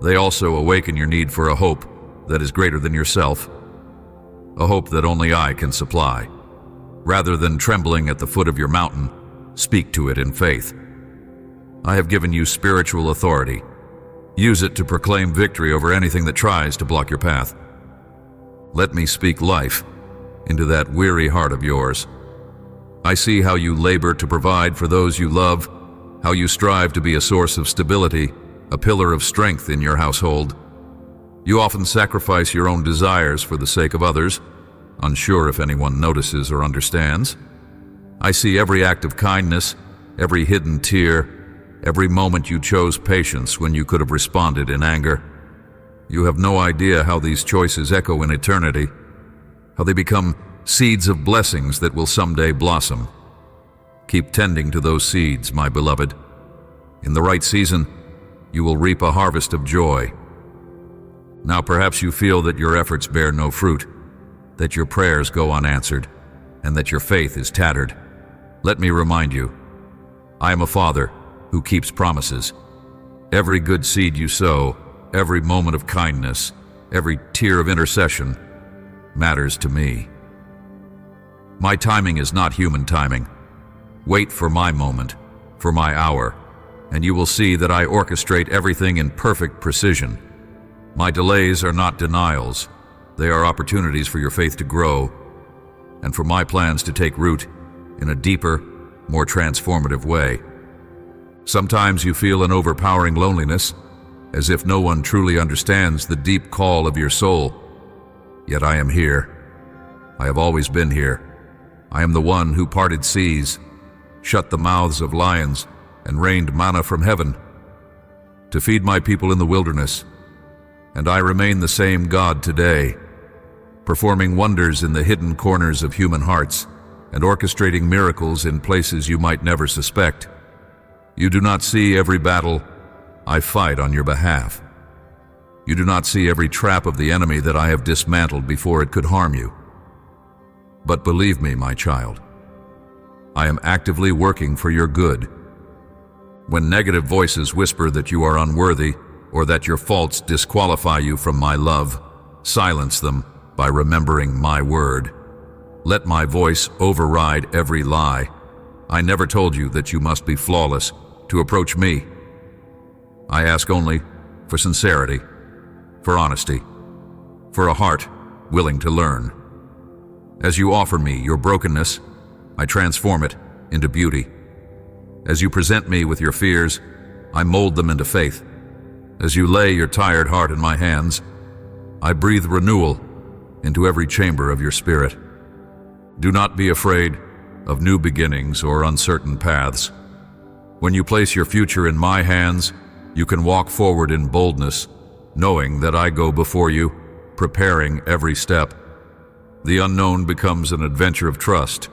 Speaker 1: They also awaken your need for a hope that is greater than yourself, a hope that only I can supply. Rather than trembling at the foot of your mountain, speak to it in faith. I have given you spiritual authority. Use it to proclaim victory over anything that tries to block your path. Let me speak life into that weary heart of yours. I see how you labor to provide for those you love, how you strive to be a source of stability, a pillar of strength in your household. You often sacrifice your own desires for the sake of others, unsure if anyone notices or understands. I see every act of kindness, every hidden tear, every moment you chose patience when you could have responded in anger. You have no idea how these choices echo in eternity, how they become seeds of blessings that will someday blossom. Keep tending to those seeds, my beloved. In the right season, you will reap a harvest of joy. Now perhaps you feel that your efforts bear no fruit, that your prayers go unanswered, and that your faith is tattered. Let me remind you, I am a Father who keeps promises. Every good seed you sow, every moment of kindness, every tear of intercession matters to me. My timing is not human timing. Wait for my moment, for my hour, and you will see that I orchestrate everything in perfect precision. My delays are not denials. They are opportunities for your faith to grow, and for my plans to take root in a deeper, more transformative way. Sometimes you feel an overpowering loneliness, as if no one truly understands the deep call of your soul. Yet I am here. I have always been here. I am the one who parted seas, shut the mouths of lions, and rained manna from heaven to feed my people in the wilderness. And I remain the same God today, performing wonders in the hidden corners of human hearts and orchestrating miracles in places you might never suspect. You do not see every battle I fight on your behalf. You do not see every trap of the enemy that I have dismantled before it could harm you. But believe me, my child, I am actively working for your good. When negative voices whisper that you are unworthy or that your faults disqualify you from my love, silence them by remembering my word. Let my voice override every lie. I never told you that you must be flawless to approach me. I ask only for sincerity, for honesty, for a heart willing to learn. As you offer me your brokenness, I transform it into beauty. As you present me with your fears, I mold them into faith. As you lay your tired heart in my hands, I breathe renewal into every chamber of your spirit. Do not be afraid of new beginnings or uncertain paths. When you place your future in my hands, you can walk forward in boldness, knowing that I go before you, preparing every step. The unknown becomes an adventure of trust,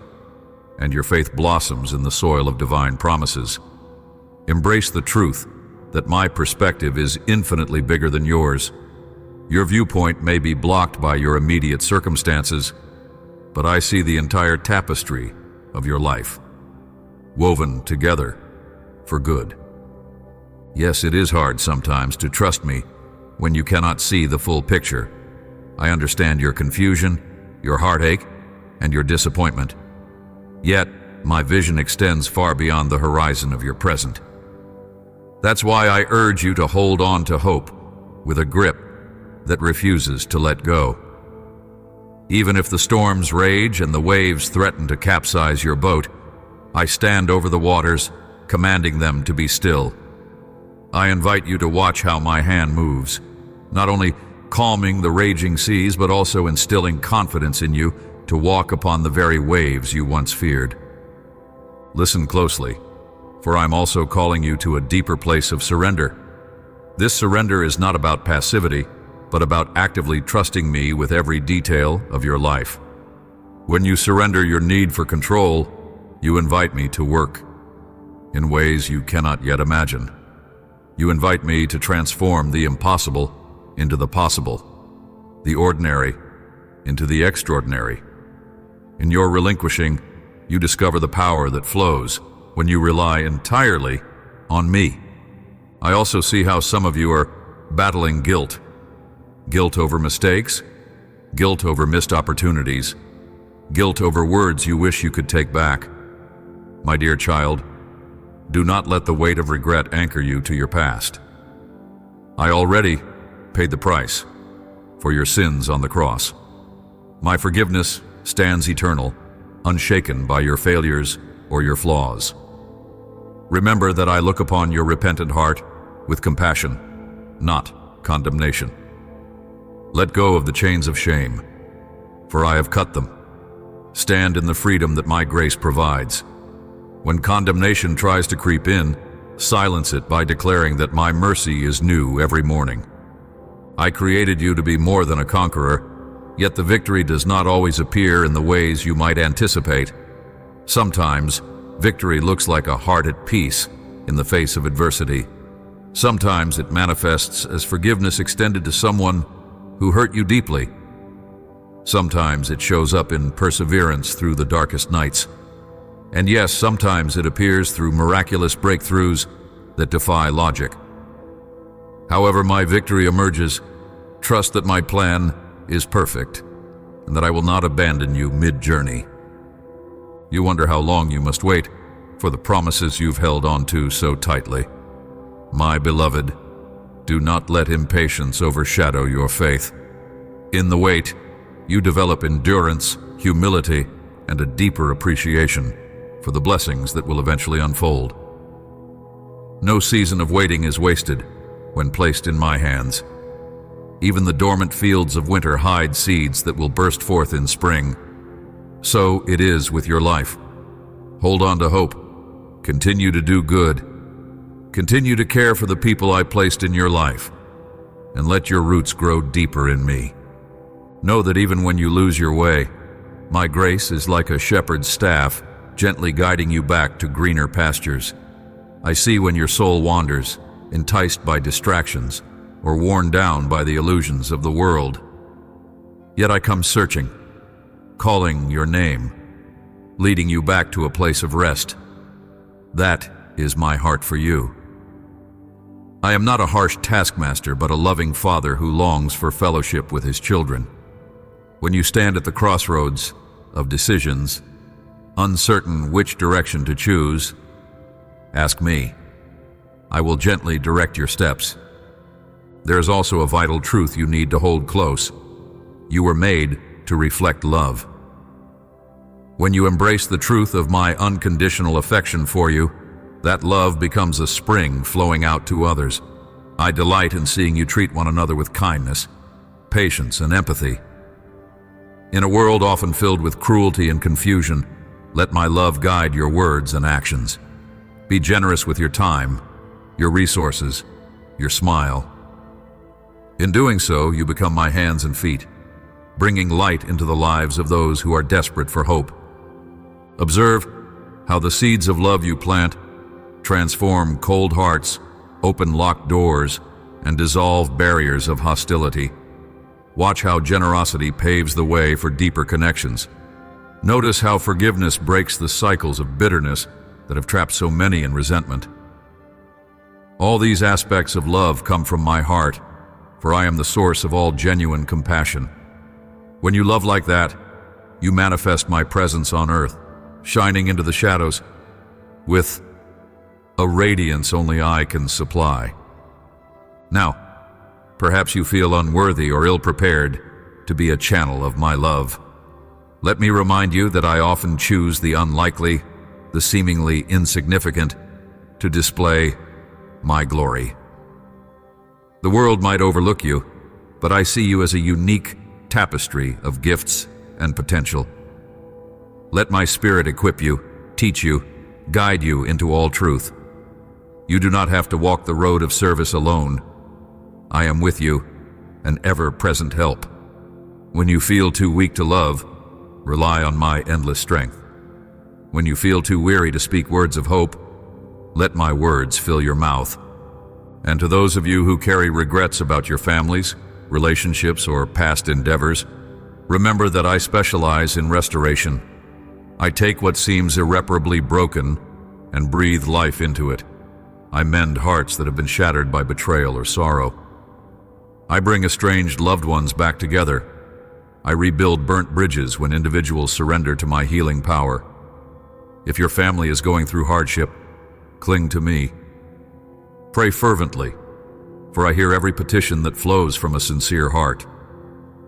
Speaker 1: and your faith blossoms in the soil of divine promises. Embrace the truth that my perspective is infinitely bigger than yours. Your viewpoint may be blocked by your immediate circumstances, but I see the entire tapestry of your life, woven together for good. Yes, it is hard sometimes to trust me when you cannot see the full picture. I understand your confusion, your heartache, and your disappointment. Yet, my vision extends far beyond the horizon of your present. That's why I urge you to hold on to hope with a grip that refuses to let go. Even if the storms rage and the waves threaten to capsize your boat, I stand over the waters, commanding them to be still. I invite you to watch how my hand moves, not only calming the raging seas, but also instilling confidence in you to walk upon the very waves you once feared. Listen closely, for I'm also calling you to a deeper place of surrender. This surrender is not about passivity, but about actively trusting me with every detail of your life. When you surrender your need for control, you invite me to work in ways you cannot yet imagine. You invite me to transform the impossible into the possible, the ordinary into the extraordinary. In your relinquishing, you discover the power that flows when you rely entirely on me. I also see how some of you are battling guilt. Guilt over mistakes, guilt over missed opportunities, guilt over words you wish you could take back. My dear child, do not let the weight of regret anchor you to your past. I already paid the price for your sins on the cross. My forgiveness stands eternal, unshaken by your failures or your flaws. Remember that I look upon your repentant heart with compassion, not condemnation. Let go of the chains of shame, for I have cut them. Stand in the freedom that my grace provides. When condemnation tries to creep in, silence it by declaring that my mercy is new every morning. I created you to be more than a conqueror, yet the victory does not always appear in the ways you might anticipate. Sometimes, victory looks like a heart at peace in the face of adversity. Sometimes it manifests as forgiveness extended to someone who hurt you deeply. Sometimes it shows up in perseverance through the darkest nights. And yes, sometimes it appears through miraculous breakthroughs that defy logic. However my victory emerges, trust that my plan is perfect and that I will not abandon you mid-journey. You wonder how long you must wait for the promises you've held on to so tightly. My beloved, do not let impatience overshadow your faith. In the wait, you develop endurance, humility, and a deeper appreciation for the blessings that will eventually unfold. No season of waiting is wasted when placed in my hands. Even the dormant fields of winter hide seeds that will burst forth in spring. So it is with your life. Hold on to hope. Continue to do good. Continue to care for the people I placed in your life, and let your roots grow deeper in me. Know that even when you lose your way, my grace is like a shepherd's staff, gently guiding you back to greener pastures. I see when your soul wanders, enticed by distractions, or worn down by the illusions of the world. Yet I come searching, calling your name, leading you back to a place of rest. That is my heart for you. I am not a harsh taskmaster, but a loving father who longs for fellowship with his children. When you stand at the crossroads of decisions, uncertain which direction to choose, ask me. I will gently direct your steps. There is also a vital truth you need to hold close. You were made to reflect love. When you embrace the truth of my unconditional affection for you, that love becomes a spring flowing out to others. I delight in seeing you treat one another with kindness, patience, and empathy. In a world often filled with cruelty and confusion, let my love guide your words and actions. Be generous with your time, your resources, your smile. In doing so, you become my hands and feet, bringing light into the lives of those who are desperate for hope. Observe how the seeds of love you plant transform cold hearts, open locked doors, and dissolve barriers of hostility. Watch how generosity paves the way for deeper connections. Notice how forgiveness breaks the cycles of bitterness that have trapped so many in resentment. All these aspects of love come from my heart, for I am the source of all genuine compassion. When you love like that, you manifest my presence on earth, shining into the shadows with a radiance only I can supply. Now, perhaps you feel unworthy or ill-prepared to be a channel of my love. Let me remind you that I often choose the unlikely, the seemingly insignificant, to display my glory. The world might overlook you, but I see you as a unique tapestry of gifts and potential. Let my spirit equip you, teach you, guide you into all truth. You do not have to walk the road of service alone. I am with you, an ever-present help. When you feel too weak to love, rely on my endless strength. When you feel too weary to speak words of hope, let my words fill your mouth. And to those of you who carry regrets about your families, relationships, or past endeavors, remember that I specialize in restoration. I take what seems irreparably broken and breathe life into it. I mend hearts that have been shattered by betrayal or sorrow. I bring estranged loved ones back together. I rebuild burnt bridges when individuals surrender to my healing power. If your family is going through hardship, cling to me. Pray fervently, for I hear every petition that flows from a sincere heart.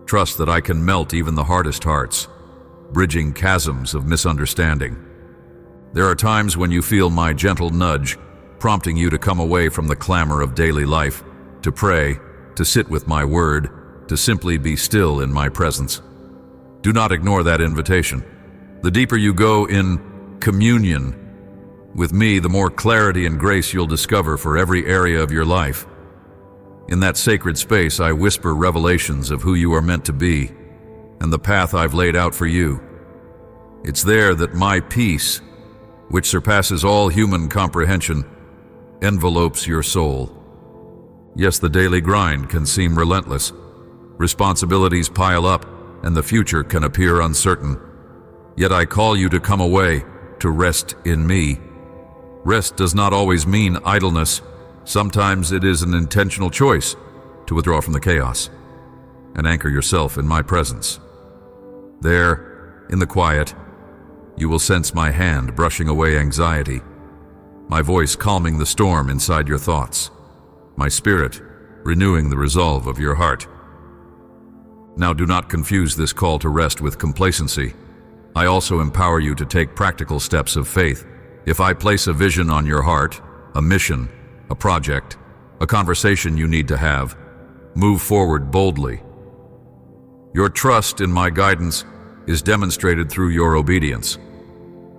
Speaker 1: Trust that I can melt even the hardest hearts, bridging chasms of misunderstanding. There are times when you feel my gentle nudge, prompting you to come away from the clamor of daily life, to pray, to sit with my word, to simply be still in my presence. Do not ignore that invitation. The deeper you go in communion with me, the more clarity and grace you'll discover for every area of your life. In that sacred space, I whisper revelations of who you are meant to be and the path I've laid out for you. It's there that my peace, which surpasses all human comprehension, envelopes your soul. Yes, the daily grind can seem relentless. Responsibilities pile up, and the future can appear uncertain. Yet I call you to come away, to rest in me. Rest does not always mean idleness. Sometimes it is an intentional choice to withdraw from the chaos and anchor yourself in my presence. There, in the quiet, you will sense my hand brushing away anxiety, my voice calming the storm inside your thoughts, my spirit renewing the resolve of your heart. Now do not confuse this call to rest with complacency. I also empower you to take practical steps of faith. If I place a vision on your heart, a mission, a project, a conversation you need to have, move forward boldly. Your trust in my guidance is demonstrated through your obedience.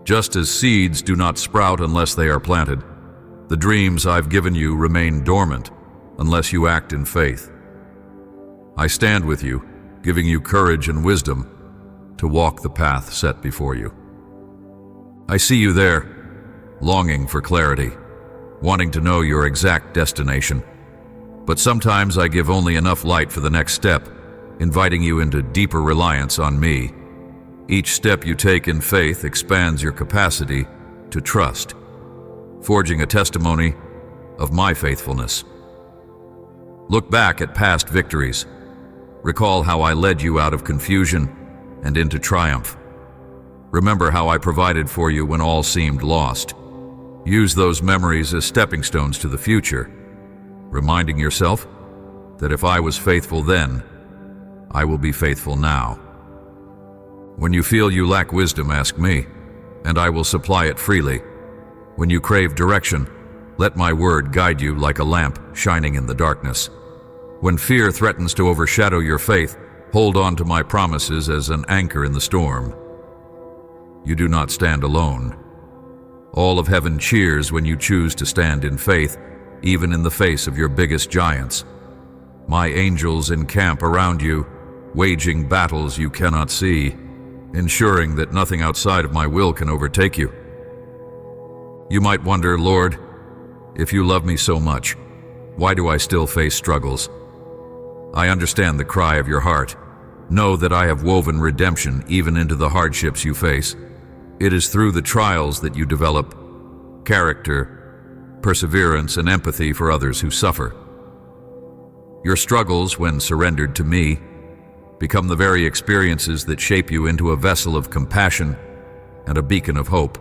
Speaker 1: Just as seeds do not sprout unless they are planted, the dreams I've given you remain dormant unless you act in faith. I stand with you, giving you courage and wisdom to walk the path set before you. I see you there, longing for clarity, wanting to know your exact destination. But sometimes I give only enough light for the next step, inviting you into deeper reliance on me. Each step you take in faith expands your capacity to trust, forging a testimony of my faithfulness. Look back at past victories. Recall how I led you out of confusion and into triumph. Remember how I provided for you when all seemed lost. Use those memories as stepping stones to the future, reminding yourself that if I was faithful then, I will be faithful now. When you feel you lack wisdom, ask me, and I will supply it freely. When you crave direction, let my word guide you like a lamp shining in the darkness. When fear threatens to overshadow your faith, hold on to my promises as an anchor in the storm. You do not stand alone. All of heaven cheers when you choose to stand in faith, even in the face of your biggest giants. My angels encamp around you, waging battles you cannot see, ensuring that nothing outside of my will can overtake you. You might wonder, Lord, if you love me so much, why do I still face struggles? I understand the cry of your heart. Know that I have woven redemption even into the hardships you face. It is through the trials that you develop character, perseverance, and empathy for others who suffer. Your struggles, when surrendered to me, become the very experiences that shape you into a vessel of compassion and a beacon of hope.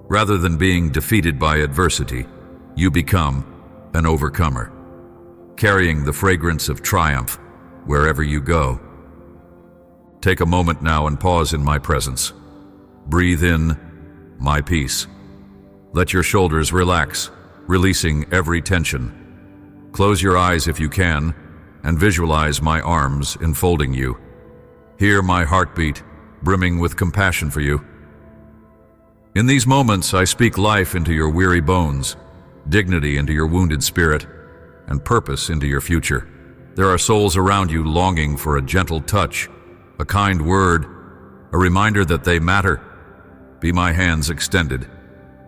Speaker 1: Rather than being defeated by adversity, you become an overcomer, carrying the fragrance of triumph wherever you go. Take a moment now and pause in my presence. Breathe in my peace. Let your shoulders relax, releasing every tension. Close your eyes if you can, and visualize my arms enfolding you. Hear my heartbeat, brimming with compassion for you. In these moments, I speak life into your weary bones, dignity into your wounded spirit, and purpose into your future. There are souls around you longing for a gentle touch, a kind word, a reminder that they matter. Be my hands extended,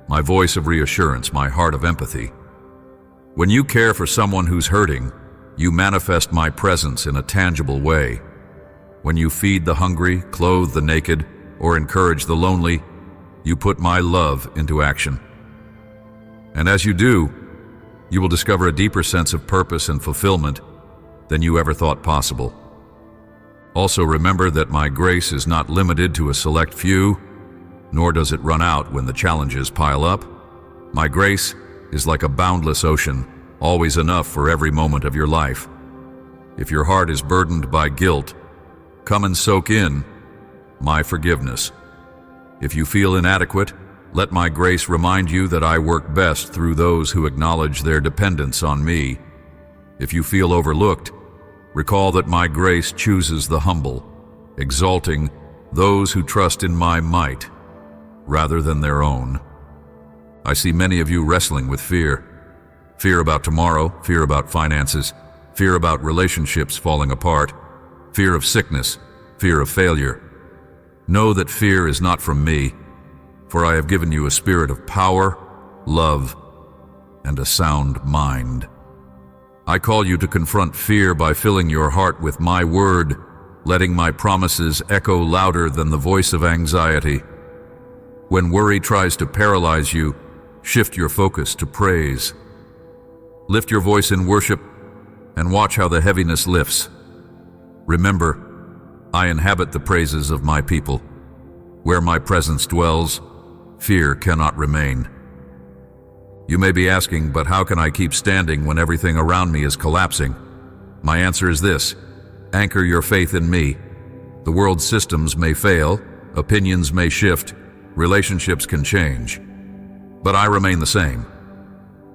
Speaker 1: my voice of reassurance, my heart of empathy. When you care for someone who's hurting, you manifest my presence in a tangible way. When you feed the hungry, clothe the naked, or encourage the lonely, you put my love into action. And as you do, you will discover a deeper sense of purpose and fulfillment than you ever thought possible. Also remember that my grace is not limited to a select few, nor does it run out when the challenges pile up. My grace is like a boundless ocean, always enough for every moment of your life. If your heart is burdened by guilt, come and soak in my forgiveness. If you feel inadequate, let my grace remind you that I work best through those who acknowledge their dependence on me. If you feel overlooked, recall that my grace chooses the humble, exalting those who trust in my might rather than their own. I see many of you wrestling with fear. Fear about tomorrow, fear about finances, fear about relationships falling apart, fear of sickness, fear of failure. Know that fear is not from me, for I have given you a spirit of power, love, and a sound mind. I call you to confront fear by filling your heart with my word, letting my promises echo louder than the voice of anxiety. When worry tries to paralyze you, shift your focus to praise. Lift your voice in worship and watch how the heaviness lifts. Remember, I inhabit the praises of my people. Where my presence dwells, fear cannot remain. You may be asking, but how can I keep standing when everything around me is collapsing? My answer is this: anchor your faith in me. The world's systems may fail, opinions may shift, relationships can change, but I remain the same.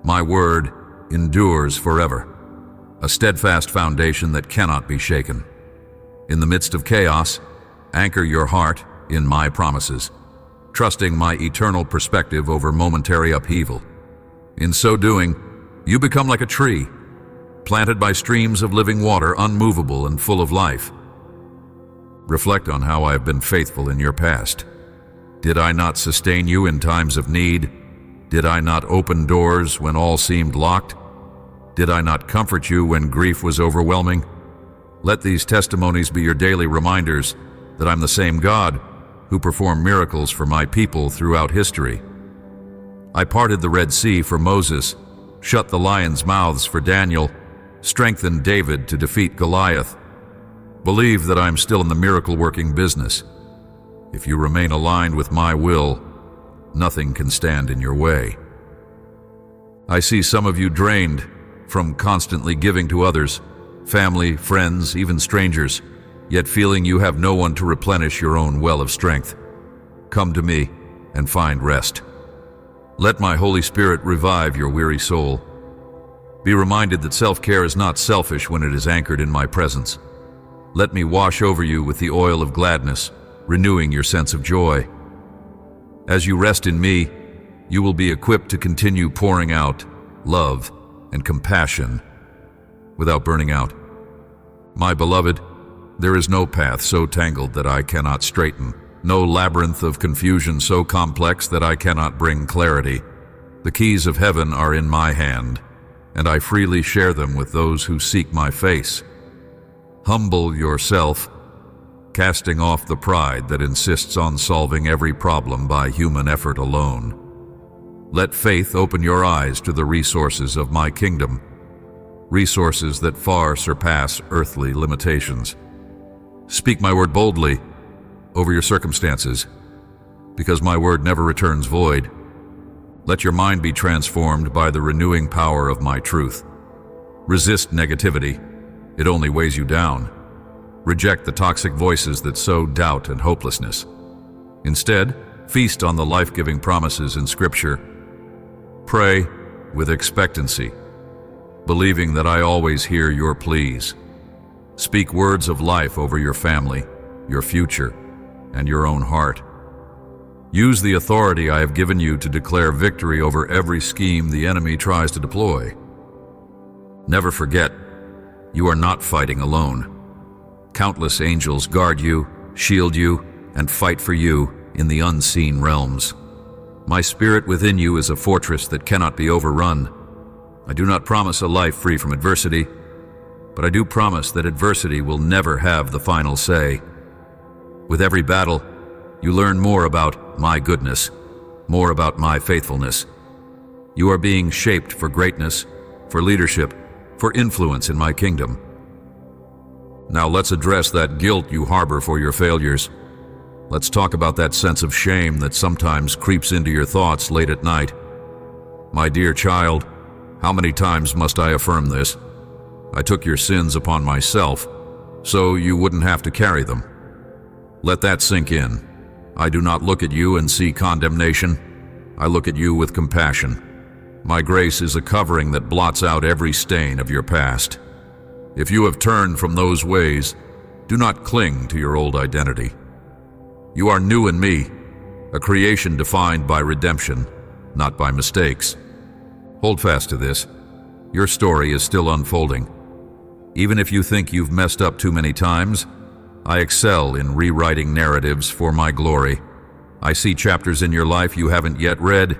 Speaker 1: My word endures forever, a steadfast foundation that cannot be shaken. In the midst of chaos, anchor your heart in my promises, trusting my eternal perspective over momentary upheaval. In so doing, you become like a tree, planted by streams of living water, unmovable and full of life. Reflect on how I have been faithful in your past. Did I not sustain you in times of need? Did I not open doors when all seemed locked? Did I not comfort you when grief was overwhelming? Let these testimonies be your daily reminders that I'm the same God who performed miracles for my people throughout history. I parted the Red Sea for Moses, shut the lions' mouths for Daniel, strengthened David to defeat Goliath. Believe that I'm still in the miracle-working business. If you remain aligned with my will, nothing can stand in your way. I see some of you drained from constantly giving to others, family, friends, even strangers, yet feeling you have no one to replenish your own well of strength. Come to me and find rest. Let my Holy Spirit revive your weary soul. Be reminded that self-care is not selfish when it is anchored in my presence. Let me wash over you with the oil of gladness, renewing your sense of joy. As you rest in me, you will be equipped to continue pouring out love and compassion without burning out. My beloved, there is no path so tangled that I cannot straighten, no labyrinth of confusion so complex that I cannot bring clarity. The keys of heaven are in my hand, and I freely share them with those who seek my face. Humble yourself, casting off the pride that insists on solving every problem by human effort alone. Let faith open your eyes to the resources of my kingdom, resources that far surpass earthly limitations. Speak my word boldly over your circumstances, because my word never returns void. Let your mind be transformed by the renewing power of my truth. Resist negativity. It only weighs you down. Reject the toxic voices that sow doubt and hopelessness. Instead, feast on the life-giving promises in Scripture. Pray with expectancy, believing that I always hear your pleas. Speak words of life over your family, your future, and your own heart. Use the authority I have given you to declare victory over every scheme the enemy tries to deploy. Never forget, you are not fighting alone. Countless angels guard you, shield you, and fight for you in the unseen realms. My spirit within you is a fortress that cannot be overrun. I do not promise a life free from adversity, but I do promise that adversity will never have the final say. With every battle, you learn more about my goodness, more about my faithfulness. You are being shaped for greatness, for leadership, for influence in my kingdom. Now let's address that guilt you harbor for your failures. Let's talk about that sense of shame that sometimes creeps into your thoughts late at night. My dear child, how many times must I affirm this? I took your sins upon myself, so you wouldn't have to carry them. Let that sink in. I do not look at you and see condemnation. I look at you with compassion. My grace is a covering that blots out every stain of your past. If you have turned from those ways, do not cling to your old identity. You are new in me, a creation defined by redemption, not by mistakes. Hold fast to this. Your story is still unfolding. Even if you think you've messed up too many times, I excel in rewriting narratives for my glory. I see chapters in your life you haven't yet read,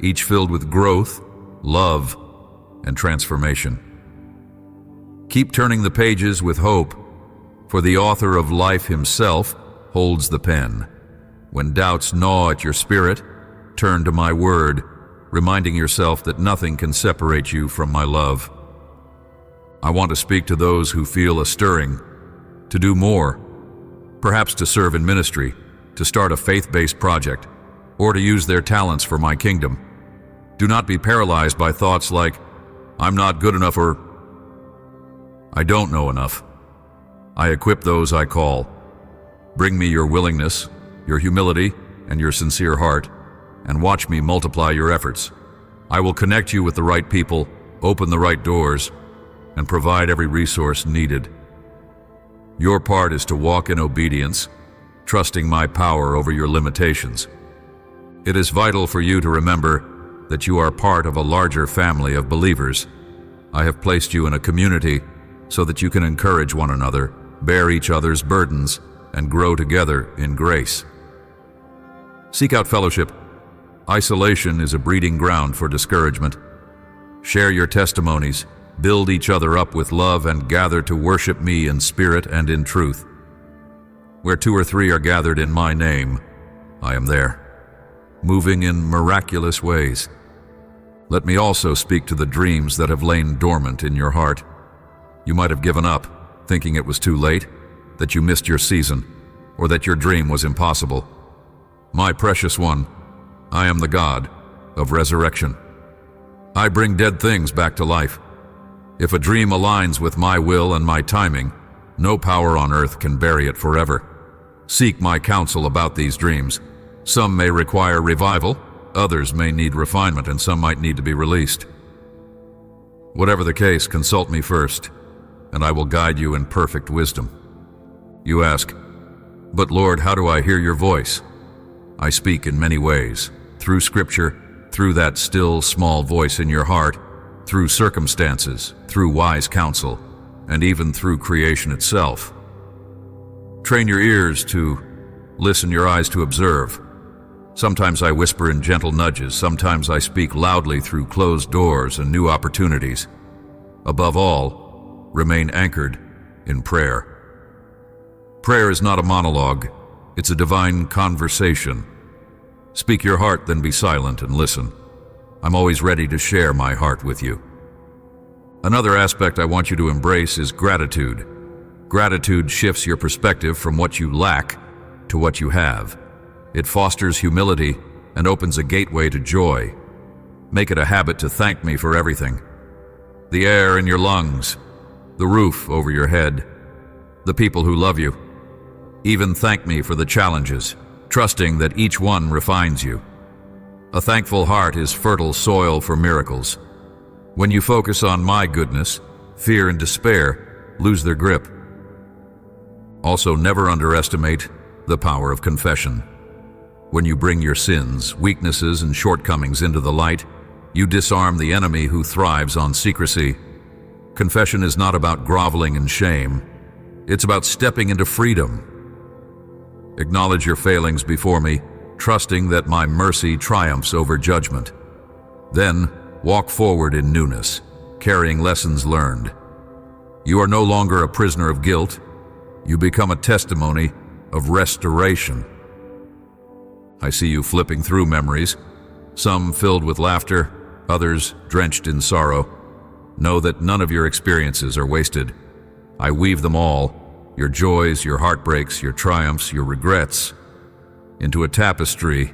Speaker 1: each filled with growth, love, and transformation. Keep turning the pages with hope, for the author of life himself holds the pen. When doubts gnaw at your spirit, turn to my word, reminding yourself that nothing can separate you from my love. I want to speak to those who feel a stirring, to do more, perhaps to serve in ministry, to start a faith-based project, or to use their talents for my kingdom. Do not be paralyzed by thoughts like, I'm not good enough, or I don't know enough. I equip those I call. Bring me your willingness, your humility, and your sincere heart, and watch me multiply your efforts. I will connect you with the right people, open the right doors, and provide every resource needed. Your part is to walk in obedience, trusting my power over your limitations. It is vital for you to remember that you are part of a larger family of believers. I have placed you in a community so that you can encourage one another, bear each other's burdens, and grow together in grace. Seek out fellowship. Isolation is a breeding ground for discouragement. Share your testimonies, build each other up with love, and gather to worship me in spirit and in truth. Where 2 or 3 are gathered in my name, I am there, moving in miraculous ways. Let me also speak to the dreams that have lain dormant in your heart. You might have given up, thinking it was too late, that you missed your season, or that your dream was impossible. My precious one, I am the God of resurrection. I bring dead things back to life. If a dream aligns with my will and my timing, no power on earth can bury it forever. Seek my counsel about these dreams. Some may require revival, others may need refinement, and some might need to be released. Whatever the case, consult me first, and I will guide you in perfect wisdom. You ask, but Lord, how do I hear your voice? I speak in many ways, through Scripture, through that still small voice in your heart, through circumstances, through wise counsel, and even through creation itself. Train your ears to listen, your eyes to observe. Sometimes I whisper in gentle nudges, sometimes I speak loudly through closed doors and new opportunities. Above all, remain anchored in prayer. Prayer is not a monologue, it's a divine conversation. Speak your heart, then be silent and listen. I'm always ready to share my heart with you. Another aspect I want you to embrace is gratitude. Gratitude shifts your perspective from what you lack to what you have. It fosters humility and opens a gateway to joy. Make it a habit to thank me for everything. The air in your lungs, the roof over your head, the people who love you. Even thank me for the challenges, trusting that each one refines you. A thankful heart is fertile soil for miracles. When you focus on my goodness, fear and despair lose their grip. Also, never underestimate the power of confession. When you bring your sins, weaknesses, and shortcomings into the light, you disarm the enemy who thrives on secrecy. Confession is not about groveling in shame. It's about stepping into freedom. Acknowledge your failings before me, trusting that my mercy triumphs over judgment. Then, walk forward in newness, carrying lessons learned. You are no longer a prisoner of guilt. You become a testimony of restoration. I see you flipping through memories, some filled with laughter, others drenched in sorrow. Know that none of your experiences are wasted. I weave them all, your joys, your heartbreaks, your triumphs, your regrets, into a tapestry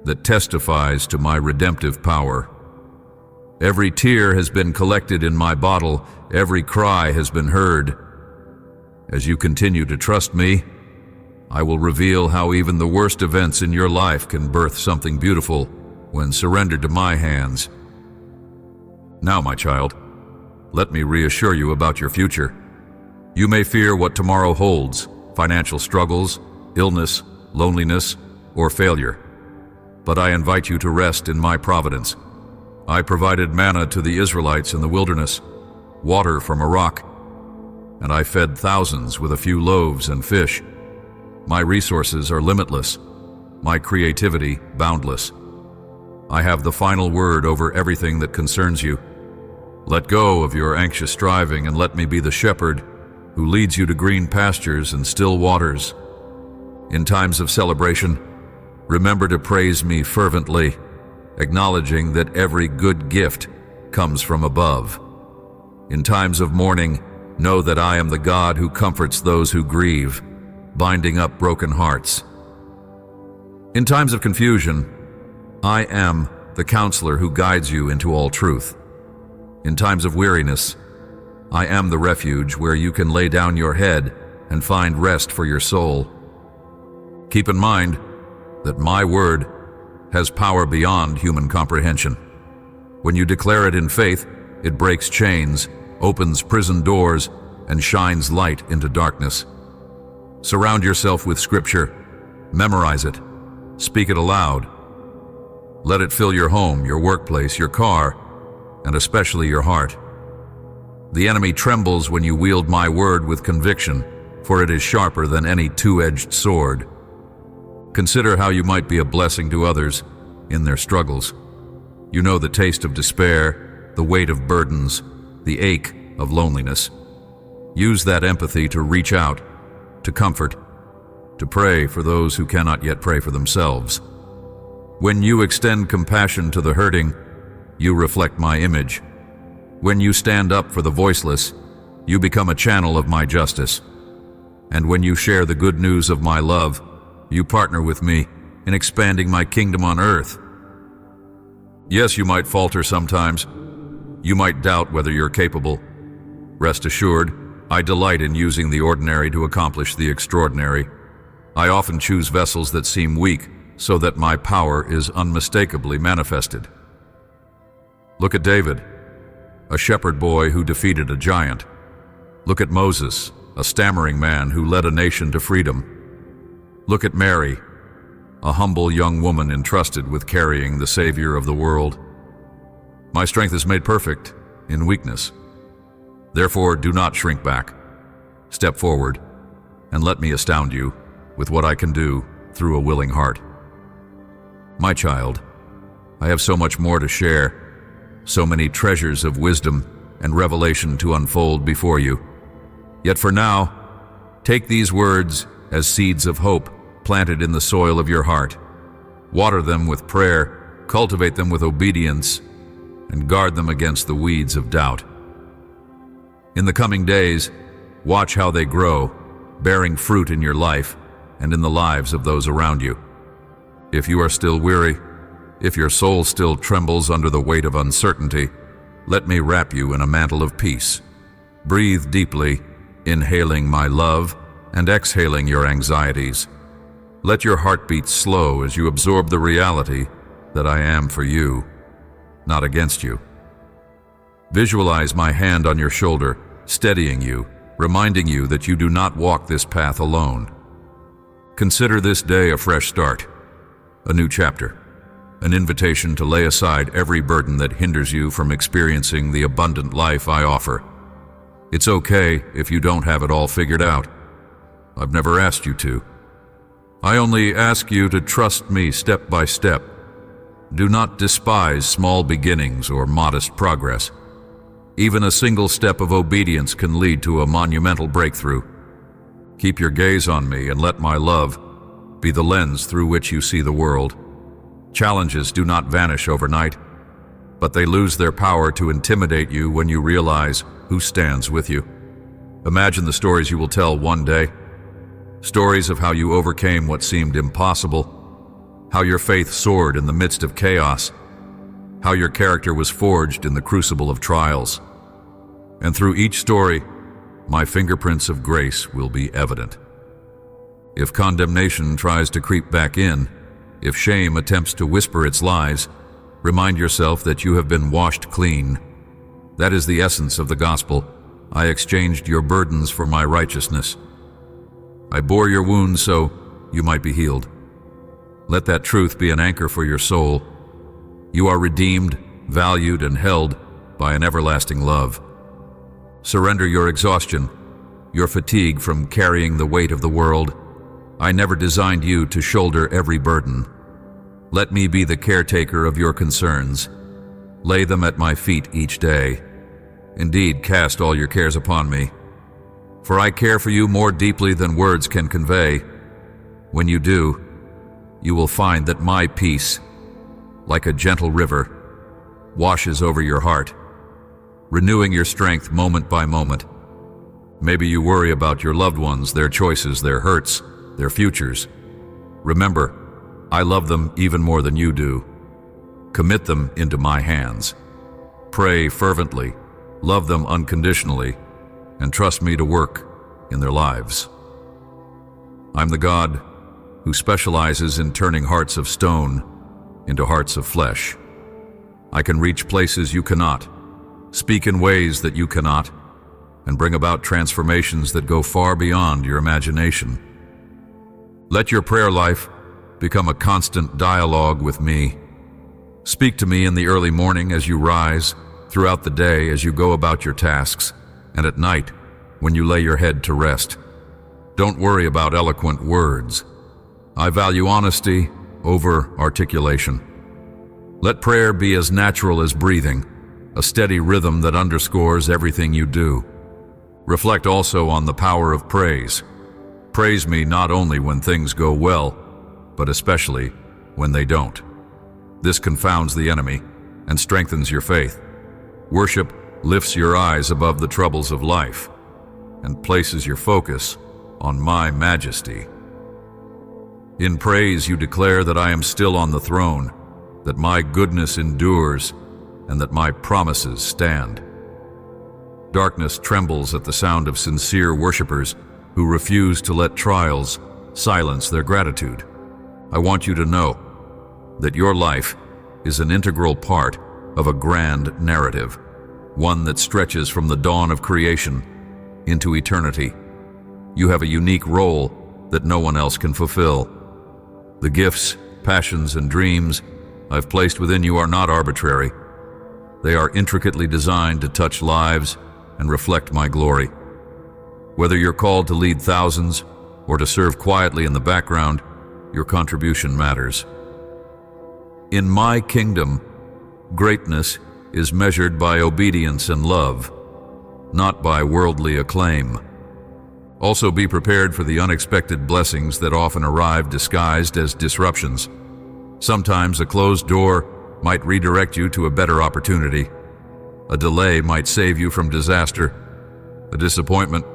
Speaker 1: that testifies to my redemptive power. Every tear has been collected in my bottle, every cry has been heard. As you continue to trust me, I will reveal how even the worst events in your life can birth something beautiful when surrendered to my hands. Now, my child, let me reassure you about your future. You may fear what tomorrow holds, financial struggles, illness, loneliness, or failure. But I invite you to rest in my providence. I provided manna to the Israelites in the wilderness, water from a rock, and I fed thousands with a few loaves and fish. My resources are limitless, my creativity boundless. I have the final word over everything that concerns you. Let go of your anxious striving and let me be the shepherd who leads you to green pastures and still waters. In times of celebration, remember to praise me fervently, acknowledging that every good gift comes from above. In times of mourning, know that I am the God who comforts those who grieve, binding up broken hearts. In times of confusion, I am the counselor who guides you into all truth. In times of weariness, I am the refuge where you can lay down your head and find rest for your soul. Keep in mind that my word has power beyond human comprehension. When you declare it in faith, it breaks chains, opens prison doors, and shines light into darkness. Surround yourself with Scripture, memorize it, speak it aloud. Let it fill your home, your workplace, your car, and especially your heart. The enemy trembles when you wield my word with conviction, for it is sharper than any two-edged sword. Consider how you might be a blessing to others in their struggles. You know the taste of despair, the weight of burdens, the ache of loneliness. Use that empathy to reach out, to comfort, to pray for those who cannot yet pray for themselves. When you extend compassion to the hurting, you reflect my image. When you stand up for the voiceless, you become a channel of my justice. And when you share the good news of my love, you partner with me in expanding my kingdom on earth. Yes, you might falter sometimes. You might doubt whether you're capable. Rest assured, I delight in using the ordinary to accomplish the extraordinary. I often choose vessels that seem weak so that my power is unmistakably manifested. Look at David, a shepherd boy who defeated a giant. Look at Moses, a stammering man who led a nation to freedom. Look at Mary, a humble young woman entrusted with carrying the Savior of the world. My strength is made perfect in weakness. Therefore, do not shrink back. Step forward, and let me astound you with what I can do through a willing heart. My child, I have so much more to share, so many treasures of wisdom and revelation to unfold before you. Yet for now, take these words as seeds of hope planted in the soil of your heart. Water them with prayer, cultivate them with obedience, and guard them against the weeds of doubt. In the coming days, watch how they grow, bearing fruit in your life and in the lives of those around you. If you are still weary, if your soul still trembles under the weight of uncertainty, let me wrap you in a mantle of peace. Breathe deeply, inhaling my love and exhaling your anxieties. Let your heart beat slow as you absorb the reality that I am for you, not against you. Visualize my hand on your shoulder, steadying you, reminding you that you do not walk this path alone. Consider this day a fresh start, a new chapter, an invitation to lay aside every burden that hinders you from experiencing the abundant life I offer. It's okay if you don't have it all figured out. I've never asked you to. I only ask you to trust me step by step. Do not despise small beginnings or modest progress. Even a single step of obedience can lead to a monumental breakthrough. Keep your gaze on me and let my love be the lens through which you see the world. Challenges do not vanish overnight, but they lose their power to intimidate you when you realize who stands with you. Imagine the stories you will tell one day. Stories of how you overcame what seemed impossible, how your faith soared in the midst of chaos, how your character was forged in the crucible of trials. And through each story, my fingerprints of grace will be evident. If condemnation tries to creep back in, if shame attempts to whisper its lies, remind yourself that you have been washed clean. That is the essence of the gospel. I exchanged your burdens for my righteousness. I bore your wounds so you might be healed. Let that truth be an anchor for your soul. You are redeemed, valued, and held by an everlasting love. Surrender your exhaustion, your fatigue from carrying the weight of the world. I never designed you to shoulder every burden. Let me be the caretaker of your concerns. Lay them at my feet each day. Indeed, cast all your cares upon me. For I care for you more deeply than words can convey. When you do, you will find that my peace, like a gentle river, washes over your heart, renewing your strength moment by moment. Maybe you worry about your loved ones, their choices, their hurts, their futures. Remember, I love them even more than you do. Commit them into my hands. Pray fervently, love them unconditionally, and trust me to work in their lives. I'm the God who specializes in turning hearts of stone into hearts of flesh. I can reach places you cannot, speak in ways that you cannot, and bring about transformations that go far beyond your imagination. Let your prayer life become a constant dialogue with me. Speak to me in the early morning as you rise, throughout the day as you go about your tasks, and at night when you lay your head to rest. Don't worry about eloquent words. I value honesty over articulation. Let prayer be as natural as breathing, a steady rhythm that underscores everything you do. Reflect also on the power of praise. Praise me not only when things go well, but especially when they don't. This confounds the enemy and strengthens your faith. Worship lifts your eyes above the troubles of life and places your focus on my majesty. In praise you declare that I am still on the throne, that my goodness endures, and that my promises stand. Darkness trembles at the sound of sincere worshipers who refuse to let trials silence their gratitude. I want you to know that your life is an integral part of a grand narrative, one that stretches from the dawn of creation into eternity. You have a unique role that no one else can fulfill. The gifts, passions, and dreams I've placed within you are not arbitrary. They are intricately designed to touch lives and reflect my glory. Whether you're called to lead thousands or to serve quietly in the background, your contribution matters. In my kingdom, greatness is measured by obedience and love, not by worldly acclaim. Also be prepared for the unexpected blessings that often arrive disguised as disruptions. Sometimes a closed door might redirect you to a better opportunity. A delay might save you from disaster. A disappointment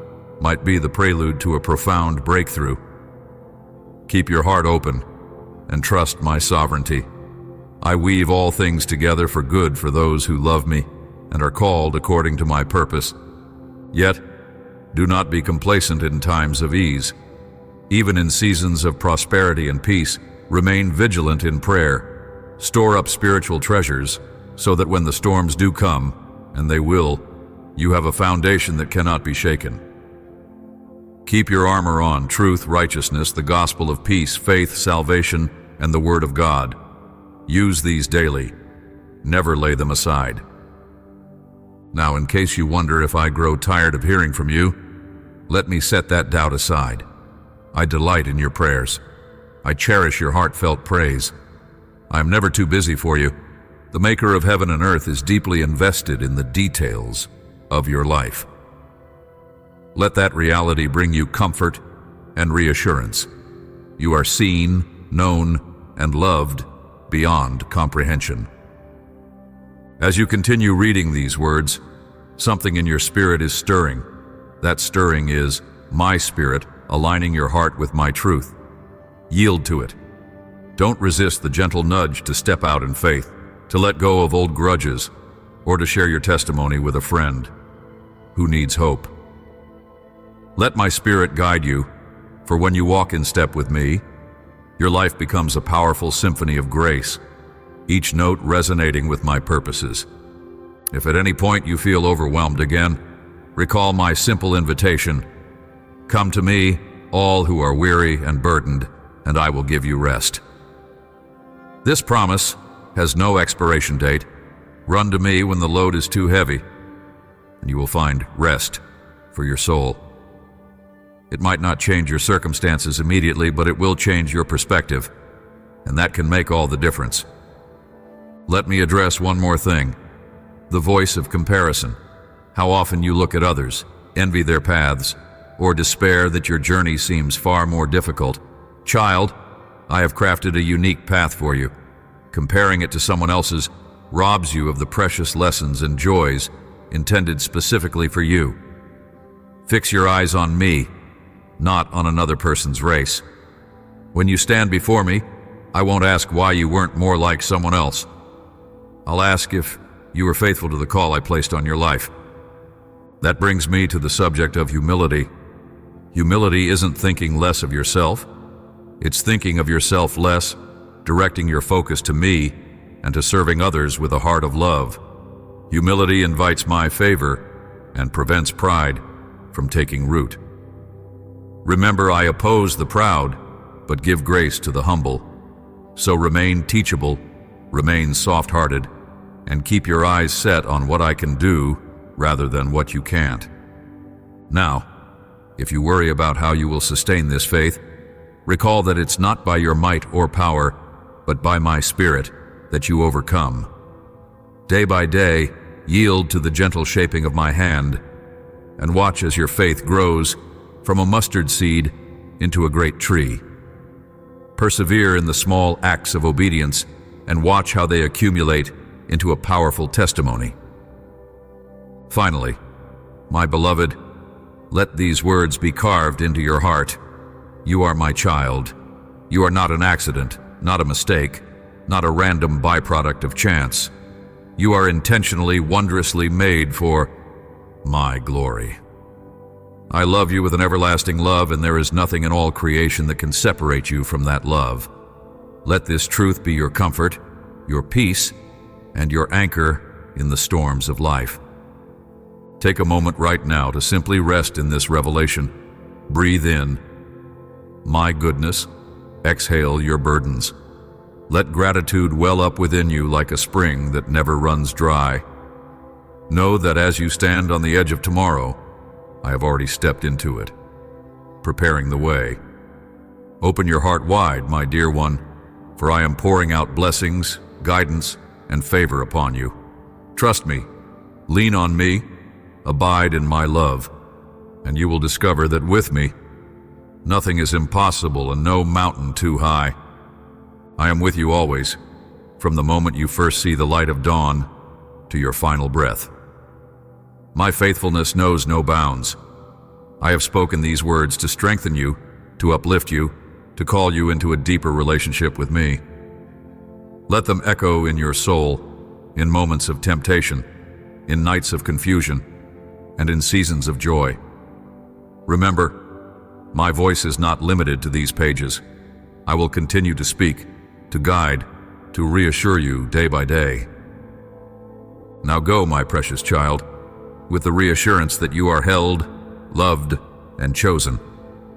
Speaker 1: might be the prelude to a profound breakthrough. Keep your heart open and trust my sovereignty. I weave all things together for good for those who love me and are called according to my purpose. Yet, do not be complacent in times of ease. Even in seasons of prosperity and peace, remain vigilant in prayer. Store up spiritual treasures so that when the storms do come, and they will, you have a foundation that cannot be shaken. Keep your armor on: truth, righteousness, the gospel of peace, faith, salvation, and the word of God. Use these daily. Never lay them aside. Now, in case you wonder if I grow tired of hearing from you, let me set that doubt aside. I delight in your prayers. I cherish your heartfelt praise. I am never too busy for you. The Maker of heaven and earth is deeply invested in the details of your life. Let that reality bring you comfort and reassurance. You are seen, known, and loved beyond comprehension. As you continue reading these words, something in your spirit is stirring. That stirring is my spirit aligning your heart with my truth. Yield to it. Don't resist the gentle nudge to step out in faith. to let go of old grudges, or to share your testimony with a friend who needs hope. Let my Spirit guide you, for when you walk in step with me, your life becomes a powerful symphony of grace, each note resonating with my purposes. If at any point you feel overwhelmed again, recall my simple invitation: come to me, all who are weary and burdened, and I will give you rest. This promise has no expiration date. Run to me when the load is too heavy, and you will find rest for your soul. It might not change your circumstances immediately, but it will change your perspective, and that can make all the difference. Let me address one more thing: the voice of comparison. How often you look at others, envy their paths, or despair that your journey seems far more difficult. Child, I have crafted a unique path for you. Comparing it to someone else's robs you of the precious lessons and joys intended specifically for you. Fix your eyes on me, not on another person's race. When you stand before me, I won't ask why you weren't more like someone else. I'll ask if you were faithful to the call I placed on your life. That brings me to the subject of humility. Humility isn't thinking less of yourself. It's thinking of yourself less, directing your focus to me, and to serving others with a heart of love. Humility invites my favor and prevents pride from taking root. Remember, I oppose the proud, but give grace to the humble. So remain teachable, remain soft-hearted, and keep your eyes set on what I can do rather than what you can't. Now, if you worry about how you will sustain this faith, recall that it's not by your might or power, but by my Spirit that you overcome. Day by day, yield to the gentle shaping of my hand, and watch as your faith grows from a mustard seed into a great tree. Persevere in the small acts of obedience and watch how they accumulate into a powerful testimony. Finally, my beloved, let these words be carved into your heart. You are my child. You are not an accident, not a mistake, not a random byproduct of chance. You are intentionally, wondrously made for my glory. I love you with an everlasting love, and there is nothing in all creation that can separate you from that love. Let this truth be your comfort, your peace, and your anchor in the storms of life. Take a moment right now to simply rest in this revelation. Breathe in my goodness. Exhale your burdens. Let gratitude well up within you like a spring that never runs dry. Know that as you stand on the edge of tomorrow, I have already stepped into it, preparing the way. Open your heart wide, my dear one, for I am pouring out blessings, guidance, and favor upon you. Trust me, lean on me, abide in my love, and you will discover that with me, nothing is impossible and no mountain too high. I am with you always, from the moment you first see the light of dawn to your final breath. My faithfulness knows no bounds. I have spoken these words to strengthen you, to uplift you, to call you into a deeper relationship with me. Let them echo in your soul, in moments of temptation, in nights of confusion, and in seasons of joy. Remember, my voice is not limited to these pages. I will continue to speak, to guide, to reassure you day by day. Now go, my precious child, with the reassurance that you are held, loved, and chosen.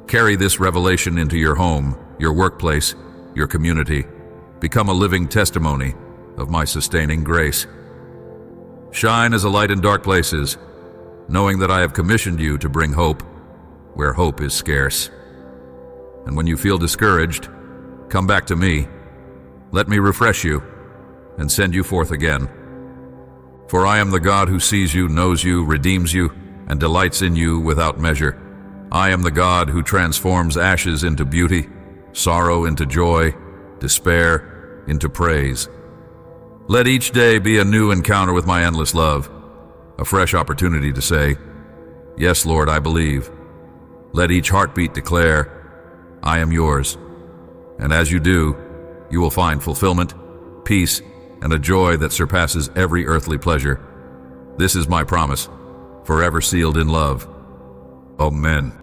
Speaker 1: Carry this revelation into your home, your workplace, your community. Become a living testimony of my sustaining grace. Shine as a light in dark places, knowing that I have commissioned you to bring hope where hope is scarce. And when you feel discouraged, come back to me. Let me refresh you and send you forth again. For I am the God who sees you, knows you, redeems you, and delights in you without measure. I am the God who transforms ashes into beauty, sorrow into joy, despair into praise. Let each day be a new encounter with my endless love, a fresh opportunity to say, "Yes, Lord, I believe." Let each heartbeat declare, "I am yours." And as you do, you will find fulfillment, peace, and a joy that surpasses every earthly pleasure. This is my promise, forever sealed in love. Amen.